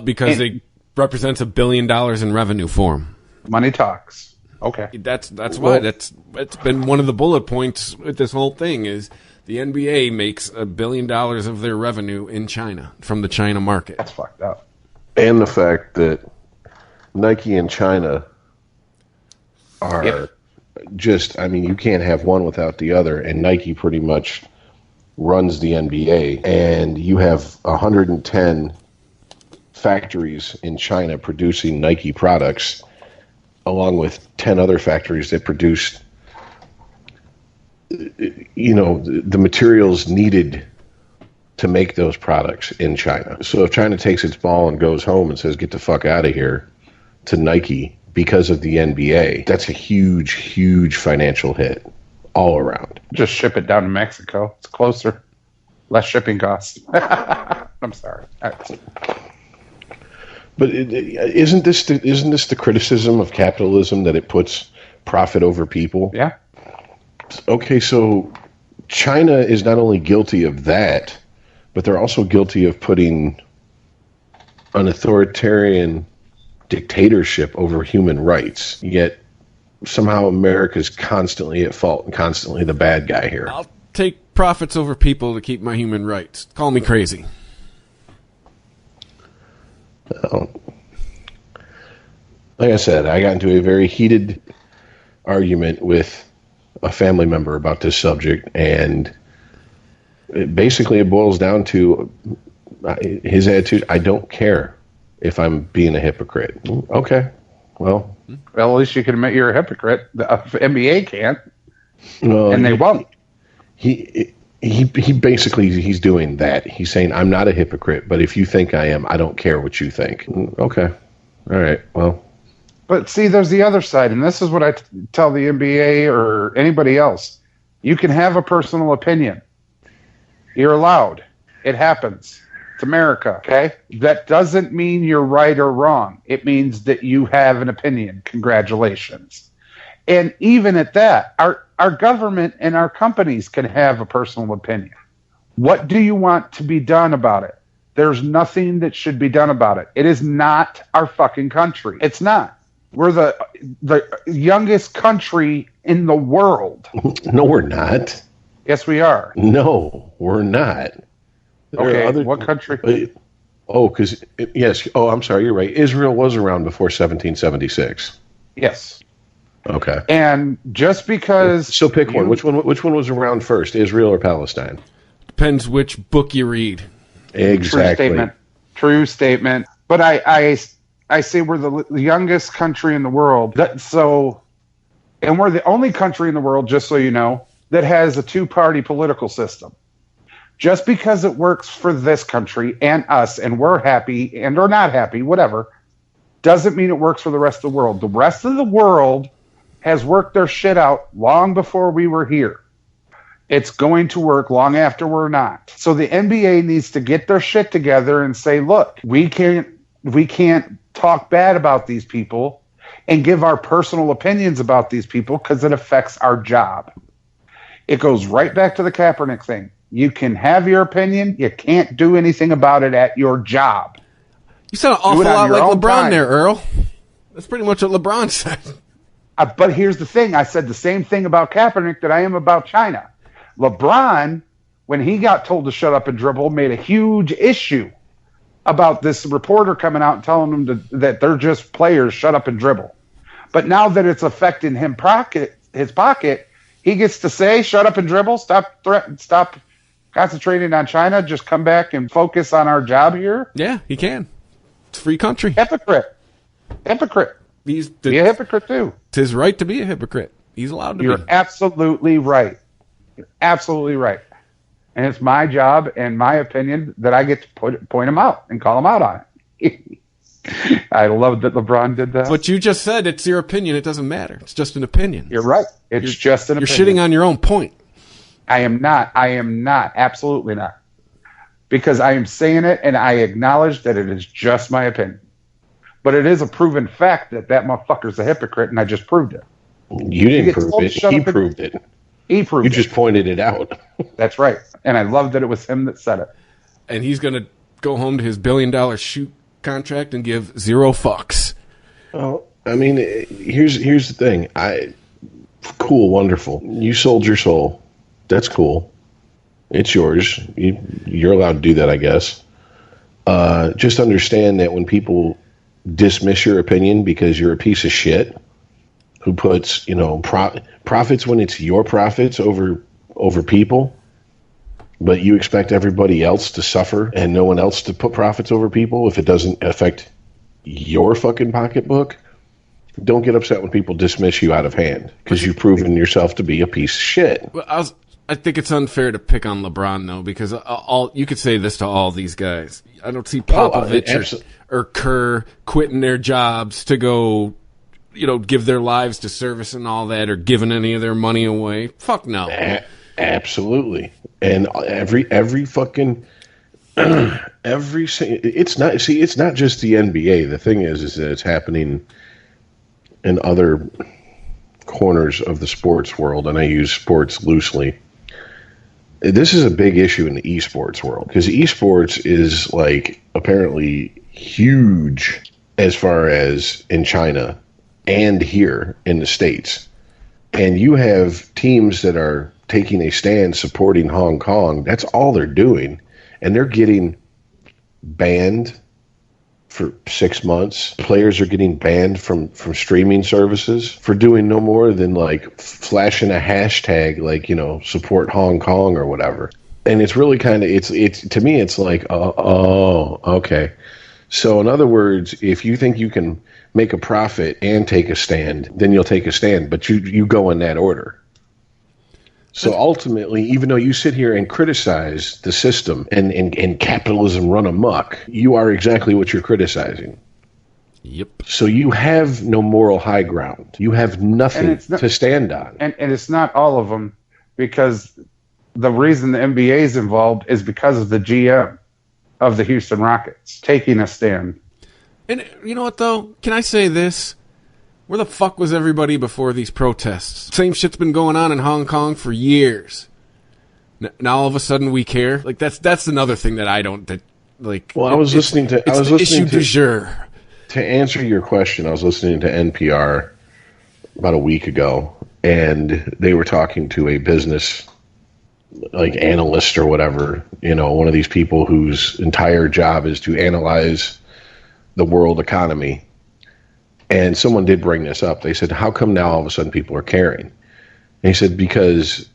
Because it represents $1 billion in revenue for them. Money talks. Okay. That's why. It's been one of the bullet points with this whole thing is the NBA makes $1 billion of their revenue in China, from the China market. That's fucked up. And the fact that Nike and China are just, I mean, you can't have one without the other, and Nike pretty much runs the NBA, and you have 110 factories in China producing Nike products, along with 10 other factories that produce, you know, the materials needed to make those products in China. So if China takes its ball and goes home and says, get the fuck out of here to Nike because of the NBA, that's a huge, huge financial hit all around. Just ship it down to Mexico. It's closer. Less shipping costs. I'm sorry. But isn't this the criticism of capitalism, that it puts profit over people? Yeah. Okay, so China is not only guilty of that, but they're also guilty of putting an authoritarian dictatorship over human rights. Yet somehow America's constantly at fault and constantly the bad guy here. I'll take profits over people to keep my human rights. Call me crazy. Like I said, I got into a very heated argument with a family member about this subject, and it boils down to his attitude. I don't care if I'm being a hypocrite. Okay, well, at least you can admit you're a hypocrite. The NBA can't, and they won't. He basically, he's doing that. He's saying, I'm not a hypocrite, but if you think I am, I don't care what you think. Okay. All right. Well. But see, there's the other side, and this is what I tell the NBA or anybody else. You can have a personal opinion. You're allowed. It happens. It's America, okay? That doesn't mean you're right or wrong. It means that you have an opinion. Congratulations. And even at that, our government and our companies can have a personal opinion. What do you want to be done about it? There's nothing that should be done about it. It is not our fucking country. It's not. We're the youngest country in the world. No, we're not. Yes, we are. No, we're not. Okay, what country? Because, yes. Oh, I'm sorry, you're right. Israel was around before 1776. Yes. Okay. And just because... So pick one. Which one was around first, Israel or Palestine? Depends which book you read. Exactly. True statement. But I say we're the youngest country in the world. And we're the only country in the world, just so you know, that has a two-party political system. Just because it works for this country and us, and we're happy and or not happy, whatever, doesn't mean it works for the rest of the world. The rest of the world has worked their shit out long before we were here. It's going to work long after we're not. So the NBA needs to get their shit together and say, look, we can't talk bad about these people and give our personal opinions about these people because it affects our job. It goes right back to the Kaepernick thing. You can have your opinion. You can't do anything about it at your job. You sound an awful lot like LeBron there, Earl. That's pretty much what LeBron said. But here's the thing. I said the same thing about Kaepernick that I am about China. LeBron, when he got told to shut up and dribble, made a huge issue about this reporter coming out and telling him that they're just players, shut up and dribble. But now that it's affecting his pocket, he gets to say, shut up and dribble, stop concentrating on China, just come back and focus on our job here. Yeah, he can. It's a free country. Hypocrite. Be a hypocrite too. It's his right to be a hypocrite. He's allowed to be. You're absolutely right. You're absolutely right. And it's my job and my opinion that I get to point him out and call him out on it. I love that LeBron did that. But you just said it's your opinion. It doesn't matter. It's just an opinion. You're right. It's just an opinion. You're shitting on your own point. I am not. Absolutely not. Because I am saying it and I acknowledge that it is just my opinion. but it is a proven fact that motherfucker's a hypocrite, and I just proved it. You didn't prove it. He proved it. He proved it. You just pointed it out. That's right. And I love that it was him that said it. And he's going to go home to his $1 billion shoot contract and give zero fucks. Well, I mean, here's the thing. Cool, wonderful. You sold your soul. That's cool. It's yours. You're allowed to do that, I guess. Just understand that when people dismiss your opinion because you're a piece of shit who puts, profits when it's your profits over people, but you expect everybody else to suffer and no one else to put profits over people if it doesn't affect your fucking pocketbook, don't get upset when people dismiss you out of hand because you've proven yourself to be a piece of shit. Well, I think it's unfair to pick on LeBron, though, because you could say this to all these guys. I don't see Popovich or Kerr quitting their jobs to go, give their lives to service and all that, or giving any of their money away. Fuck no. Absolutely. And every fucking it's not just the NBA. The thing is that it's happening in other corners of the sports world, and I use sports loosely. This is a big issue in the esports world because esports is apparently huge as far as in China and here in the States. And you have teams that are taking a stand supporting Hong Kong. That's all they're doing. And they're getting banned for 6 months. Players are getting banned from streaming services for doing no more than flashing a hashtag support Hong Kong or whatever. And it's really kind of it's to me it's okay. So in other words, if you think you can make a profit and take a stand, then you'll take a stand, but you go in that order. So ultimately, even though you sit here and criticize the system and capitalism run amok, you are exactly what you're criticizing. Yep. So you have no moral high ground. You have nothing to stand on. And it's not all of them, because the reason the NBA is involved is because of the GM of the Houston Rockets taking a stand. And you know what, though? Can I say this? Where the fuck was everybody before these protests? Same shit's been going on in Hong Kong for years. Now all of a sudden we care. That's another thing that I don't like. Well, I was listening to issue du jour. To answer your question, I was listening to NPR about a week ago, and they were talking to a business analyst or whatever. One of these people whose entire job is to analyze the world economy. And someone did bring this up. They said, how come now all of a sudden people are caring? And he said, because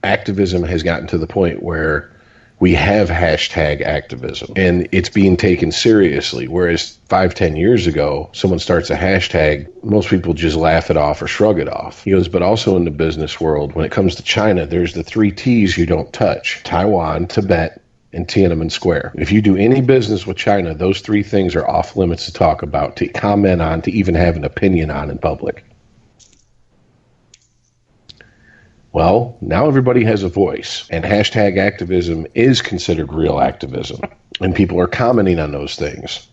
activism has gotten to the point where we have hashtag activism and it's being taken seriously. Whereas 5-10 years ago, someone starts a hashtag, most people just laugh it off or shrug it off. He goes, but also in the business world, when it comes to China, there's the 3 T's you don't touch: Taiwan, Tibet, and Tiananmen Square. If you do any business with China, those 3 things are off limits to talk about, to comment on, to even have an opinion on in public. Well, now everybody has a voice, and hashtag activism is considered real activism, and people are commenting on those things.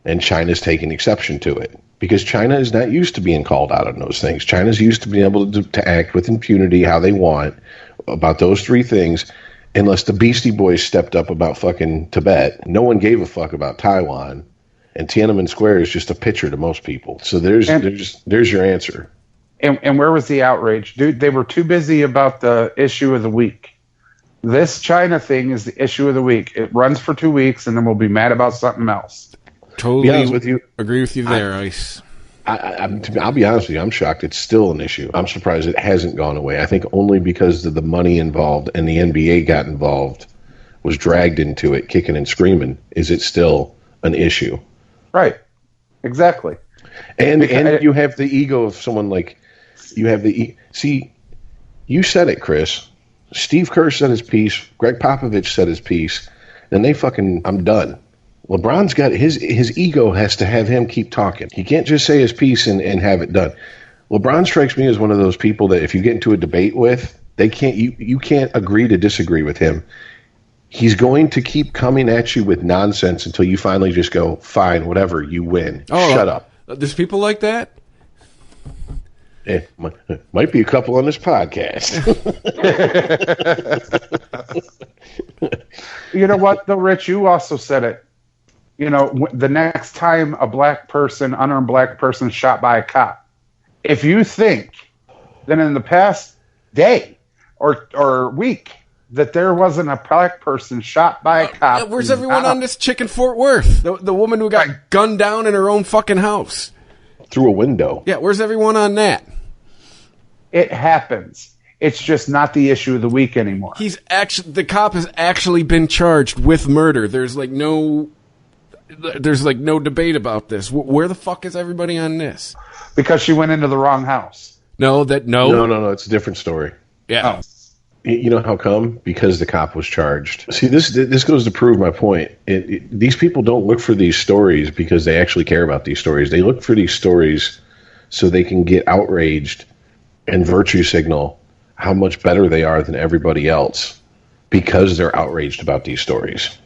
And China's taking exception to it, because China is not used to being called out on those things. China's used to being able to act with impunity how they want about those 3 things. Unless the Beastie Boys stepped up about fucking Tibet, no one gave a fuck about Taiwan, and Tiananmen Square is just a picture to most people. So there's your answer. And where was the outrage? Dude, they were too busy about the issue of the week. This China thing is the issue of the week. It runs for 2 weeks, and then we'll be mad about something else. Totally agree with you there, Ice. I'll be honest with you, I'm shocked it's still an issue. I'm surprised it hasn't gone away. I think only because of the money involved and the NBA got involved, was dragged into it, kicking and screaming, is it still an issue. Right. Exactly. And you have the ego of someone see, you said it, Chris. Steve Kerr said his piece, Greg Popovich said his piece, and I'm done. LeBron's got his ego has to have him keep talking. He can't just say his piece and have it done. LeBron strikes me as one of those people that if you get into a debate with, you can't agree to disagree with him. He's going to keep coming at you with nonsense until you finally just go, fine, whatever, you win. Shut up. There's people like that? Might be a couple on this podcast. You know what, though, Rich? You also said it. You know, the next time a unarmed black person is shot by a cop, if you think that in the past day or week that there wasn't a black person shot by a cop. Where's everyone on this chick in Fort Worth? The woman who got gunned down in her own fucking house. Through a window. Yeah, where's everyone on that? It happens. It's just not the issue of the week anymore. The cop has actually been charged with murder. There's no debate about this. Where the fuck is everybody on this? Because she went into the wrong house. No. It's a different story. Yeah. Oh. You know how come? Because the cop was charged. See, this goes to prove my point. These people don't look for these stories because they actually care about these stories. They look for these stories so they can get outraged and virtue signal how much better they are than everybody else because they're outraged about these stories.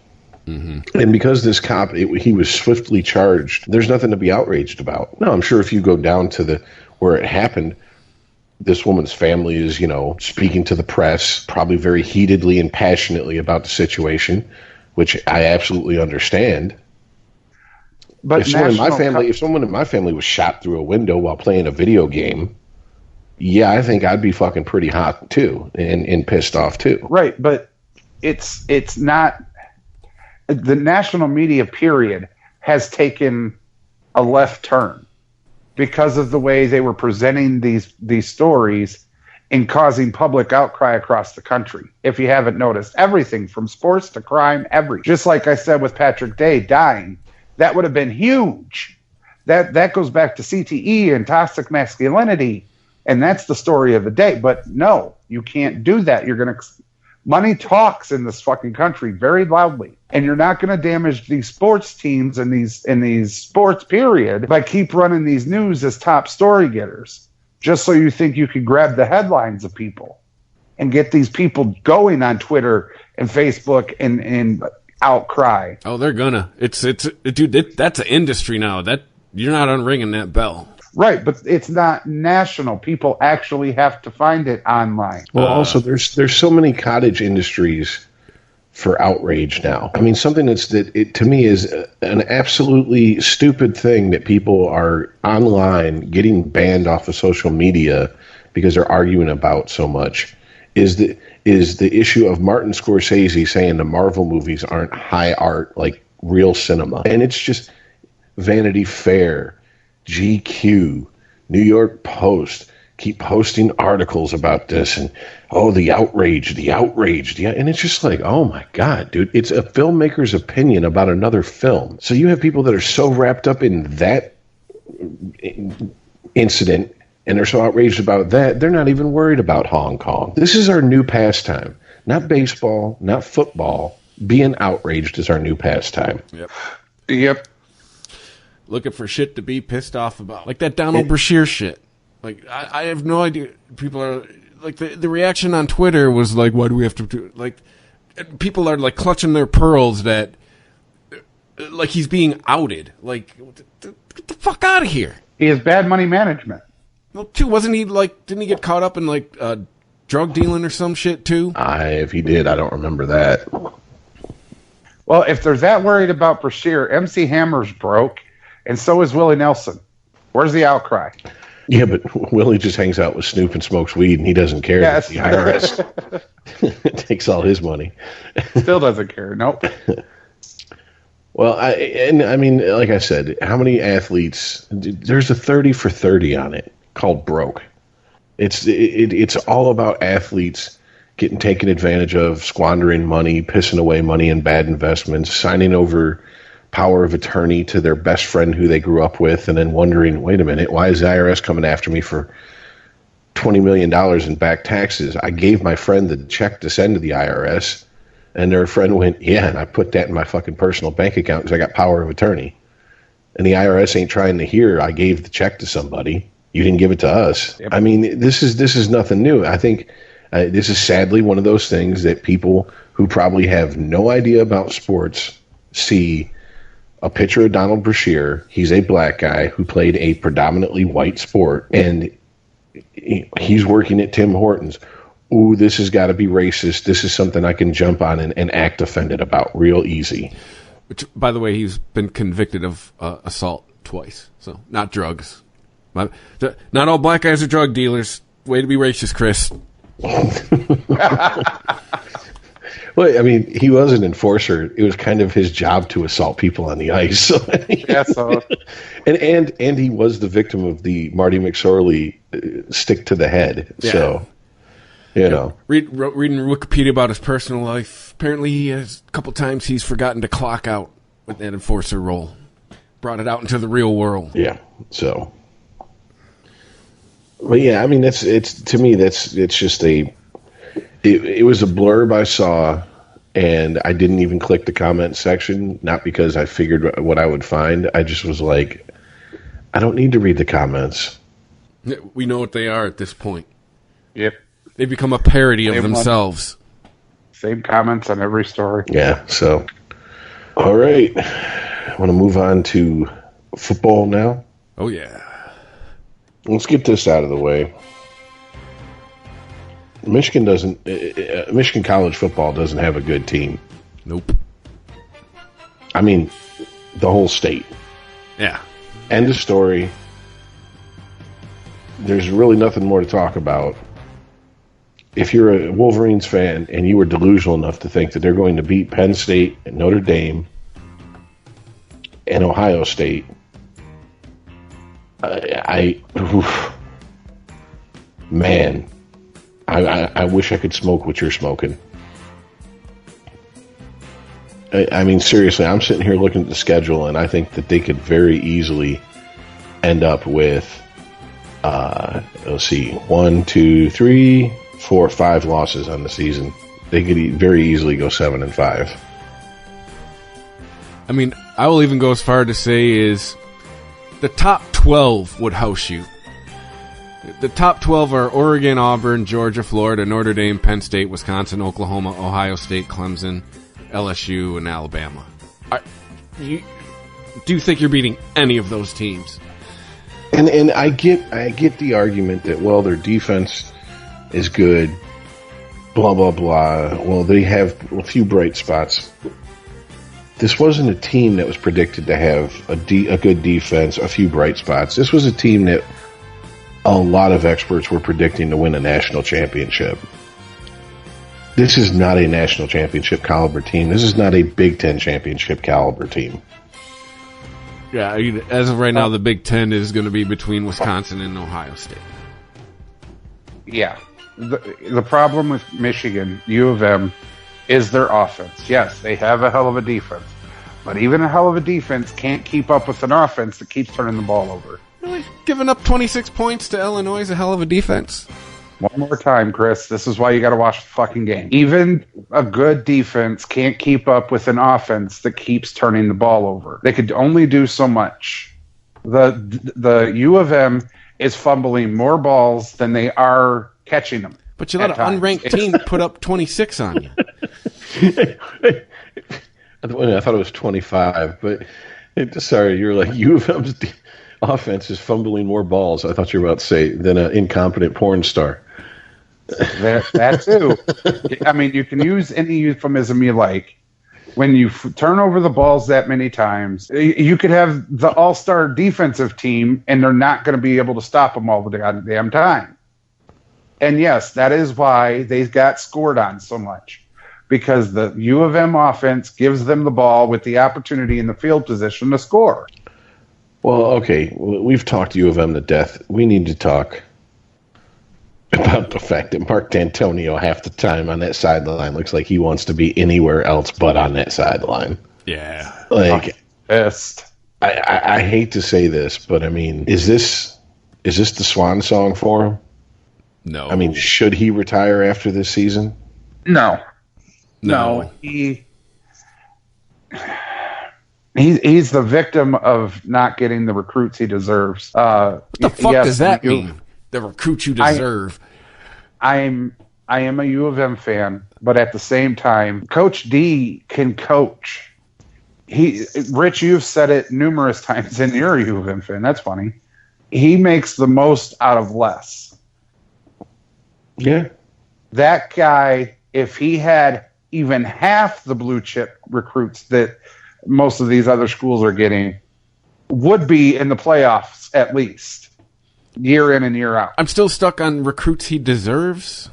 Mm-hmm. And because this cop, he was swiftly charged, there's nothing to be outraged about. No, I'm sure if you go down to where it happened, this woman's family is, speaking to the press, probably very heatedly and passionately about the situation, which I absolutely understand. But if someone in my family was shot through a window while playing a video game, yeah, I think I'd be fucking pretty hot too and pissed off too. Right, but it's not. The national media period has taken a left turn because of the way they were presenting these stories and causing public outcry across the country. If you haven't noticed, everything from sports to crime, just like I said with Patrick Day dying, that would have been huge. That goes back to CTE and toxic masculinity, and that's the story of the day. But no, you can't do that. Money talks in this fucking country very loudly, and you're not going to damage these sports teams and these sports period by keep running these news as top story getters, just so you think you can grab the headlines of people and get these people going on Twitter and Facebook and outcry. Oh, they're gonna. Dude, that's an industry now. That you're not unringing that bell. Right, but it's not national. People actually have to find it online. Well, also, there's so many cottage industries for outrage now. I mean, something to me is an absolutely stupid thing that people are online getting banned off of social media because they're arguing about so much is the issue of Martin Scorsese saying the Marvel movies aren't high art like real cinema. And it's just Vanity Fair, GQ, New York Post keep posting articles about this and the outrage, yeah, and it's just like, oh my god, dude, it's a filmmaker's opinion about another film. So you have people that are so wrapped up in that incident and they're so outraged about that, they're not even worried about Hong Kong. This is our new pastime, not baseball, not football. Being outraged is our new pastime. Yep. Looking for shit to be pissed off about. Like that Donald Brashear shit. Like, I have no idea. People are, like, the reaction on Twitter was like, why do we have to do, like, people are, like, clutching their pearls that, like, he's being outed. Like, get the fuck out of here. He has bad money management. Well, too, wasn't he, like, didn't he get caught up in, like, drug dealing or some shit, too? If he did, I don't remember that. Well, if they're that worried about Brashear, MC Hammer's broke. And so is Willie Nelson. Where's the outcry? Yeah, but Willie just hangs out with Snoop and smokes weed, and he doesn't care. Yes. The IRS takes all his money. Still doesn't care. Nope. Well, I mean, like I said, how many athletes? There's a 30 for 30 on it called broke. It's all about athletes getting taken advantage of, squandering money, pissing away money in bad investments, signing over power of attorney to their best friend who they grew up with, and then wondering, wait a minute, why is the IRS coming after me for $20 million in back taxes? I gave my friend the check to send to the IRS, and their friend went, yeah, and I put that in my fucking personal bank account because I got power of attorney. And the IRS ain't trying to hear, I gave the check to somebody. You didn't give it to us. Yep. I mean, this is nothing new. I think this is sadly one of those things that people who probably have no idea about sports see a picture of Donald Brashear. He's a black guy who played a predominantly white sport, and he's working at Tim Hortons. Ooh, this has got to be racist. This is something I can jump on and act offended about real easy. Which, by the way, he's been convicted of assault twice, so not drugs. Not all black guys are drug dealers. Way to be racist, Chris. Well, I mean, he was an enforcer. It was kind of his job to assault people on the ice. So, and he was the victim of the Marty McSorley stick to the head. Yeah. So, you know, reading Wikipedia about his personal life. Apparently, he has a couple times he's forgotten to clock out with that enforcer role. Brought it out into the real world. Yeah. So, but yeah, I mean, it's just a. It was a blurb I saw, and I didn't even click the comment section, not because I figured what I would find. I just was like, I don't need to read the comments. We know what they are at this point. Yep. They become a parody of themselves. Same comments on every story. Yeah, so. All right. I want to move on to football now. Oh, yeah. Let's get this out of the way. Michigan college football doesn't have a good team. Nope. I mean, the whole state. Yeah. End of story. There's really nothing more to talk about. If you're a Wolverines fan and you were delusional enough to think that they're going to beat Penn State and Notre Dame and Ohio State, man, I wish I could smoke what you're smoking. I mean, seriously, I'm sitting here looking at the schedule, and I think that they could very easily end up with, let's see, 1, 2, 3, 4, 5 losses on the season. They could very easily go 7-5. I mean, I will even go as far to say is the top 12 would house you. The top 12 are Oregon, Auburn, Georgia, Florida, Notre Dame, Penn State, Wisconsin, Oklahoma, Ohio State, Clemson, LSU, and Alabama. Do you think you're beating any of those teams? And I get the argument that, well, their defense is good, blah, blah, blah. Well, they have a few bright spots. This wasn't a team that was predicted to have a good defense, a few bright spots. This was a team that a lot of experts were predicting to win a national championship. This is not a national championship caliber team. This is not a Big Ten championship caliber team. Yeah, as of right now, the Big Ten is going to be between Wisconsin and Ohio State. Yeah. The problem with Michigan, U of M, is their offense. Yes, they have a hell of a defense. But even a hell of a defense can't keep up with an offense that keeps turning the ball over. Really? Giving up 26 points to Illinois is a hell of a defense. One more time, Chris. This is why you got to watch the fucking game. Even a good defense can't keep up with an offense that keeps turning the ball over. They could only do so much. The U of M is fumbling more balls than they are catching them. But you let an unranked team put up 26 on you. I thought it was 25, but sorry, you were like, U of M's offense is fumbling more balls, I thought you were about to say, than an incompetent porn star. That too. I mean, you can use any euphemism you like. When you turn over the balls that many times, you could have the all-star defensive team, and they're not going to be able to stop them all the goddamn time. And yes, that is why they got scored on so much. Because the U of M offense gives them the ball with the opportunity in the field position to score. Well, okay, we've talked U of M to death. We need to talk about the fact that Mark D'Antonio half the time on that sideline looks like he wants to be anywhere else but on that sideline. Yeah. Like, pissed. I hate to say this, but I mean, is this the swan song for him? No. I mean, should he retire after this season? No. He's the victim of not getting the recruits he deserves. What the fuck does that mean? The recruit you deserve. I'm I am a U of M fan, but at the same time, Coach D can coach. Rich, you've said it numerous times, and you're a U of M fan. That's funny. He makes the most out of less. Yeah. That guy, if he had even half the blue chip recruits that most of these other schools are getting, would be in the playoffs at least, year in and year out. I'm still stuck on recruits he deserves.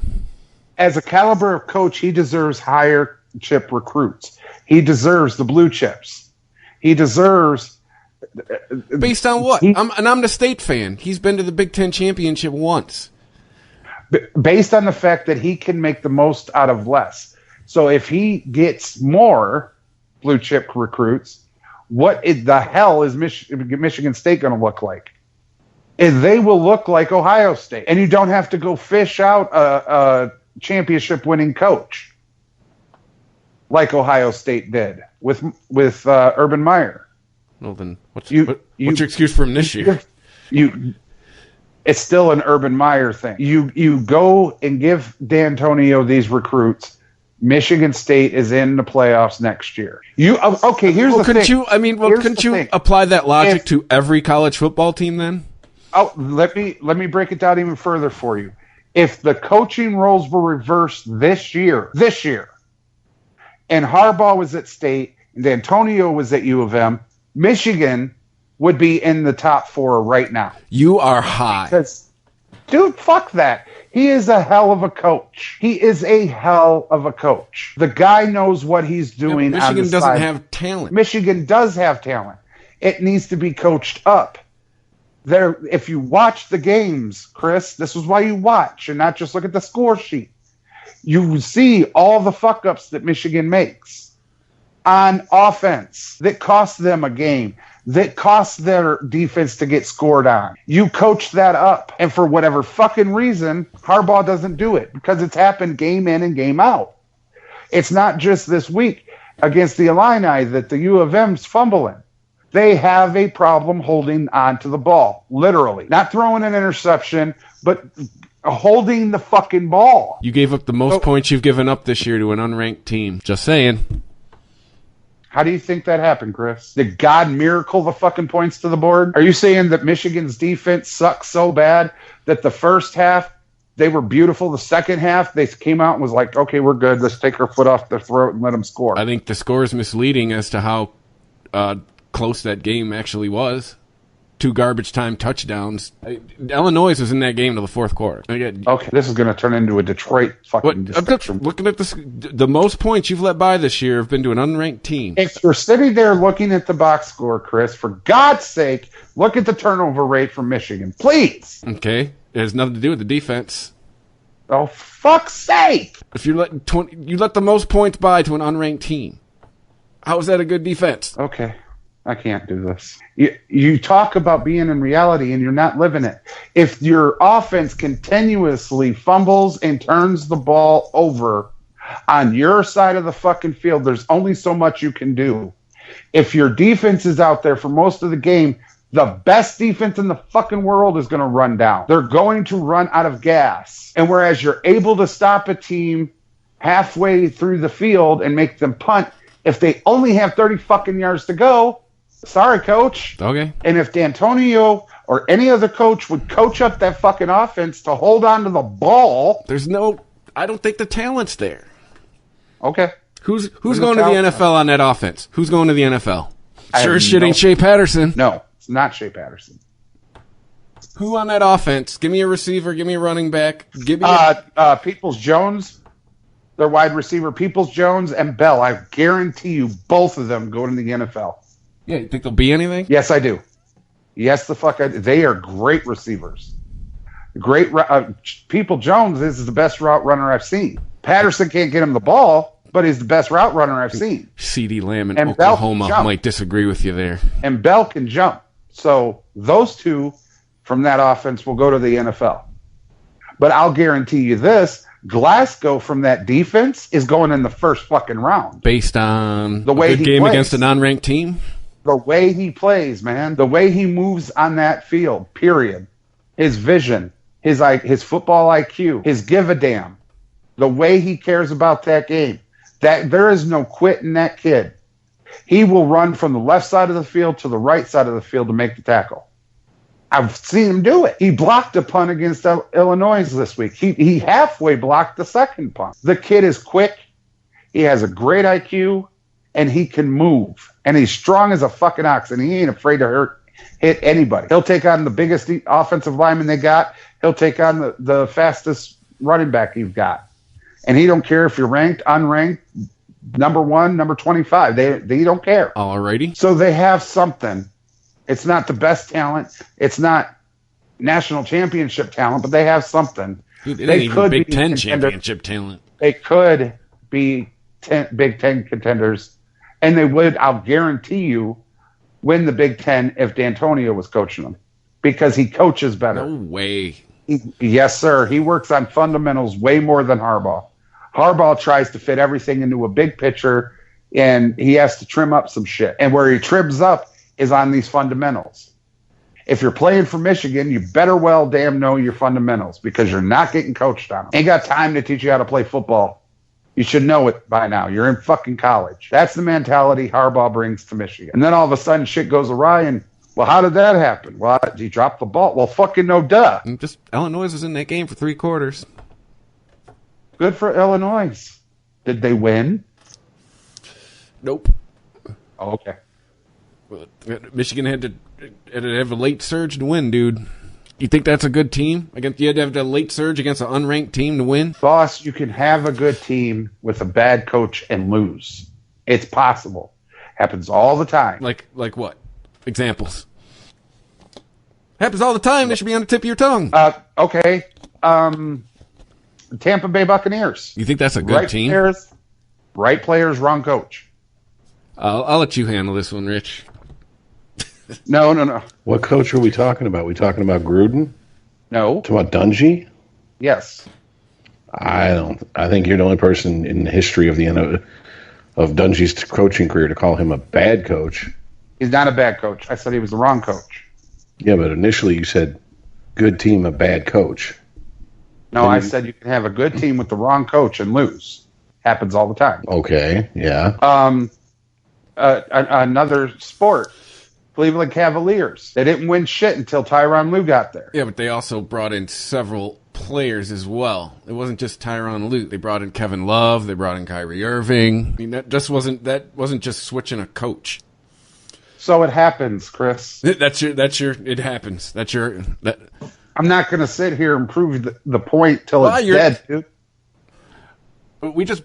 As a caliber of coach, he deserves higher chip recruits. He deserves the blue chips. He deserves... Based on what? I'm the State fan. He's been to the Big Ten championship once. Based on the fact that he can make the most out of less. So if he gets more blue chip recruits, what the hell is Michigan State going to look like? And they will look like Ohio State. And you don't have to go fish out a championship winning coach like Ohio State did with Urban Meyer. Well, then what's your excuse for him this year? It's still an Urban Meyer thing. You go and give D'Antonio these recruits. Michigan State is in the playoffs next year. Here's the thing. Couldn't you apply that logic to every college football team then? Oh, let me break it down even further for you. If the coaching roles were reversed this year, and Harbaugh was at State and D'Antonio was at U of M, Michigan would be in the top 4 right now. You are high. Because, dude, fuck that. He is a hell of a coach. He is a hell of a coach. The guy knows what he's doing. Michigan doesn't have talent. Michigan does have talent. It needs to be coached up. If you watch the games, Chris, this is why you watch and not just look at the score sheet. You see all the fuck-ups that Michigan makes on offense that cost them a game, that cost their defense to get scored on. You coach that up. And for whatever fucking reason, Harbaugh doesn't do it because it's happened game in and game out. It's not just this week against the Illini that the U of M's fumbling. They have a problem holding on to the ball, literally. Not throwing an interception, but holding the fucking ball. You gave up the most points you've given up this year to an unranked team. Just saying. How do you think that happened, Chris? Did God miracle the fucking points to the board? Are you saying that Michigan's defense sucks so bad that the first half they were beautiful, the second half they came out and was like, okay, we're good, let's take our foot off their throat and let them score? I think the score is misleading as to how close that game actually was. 2 garbage time touchdowns. Illinois was in that game till the fourth quarter. Okay, this is going to turn into a Detroit fucking discussion. Looking at this, the most points you've let by this year have been to an unranked team. If you're sitting there looking at the box score, Chris, for God's sake, look at the turnover rate for Michigan, please. Okay, it has nothing to do with the defense. Oh, fuck's sake! If you let the most points by to an unranked team, how is that a good defense? Okay. I can't do this. You talk about being in reality and you're not living it. If your offense continuously fumbles and turns the ball over on your side of the fucking field, there's only so much you can do. If your defense is out there for most of the game, the best defense in the fucking world is going to run down. They're going to run out of gas. And whereas you're able to stop a team halfway through the field and make them punt, if they only have 30 fucking yards to go, sorry, coach. Okay. And if D'Antonio or any other coach would coach up that fucking offense to hold on to the ball. I don't think the talent's there. Okay. Who's going to the NFL on that offense? Who's going to the NFL? Sure as shit ain't Shea Patterson. No, it's not Shea Patterson. Who on that offense? Give me a receiver. Give me a running back. Give me Peoples-Jones. Their wide receiver, Peoples-Jones and Bell. I guarantee you both of them go to the NFL. Yeah, you think there'll be anything? Yes, I do. Yes, the fuck I do. They are great receivers. Peoples-Jones is the best route runner I've seen. Patterson can't get him the ball, but he's the best route runner I've seen. CeeDee Lamb in Oklahoma might disagree with you there. And Bell can jump. So those two from that offense will go to the NFL. But I'll guarantee you this, Glasgow from that defense is going in the first fucking round. Based on the way a good game against a non-ranked team? The way he plays, man. The way he moves on that field, period. His vision, his football IQ, his give a damn. The way he cares about that game, that there is no quit in that kid. He will run from the left side of the field to the right side of the field to make the tackle. I've seen him do it. He blocked a punt against Illinois this week. He halfway blocked the second punt. The kid is quick. He has a great IQ, and he can move. And he's strong as a fucking ox, and he ain't afraid to hit anybody. He'll take on the biggest offensive lineman they got. He'll take on the fastest running back you've got. And he don't care if you're ranked, unranked, number 1, number 25. They don't care. Alrighty. So they have something. It's not the best talent. It's not national championship talent, but they have something. Dude, it ain't even Big Ten championship talent. They could be Big Ten contenders, and they would, I'll guarantee you, win the Big Ten if D'Antonio was coaching them, because he coaches better. No way. Yes, sir. He works on fundamentals way more than Harbaugh. Harbaugh tries to fit everything into a big picture, and he has to trim up some shit. And where he trims up is on these fundamentals. If you're playing for Michigan, you better well damn know your fundamentals, because you're not getting coached on them. Ain't got time to teach you how to play football. You should know it by now. You're in fucking college. That's the mentality Harbaugh brings to Michigan. And then all of a sudden shit goes awry, and, well, how did that happen? Well, he dropped the ball. Well, fucking no duh. Just Illinois was in that game for 3 quarters. Good for Illinois. Did they win? Nope. Oh, okay. Michigan had to have a late surge to win, dude. You think that's a good team? You had to have a late surge against an unranked team to win? Boss, you can have a good team with a bad coach and lose. It's possible. Happens all the time. Like what? Examples. Happens all the time. They should be on the tip of your tongue. Okay. Tampa Bay Buccaneers. You think that's a good team? Right players, wrong coach. I'll let you handle this one, Rich. No. What coach are we talking about? We talking about Gruden? No. Talking about Dungy? Yes. I think you're the only person in the history of of Dungy's coaching career to call him a bad coach. He's not a bad coach. I said he was the wrong coach. Yeah, but initially you said good team, a bad coach. No, I said you can have a good team with the wrong coach and lose. Happens all the time. Okay, yeah. Another sport. Cleveland Cavaliers. They didn't win shit until Tyronn Lue got there. Yeah, but they also brought in several players as well. It wasn't just Tyronn Lue. They brought in Kevin Love. They brought in Kyrie Irving. I mean, that wasn't just switching a coach. So it happens, Chris. It happens. I'm not going to sit here and prove the point till it's dead, dude. We just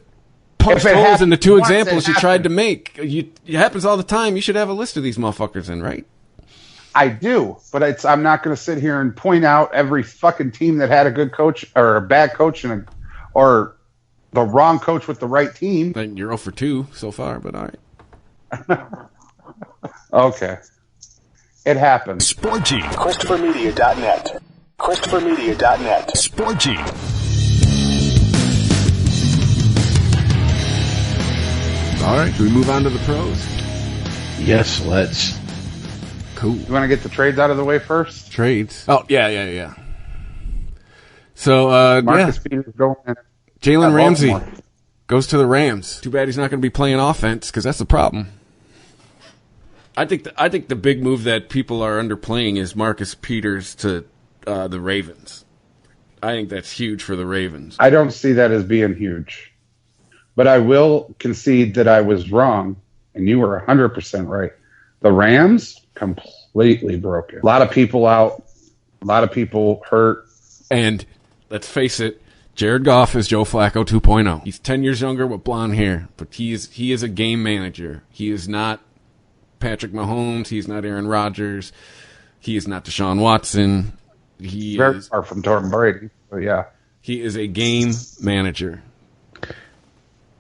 punched holes in the 2 examples you tried to make. It happens all the time. You should have a list of these motherfuckers in, right? I do, but I'm not going to sit here and point out every fucking team that had a good coach or a bad coach or the wrong coach with the right team. Then you're 0 for 2 so far, but all right. Okay. It happens. Sporgy. ChristopherMedia.net. ChristopherMedia.net. Sporgy. All right, can we move on to the pros? Yes, let's. Cool. You want to get the trades out of the way first? Trades. Oh, yeah. So, Marcus Peters going in. Jalen Ramsey goes to the Rams. Too bad he's not going to be playing offense, because that's the problem. I think the big move that people are underplaying is Marcus Peters to the Ravens. I think that's huge for the Ravens. I don't see that as being huge. But I will concede that I was wrong, and you were 100% right. The Rams, completely broken. A lot of people out. A lot of people hurt. And let's face it, Jared Goff is Joe Flacco 2.0. He's 10 years younger with blonde hair, but he is a game manager. He is not Patrick Mahomes. He's not Aaron Rodgers. He is not Deshaun Watson. He Very is far from Tom Brady, but yeah. He is a game manager.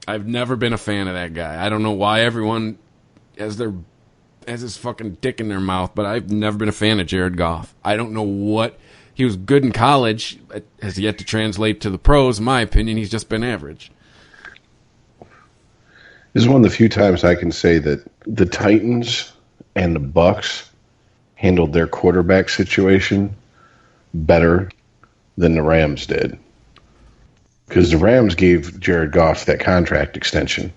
I've never been a fan of that guy. I don't know why everyone has his fucking dick in their mouth, but I've never been a fan of Jared Goff. I don't know what... He was good in college. It has yet to translate to the pros. In my opinion, he's just been average. This is one of the few times I can say that the Titans and the Bucks handled their quarterback situation better than the Rams did. because the Rams gave Jared Goff that contract extension.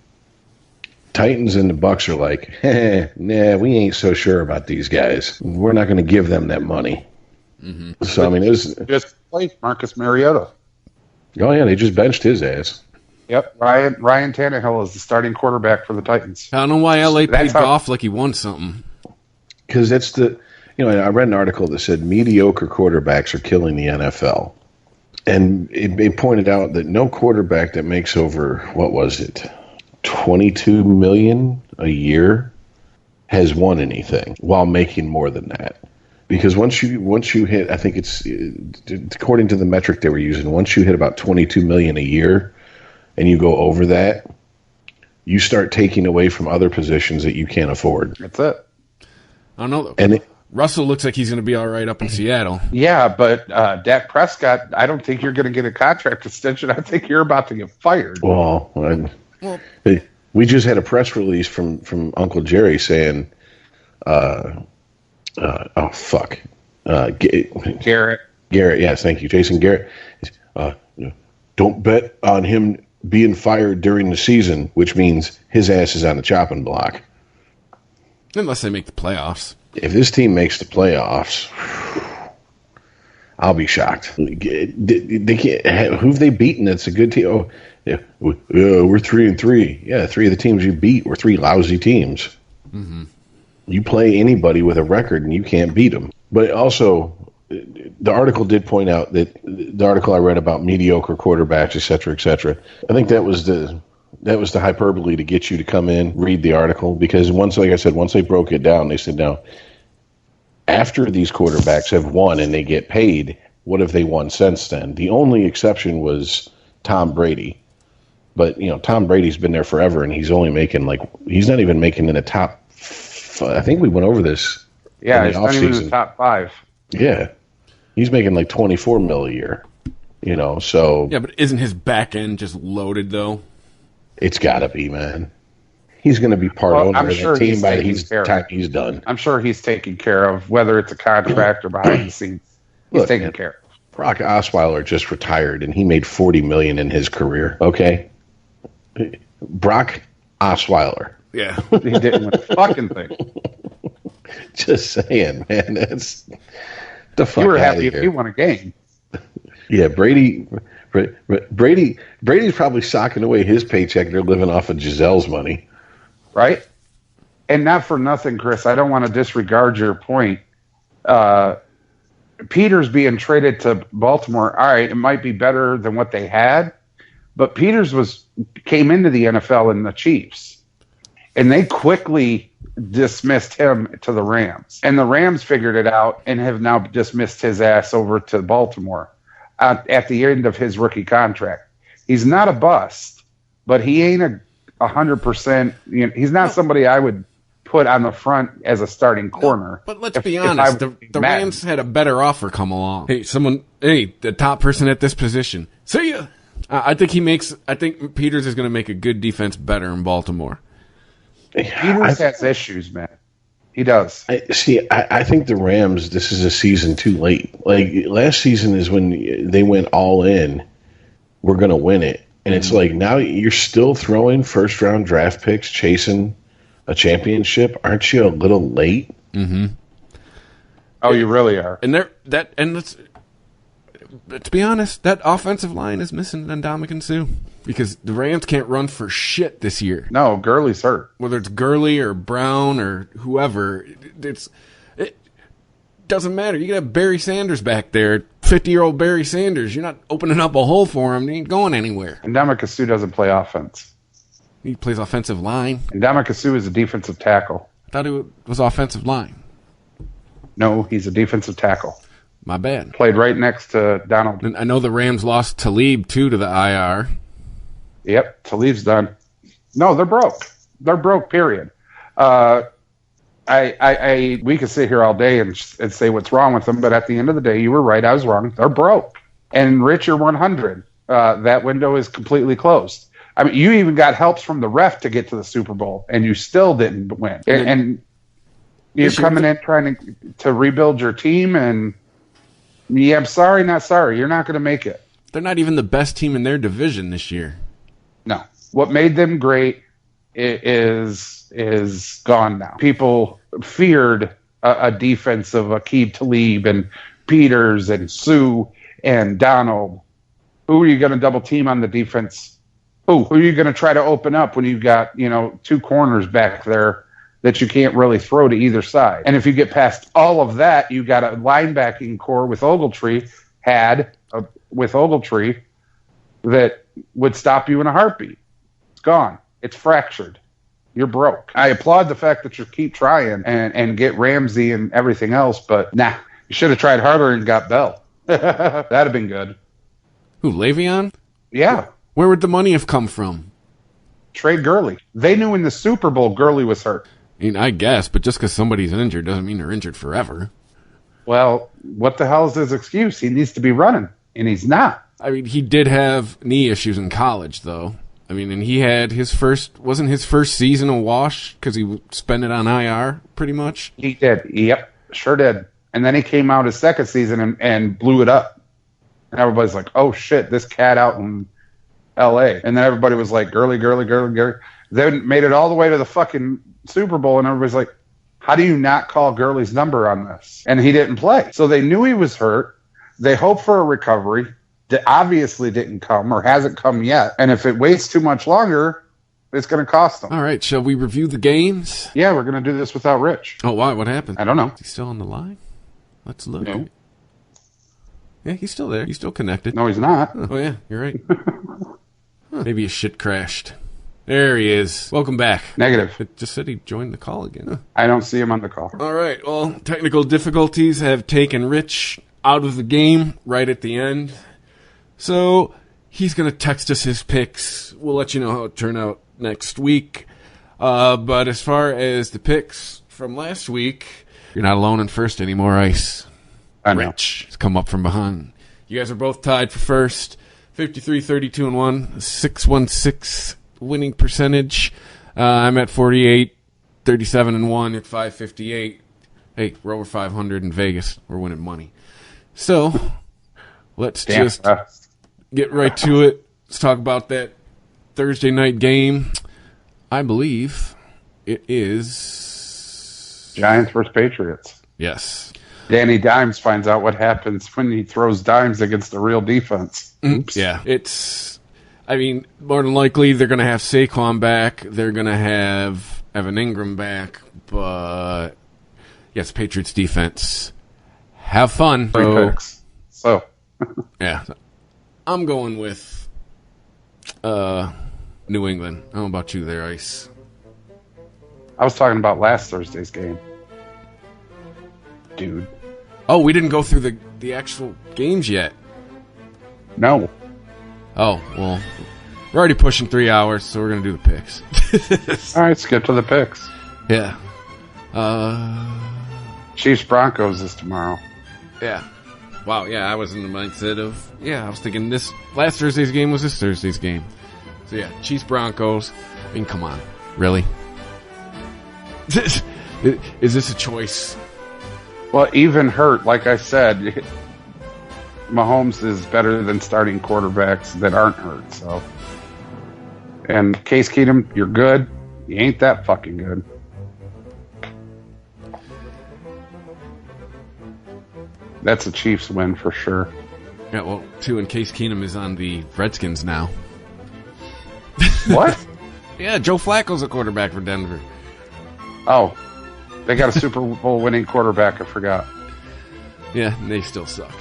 Titans and the Bucks are like, nah, we ain't so sure about these guys. We're not going to give them that money. Mm-hmm. So, I mean, it was just played Marcus Mariota. Oh, yeah, they just benched his ass. Yep, Ryan Tannehill is the starting quarterback for the Titans. I don't know why LA paid Goff like he won something. Because that's I read an article that said mediocre quarterbacks are killing the NFL. And it pointed out that no quarterback that makes over, what was it, $22 million a year has won anything while making more than that. Because once you hit, I think it's according to the metric they were using, once you hit about $22 million a year and you go over that, you start taking away from other positions that you can't afford. That's it. I don't know. And Russell looks like he's going to be all right up in Seattle. Yeah, but Dak Prescott, I don't think you're going to get a contract extension. I think you're about to get fired. Well, we just had a press release from Uncle Jerry saying, Garrett. Yes, thank you, Jason Garrett. Don't bet on him being fired during the season, which means his ass is on the chopping block. Unless they make the playoffs. If this team makes the playoffs, I'll be shocked. They can't. Who've they beaten? That's a good team. Oh, yeah, we're 3-3. Yeah, 3 of the teams you beat were 3 lousy teams. Mm-hmm. You play anybody with a record and you can't beat them. But also, the article did point out that the article I read about mediocre quarterbacks, et cetera, I think that was the hyperbole to get you to come in, read the article, because once they broke it down, they said, now, after these quarterbacks have won and they get paid, what have they won since then? The only exception was Tom Brady. But, Tom Brady's been there forever, and he's only making, he's not even making in the top, I think we went over this. Yeah, he's not even in the top 5. Yeah. He's making $24 million a year, so. Yeah, but isn't his back end just loaded, though? It's got to be, man. He's going to be part owner of that team by the time he's done. I'm sure he's taking care of, whether it's a contract or behind the scenes. He's taking care of. Brock Osweiler just retired, and he made $40 million in his career. Okay, Brock Osweiler. Yeah, he didn't win a fucking thing. Just saying, man. That's the fuck. You were out happy of if here. you won a game. Yeah, Brady's probably socking away his paycheck. They're living off of Giselle's money. Right? And not for nothing, Chris, I don't want to disregard your point. Peters being traded to Baltimore, all right, it might be better than what they had, but Peters came into the NFL in the Chiefs, and they quickly dismissed him to the Rams. And the Rams figured it out and have now dismissed his ass over to Baltimore at the end of his rookie contract. He's not a bust, but he ain't 100%. He's not somebody I would put on the front as a starting corner. But let's be honest, the Rams had a better offer come along. The top person at this position. See ya. I think Peters is going to make a good defense better in Baltimore. Peters has issues, man. He does. I think the Rams, this is a season too late. Last season is when they went all in. We're going to win it. And it's now you're still throwing first-round draft picks, chasing a championship. Aren't you a little late? Mm-hmm. Oh, you really are. And let's be honest, that offensive line is missing Ndamukong Suh because the Rams can't run for shit this year. No, Gurley's hurt. Whether it's Gurley or Brown or whoever, it doesn't matter. You can have Barry Sanders back there, 50-year-old Barry Sanders. You're not opening up a hole for him. He ain't going anywhere. Ndamukong Suh doesn't play offense. He plays offensive line. Ndamukong Suh is a defensive tackle. I thought it was offensive line. No, he's a defensive tackle. My bad. Played right next to Donald. And I know the Rams lost Talib, too, to the IR. Yep, Talib's done. No, they're broke. They're broke, period. We could sit here all day and say what's wrong with them, but at the end of the day, you were right. I was wrong. They're broke. And Rich, you're 100. That window is completely closed. I mean, you even got helps from the ref to get to the Super Bowl, and you still didn't win. And you're coming in trying to rebuild your team, and yeah, I'm sorry, not sorry. You're not going to make it. they're not even the best team in their division this year. No. What made them great is gone now. People feared a defense of Aqib Talib and Peters and Sue and Donald. Who are you going to double team on the defense? Who are you going to try to open up when you've got, two corners back there that you can't really throw to either side? And if you get past all of that, you got a linebacking core with Ogletree that would stop you in a heartbeat. It's gone. It's fractured. You're broke. I applaud the fact that you keep trying and get Ramsey and everything else, but nah, you should have tried harder and got Bell. That'd have been good. Who, Le'Veon? Yeah. Where would the money have come from? Trade Gurley. They knew in the Super Bowl Gurley was hurt. I mean, I guess, but just because somebody's injured doesn't mean they're injured forever. Well, what the hell is his excuse? He needs to be running, and he's not. I mean, he did have knee issues in college, though. I mean, and he had wasn't his first season a wash because he spent it on IR, pretty much? He did. Yep, sure did. And then he came out his second season and blew it up. And everybody's like, oh, shit, this cat out in L.A. And then everybody was like, Gurley. They made it all the way to the fucking Super Bowl, and everybody's like, how do you not call Gurley's number on this? And he didn't play. So they knew he was hurt. They hoped for a recovery that obviously didn't come or hasn't come yet. And if it waits too much longer, it's going to cost them. All right, shall we review the games? Yeah, we're going to do this without Rich. Oh, why? What happened? I don't know. Is he still on the line? Let's look. No. Yeah, he's still there. He's still connected. No, he's not. Oh, yeah, you're right. Maybe his shit crashed. There he is. Welcome back. Negative. It just said he joined the call again. Huh? I don't see him on the call. All right, well, technical difficulties have taken Rich out of the game right at the end. So he's going to text us his picks. We'll let you know how it turned out next week. But as far as the picks from last week, you're not alone in first anymore, Ice. I know. Rich has come up from behind. You guys are both tied for first. 53, 32, and 1. 616 winning percentage. I'm at 48, 37, and 1 at 558. Hey, we're over 500 in Vegas. We're winning money. So let's just get right to it. Let's talk about that Thursday night game. I believe it is Giants versus Patriots. Yes. Danny Dimes finds out what happens when he throws dimes against a real defense. Oops. Yeah, more than likely they're going to have Saquon back. They're going to have Evan Ingram back. But, yes, Patriots defense. Have fun. Picks. So. Yeah. I'm going with New England. I don't know about you there, Ice. I was talking about last Thursday's game. Dude. Oh, we didn't go through the actual games yet. No. Oh, well, we're already pushing 3 hours, so we're going to do the picks. All right, skip to the picks. Yeah. Chiefs Broncos is tomorrow. Yeah. Wow, yeah, I was in the mindset of, I was thinking this last Thursday's game was this Thursday's game. So, yeah, Chiefs Broncos. I mean, come on. Really? Is this a choice? Well, even hurt, like I said, Mahomes is better than starting quarterbacks that aren't hurt. So, and Case Keenum, you're good. You ain't that fucking good. That's a Chiefs win for sure. Yeah, well, too, and Case Keenum is on the Redskins now. What? Yeah, Joe Flacco's a quarterback for Denver. Oh, they got a Super Bowl winning quarterback. I forgot. Yeah, they still suck.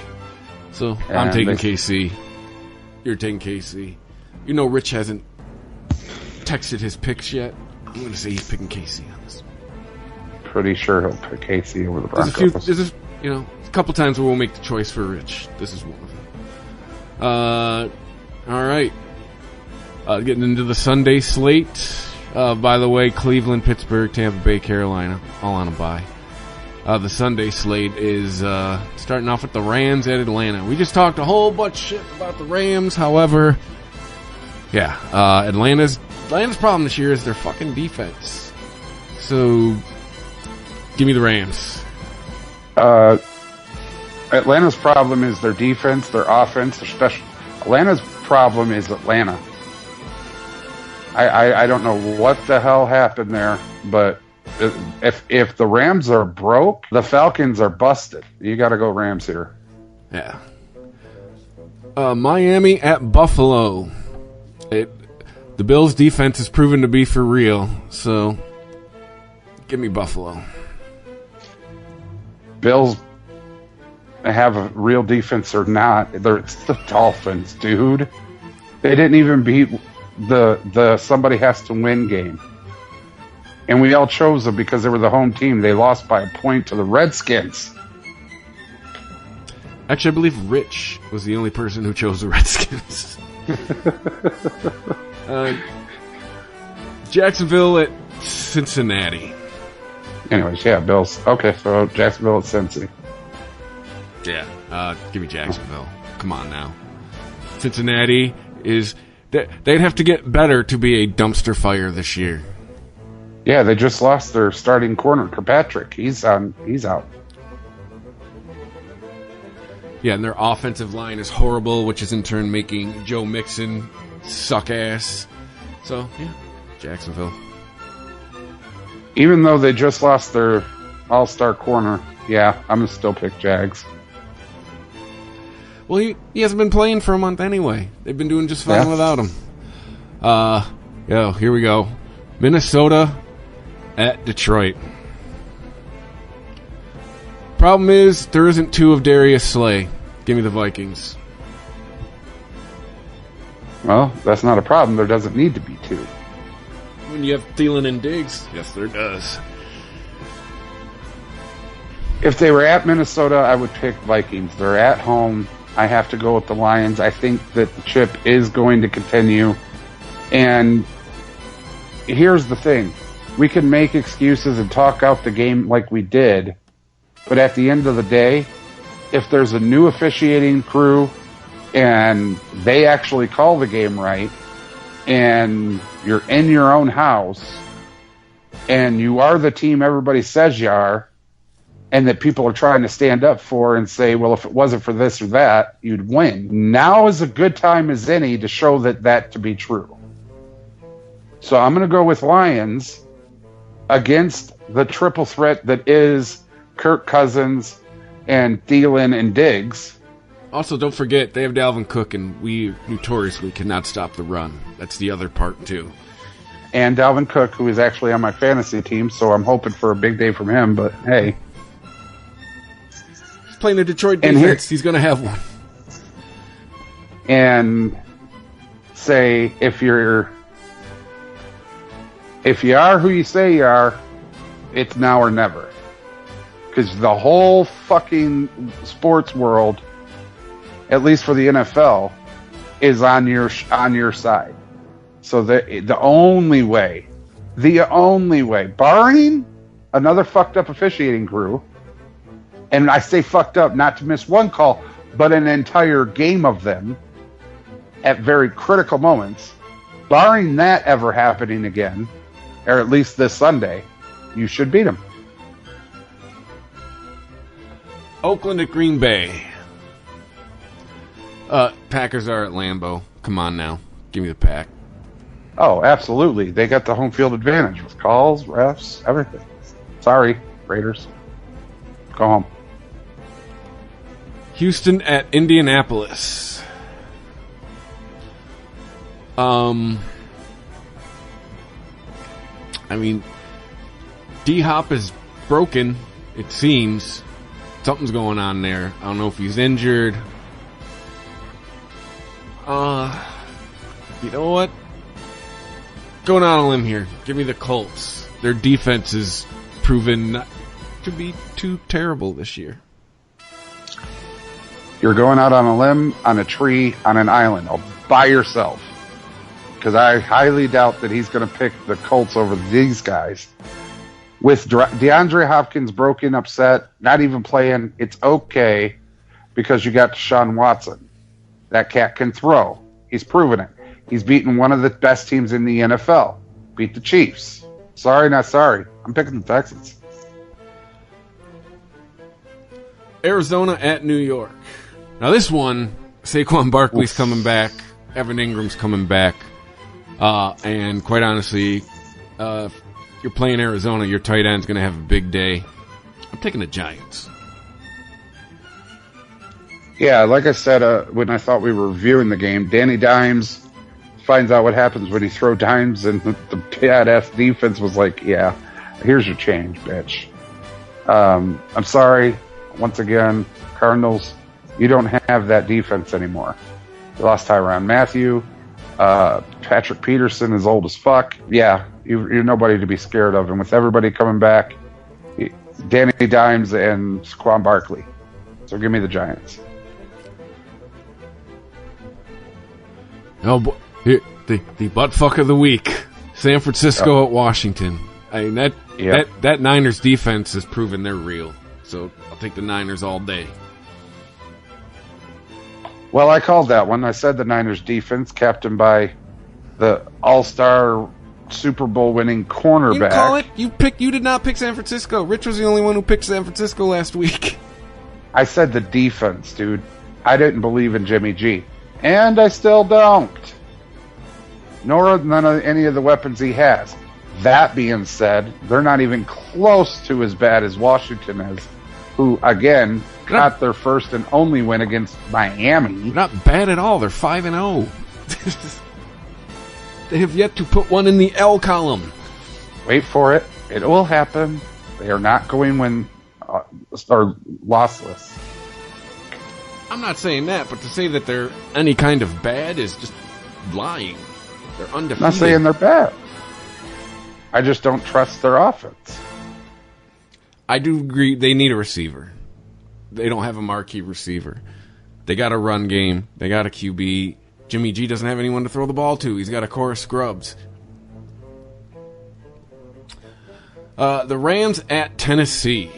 So Yeah, I'm taking KC. You're taking KC. You know Rich hasn't texted his picks yet. I'm going to say he's picking KC on this. Pretty sure he'll pick KC over the Broncos. There's a couple times where we'll make the choice for Rich. This is one of them. All right. Getting into the Sunday slate. By the way, Cleveland, Pittsburgh, Tampa Bay, Carolina, all on a bye. The Sunday slate is starting off with the Rams at Atlanta. We just talked a whole bunch of shit about the Rams. However, Atlanta's problem this year is their fucking defense. So, give me the Rams. Atlanta's problem is their defense, their offense, Atlanta's problem is Atlanta. I don't know what the hell happened there, but if the Rams are broke, the Falcons are busted. You got to go Rams here. Yeah. Miami at Buffalo. The Bills' defense has proven to be for real, so give me Buffalo. Bills have a real defense or not. It's the Dolphins, dude. They didn't even beat the somebody has to win game. And we all chose them because they were the home team. They lost by a point to the Redskins. Actually, I believe Rich was the only person who chose the Redskins. Jacksonville at Cincinnati. Anyways, yeah, Bills. Okay, so Jacksonville at Cincy. Yeah, give me Jacksonville. Come on now. Cincinnati is... They'd have to get better to be a dumpster fire this year. Yeah, they just lost their starting corner, Kirkpatrick. He's out. Yeah, and their offensive line is horrible, which is in turn making Joe Mixon suck ass. So, yeah, Jacksonville. Even though they just lost their all-star corner, yeah, I'm going to still pick Jags. Well, he hasn't been playing for a month anyway. They've been doing just fine without him. Here we go. Minnesota at Detroit. Problem is, there isn't two of Darius Slay. Give me the Vikings. Well, that's not a problem. There doesn't need to be two. When you have Thielen and Diggs, yes, there does. If they were at Minnesota, I would pick Vikings. They're at home. I have to go with the Lions. I think that the chip is going to continue. And here's the thing. We can make excuses and talk out the game like we did. But at the end of the day, if there's a new officiating crew and they actually call the game right, and you're in your own house, and you are the team everybody says you are, and that people are trying to stand up for and say, well, if it wasn't for this or that, you'd win. Now is a good time as any to show that to be true. So I'm going to go with Lions against the triple threat that is Kirk Cousins and Thielen and Diggs. Also, don't forget, they have Dalvin Cook, and we notoriously cannot stop the run. That's the other part, too. And Dalvin Cook, who is actually on my fantasy team, so I'm hoping for a big day from him, but hey. He's playing the Detroit defense. He's going to have one. And say, if you are who you say you are, it's now or never. Because the whole fucking sports world, at least for the NFL, is on your side. So the only way, barring another fucked up officiating crew, and I say fucked up not to miss one call, but an entire game of them at very critical moments, barring that ever happening again, or at least this Sunday, you should beat them. Oakland at Green Bay. Packers are at Lambeau. Come on now. Give me the Pack. Oh, absolutely. They got the home field advantage with calls, refs, everything. Sorry, Raiders. Go home. Houston at Indianapolis. I mean, D-Hop is broken, it seems. Something's going on there. I don't know if he's injured. You know what? Going out on a limb here. Give me the Colts. Their defense is proven not to be too terrible this year. You're going out on a limb, on a tree, on an island, all by yourself. Because I highly doubt that he's going to pick the Colts over these guys. With DeAndre Hopkins broken, upset, not even playing, it's okay because you got Deshaun Watson. That cat can throw. He's proven it. He's beaten one of the best teams in the NFL. Beat the Chiefs. Sorry, not sorry. I'm picking the Texans. Arizona at New York. Now this one Saquon Barkley's coming back. Evan Ingram's coming back. And quite honestly, if you're playing Arizona, your tight end's going to have a big day. I'm taking the Giants. Yeah, like I said, when I thought we were reviewing the game, Danny Dimes finds out what happens when he throws dimes, and the badass defense was like, yeah, here's your change, bitch. I'm sorry, once again, Cardinals, you don't have that defense anymore. You lost Tyrann Mathieu. Patrick Peterson is old as fuck. Yeah, you're nobody to be scared of. And with everybody coming back, Danny Dimes and Saquon Barkley. So give me the Giants. Oh, boy. Here, the butt fuck of the week. San Francisco at Washington. I mean, that Niners defense has proven they're real. So I'll take the Niners all day. Well, I called that one. I said the Niners defense, captained by the all-star Super Bowl winning cornerback. You call it. You did not pick San Francisco. Rich was the only one who picked San Francisco last week. I said the defense, dude. I didn't believe in Jimmy G. And I still don't. Nor none of any of the weapons he has. That being said, they're not even close to as bad as Washington is, who, again, got their first and only win against Miami. They're not bad at all. They're 5-0. They have yet to put one in the L column. Wait for it. It will happen. They are not going win or lossless. I'm not saying that, but to say that they're any kind of bad is just lying. They're undefeated. I'm not saying they're bad. I just don't trust their offense. I do agree they need a receiver. They don't have a marquee receiver. They got a run game. They got a QB. Jimmy G doesn't have anyone to throw the ball to. He's got a core of scrubs. The Rams at Tennessee.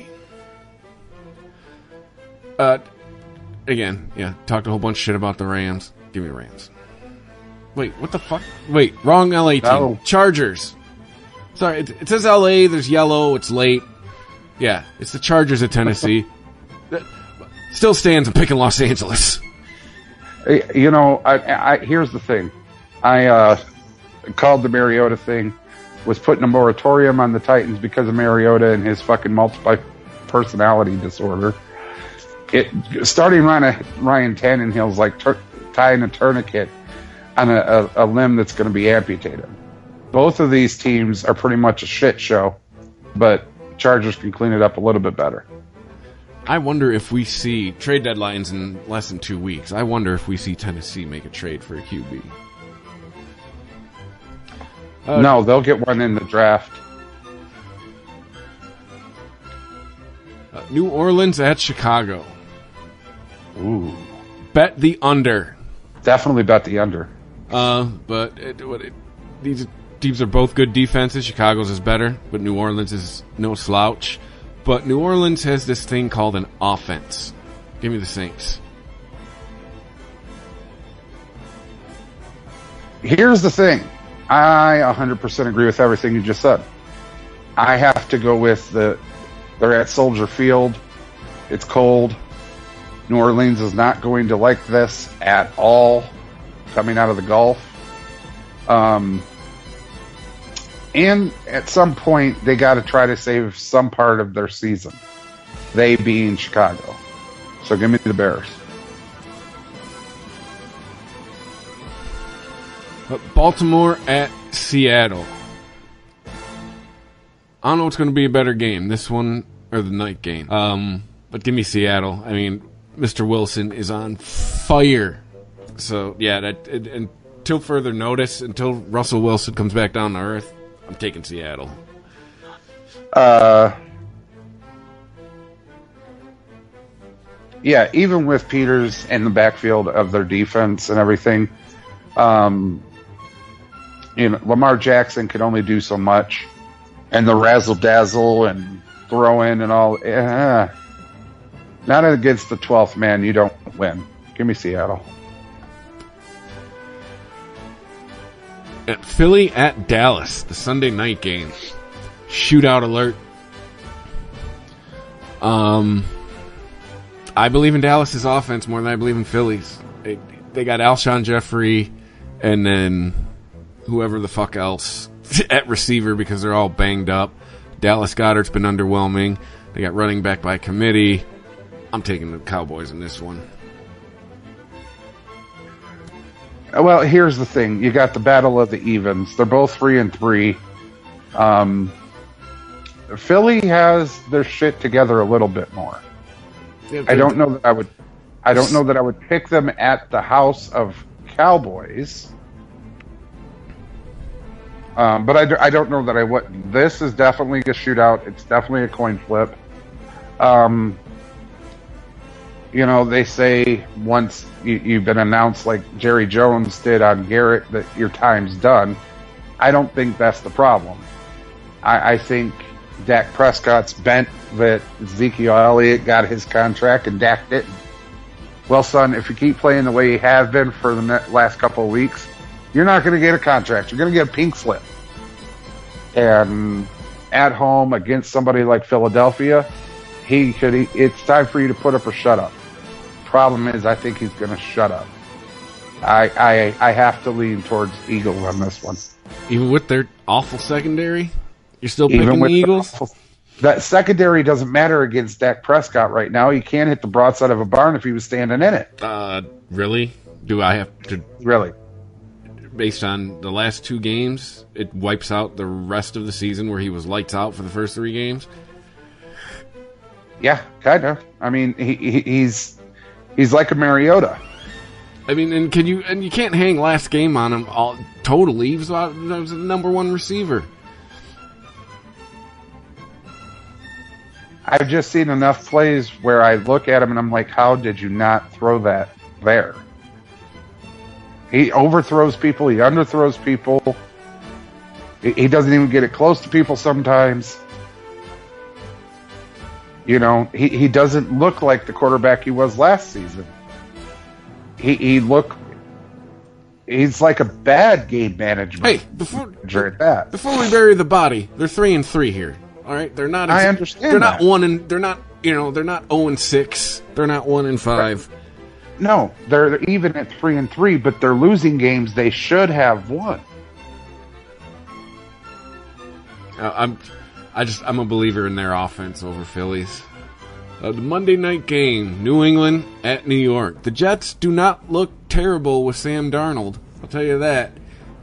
Again, talked a whole bunch of shit about the Rams. Give me the Rams. Wait, what the fuck? Wait, wrong LA team. No. Chargers. Sorry, it says LA, there's yellow, it's late. Yeah, it's the Chargers at Tennessee. Still stands, I'm picking Los Angeles. You know, I here's the thing. I called the Mariota thing, was putting a moratorium on the Titans because of Mariota and his fucking multi-personality disorder. Starting Ryan Tannehill's like tying a tourniquet on a limb that's going to be amputated. Both of these teams are pretty much a shit show, but Chargers can clean it up a little bit better. I wonder if we see trade deadlines in less than 2 weeks. I wonder if we see Tennessee make a trade for a QB. No, they'll get one in the draft. New Orleans at Chicago. Ooh. Bet the under. Definitely bet the under. These teams are both good defenses. Chicago's is better, but New Orleans is no slouch. But New Orleans has this thing called an offense. Give me the Saints. Here's the thing. I 100% agree with everything you just said. I have to go with they're at Soldier Field. It's cold. New Orleans is not going to like this at all coming out of the Gulf. And at some point, they got to try to save some part of their season. They being Chicago. So give me the Bears. Baltimore at Seattle. I don't know what's going to be a better game, this one or the night game. But give me Seattle. I mean, Mr. Wilson is on fire. So, yeah, until further notice, until Russell Wilson comes back down to earth, I'm taking Seattle. Yeah, even with Peters in the backfield of their defense and everything, Lamar Jackson could only do so much. And the razzle-dazzle and throw-in and all. Not against the 12th man, you don't win. Give me Seattle. At Philly at Dallas, the Sunday night game. Shootout alert. I believe in Dallas's offense more than I believe in Philly's. They got Alshon Jeffrey and then whoever the fuck else at receiver because they're all banged up. Dallas Goedert's been underwhelming. They got running back by committee. I'm taking the Cowboys in this one. Well, here's the thing. You got the battle of the evens. They're both 3-3. Philly has their shit together a little bit more. Yeah, I don't know that I would pick them at the house of Cowboys. But I don't know that I would. This is definitely a shootout. It's definitely a coin flip. They say once you've been announced like Jerry Jones did on Garrett that your time's done. I don't think that's the problem. I think Dak Prescott's bent that Ezekiel Elliott got his contract and Dak didn't. Well, son, if you keep playing the way you have been for the last couple of weeks, you're not going to get a contract. You're going to get a pink slip. And at home against somebody like Philadelphia, it's time for you to put up or shut up. Problem is, I think he's going to shut up. I have to lean towards Eagles on this one. Even with their awful secondary? You're still picking the Eagles? That secondary doesn't matter against Dak Prescott right now. He can't hit the broadside of a barn if he was standing in it. Really? Do I have to... Really? Based on the last 2 games, it wipes out the rest of the season where he was lights out for the first 3 games? Yeah, kind of. I mean, he's like a Mariota. I mean, and you can't hang last game on him totally. He was the number 1 receiver. I've just seen enough plays where I look at him and I'm like, how did you not throw that there? He overthrows people. He underthrows people. He doesn't even get it close to people sometimes. He doesn't look like the quarterback he was last season. He's like a bad game management. Hey, before we bury the body, they're 3-3 here. All right, they're not. I understand. They're not 0-6. They're not 1-5. No, they're even at 3-3, but they're losing games they should have won. I'm a believer in their offense over Phillies. The Monday night game, New England at New York. The Jets do not look terrible with Sam Darnold. I'll tell you that.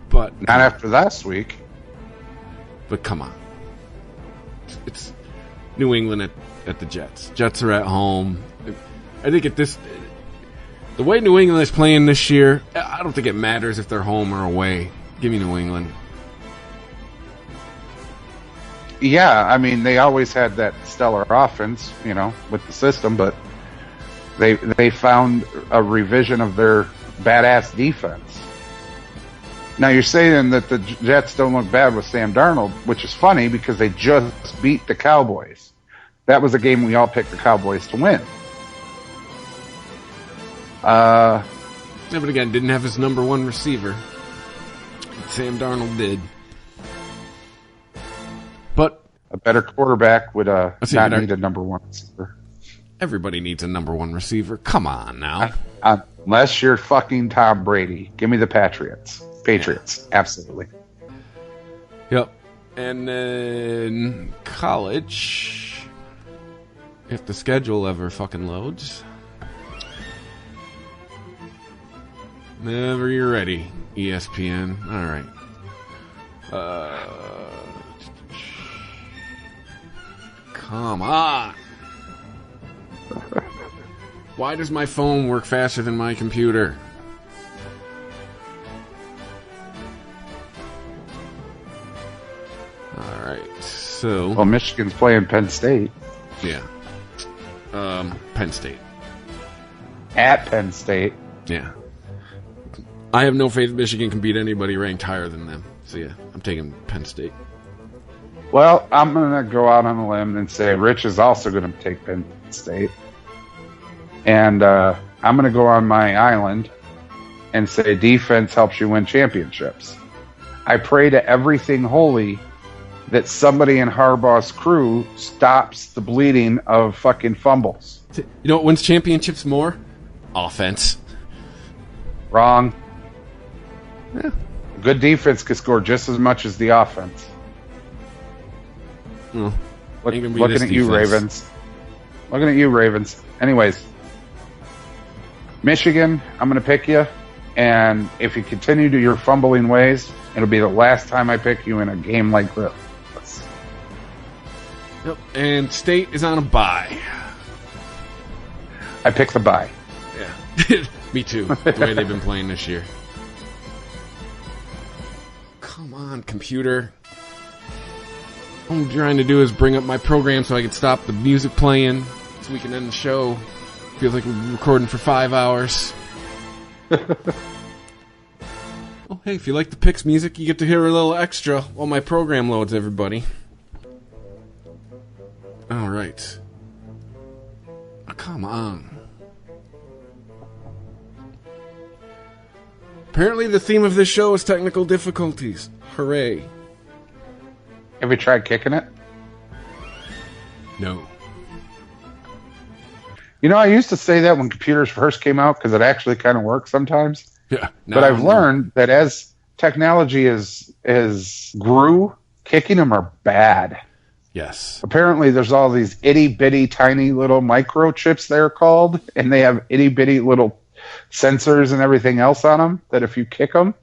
But not after last week. But come on. It's New England at the Jets. Jets are at home. I think the way New England is playing this year, I don't think it matters if they're home or away. Give me New England. Yeah, I mean, they always had that stellar offense, with the system, but they found a revision of their badass defense. Now, you're saying that the Jets don't look bad with Sam Darnold, which is funny because they just beat the Cowboys. That was a game we all picked the Cowboys to win. Yeah, but again, didn't have his number 1 receiver. Sam Darnold did. But a better quarterback would not need a number 1 receiver. Everybody needs a number 1 receiver. Come on now. Unless you're fucking Tom Brady. Give me the Patriots. Patriots, absolutely. Yep. And then college, if the schedule ever fucking loads. Whenever you're ready, ESPN. All right. Come on. Why does my phone work faster than my computer? All right, so... Well, Michigan's playing Penn State. Yeah. Penn State. At Penn State. Yeah. I have no faith Michigan can beat anybody ranked higher than them. So, yeah, I'm taking Penn State. Well, I'm going to go out on a limb and say Rich is also going to take Penn State. And I'm going to go on my island and say defense helps you win championships. I pray to everything holy that somebody in Harbaugh's crew stops the bleeding of fucking fumbles. You know what wins championships more? Offense. Wrong. Yeah. Good defense can score just as much as the offense. Well, looking at you, Ravens. Looking at you, Ravens. Anyways, Michigan, I'm going to pick you. And if you continue to your fumbling ways, it'll be the last time I pick you in a game like this. Yep. And State is on a bye. I picked the bye. Yeah. Me too. The way they've been playing this year. Come on, computer. All I'm trying to do is bring up my program so I can stop the music playing so we can end the show. Feels like we're recording for 5 hours. Well, hey, if you like the Picks music, you get to hear a little extra while my program loads, everybody. All right. Oh, come on. Apparently the theme of this show is technical difficulties. Hooray. Have you tried kicking it? No. You know, I used to say that when computers first came out because it actually kind of works sometimes. Yeah. But I've learned that as technology is grew, kicking them are bad. Yes. Apparently there's all these itty-bitty tiny little microchips, they're called, and they have itty-bitty little sensors and everything else on them that if you kick them,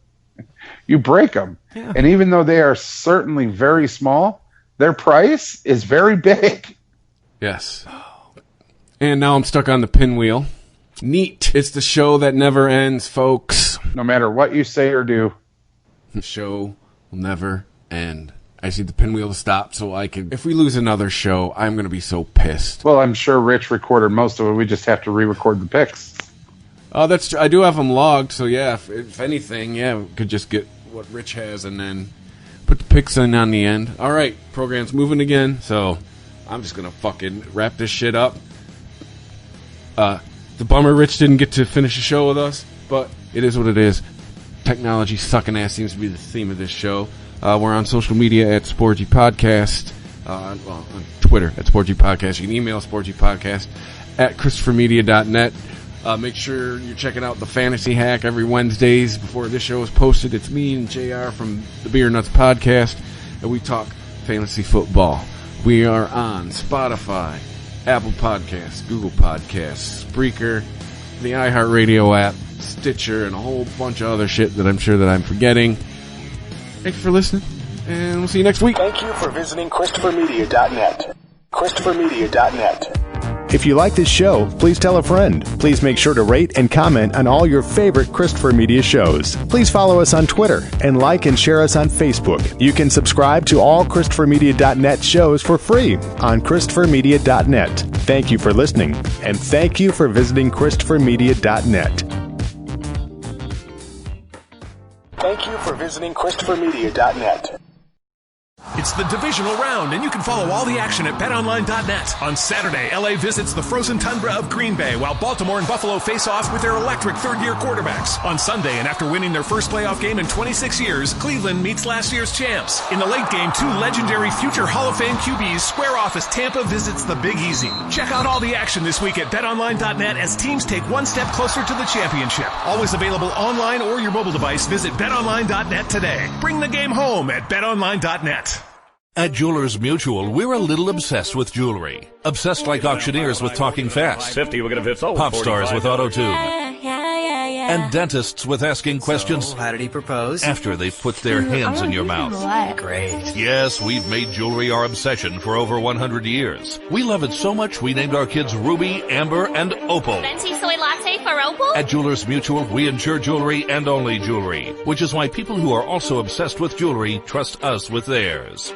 you break them. Yeah. And even though they are certainly very small, their price is very big. Yes. And now I'm stuck on the pinwheel. Neat. It's the show that never ends, folks. No matter what you say or do. The show will never end. I just need the pinwheel to stop so I can... If we lose another show, I'm going to be so pissed. Well, I'm sure Rich recorded most of it. We just have to re-record the picks. Oh, that's true. I do have them logged, so yeah, if anything, yeah, we could just get what Rich has and then put the picks in on the end. All right, program's moving again, so I'm just going to fucking wrap this shit up. The bummer Rich didn't get to finish the show with us, but it is what it is. Technology sucking ass seems to be the theme of this show. We're on social media at Sporgy Podcast. On Twitter at Sporgy Podcast. You can email Sporgy Podcast at ChristopherMedia.net. Make sure you're checking out the Fantasy Hack every Wednesdays before this show is posted. It's me and JR from the Beer Nuts Podcast, and we talk fantasy football. We are on Spotify, Apple Podcasts, Google Podcasts, Spreaker, the iHeartRadio app, Stitcher, and a whole bunch of other shit that I'm sure that I'm forgetting. Thanks for listening, and we'll see you next week. Thank you for visiting ChristopherMedia.net. ChristopherMedia.net. If you like this show, please tell a friend. Please make sure to rate and comment on all your favorite Christopher Media shows. Please follow us on Twitter and like and share us on Facebook. You can subscribe to all ChristopherMedia.net shows for free on ChristopherMedia.net. Thank you for listening, and thank you for visiting ChristopherMedia.net. Thank you for visiting ChristopherMedia.net. It's the divisional round, and you can follow all the action at BetOnline.net. On Saturday, LA visits the frozen tundra of Green Bay, while Baltimore and Buffalo face off with their electric third-year quarterbacks. On Sunday, and after winning their first playoff game in 26 years, Cleveland meets last year's champs. In the late game, two legendary future Hall of Fame QBs square off as Tampa visits the Big Easy. Check out all the action this week at BetOnline.net as teams take one step closer to the championship. Always available online or your mobile device. Visit BetOnline.net today. Bring the game home at BetOnline.net. At Jewelers Mutual, we're a little obsessed with jewelry. Obsessed like auctioneers with talking fast. 50, we're going to fit pop stars with auto-tune. And dentists with asking questions. So, how did he propose? After they've put their hands in your mouth. Great. Yes, we've made jewelry our obsession for over 100 years. We love it so much we named our kids Ruby, Amber, and Opal. Venti soy latte for Opal? At Jewelers Mutual, we insure jewelry and only jewelry, which is why people who are also obsessed with jewelry trust us with theirs.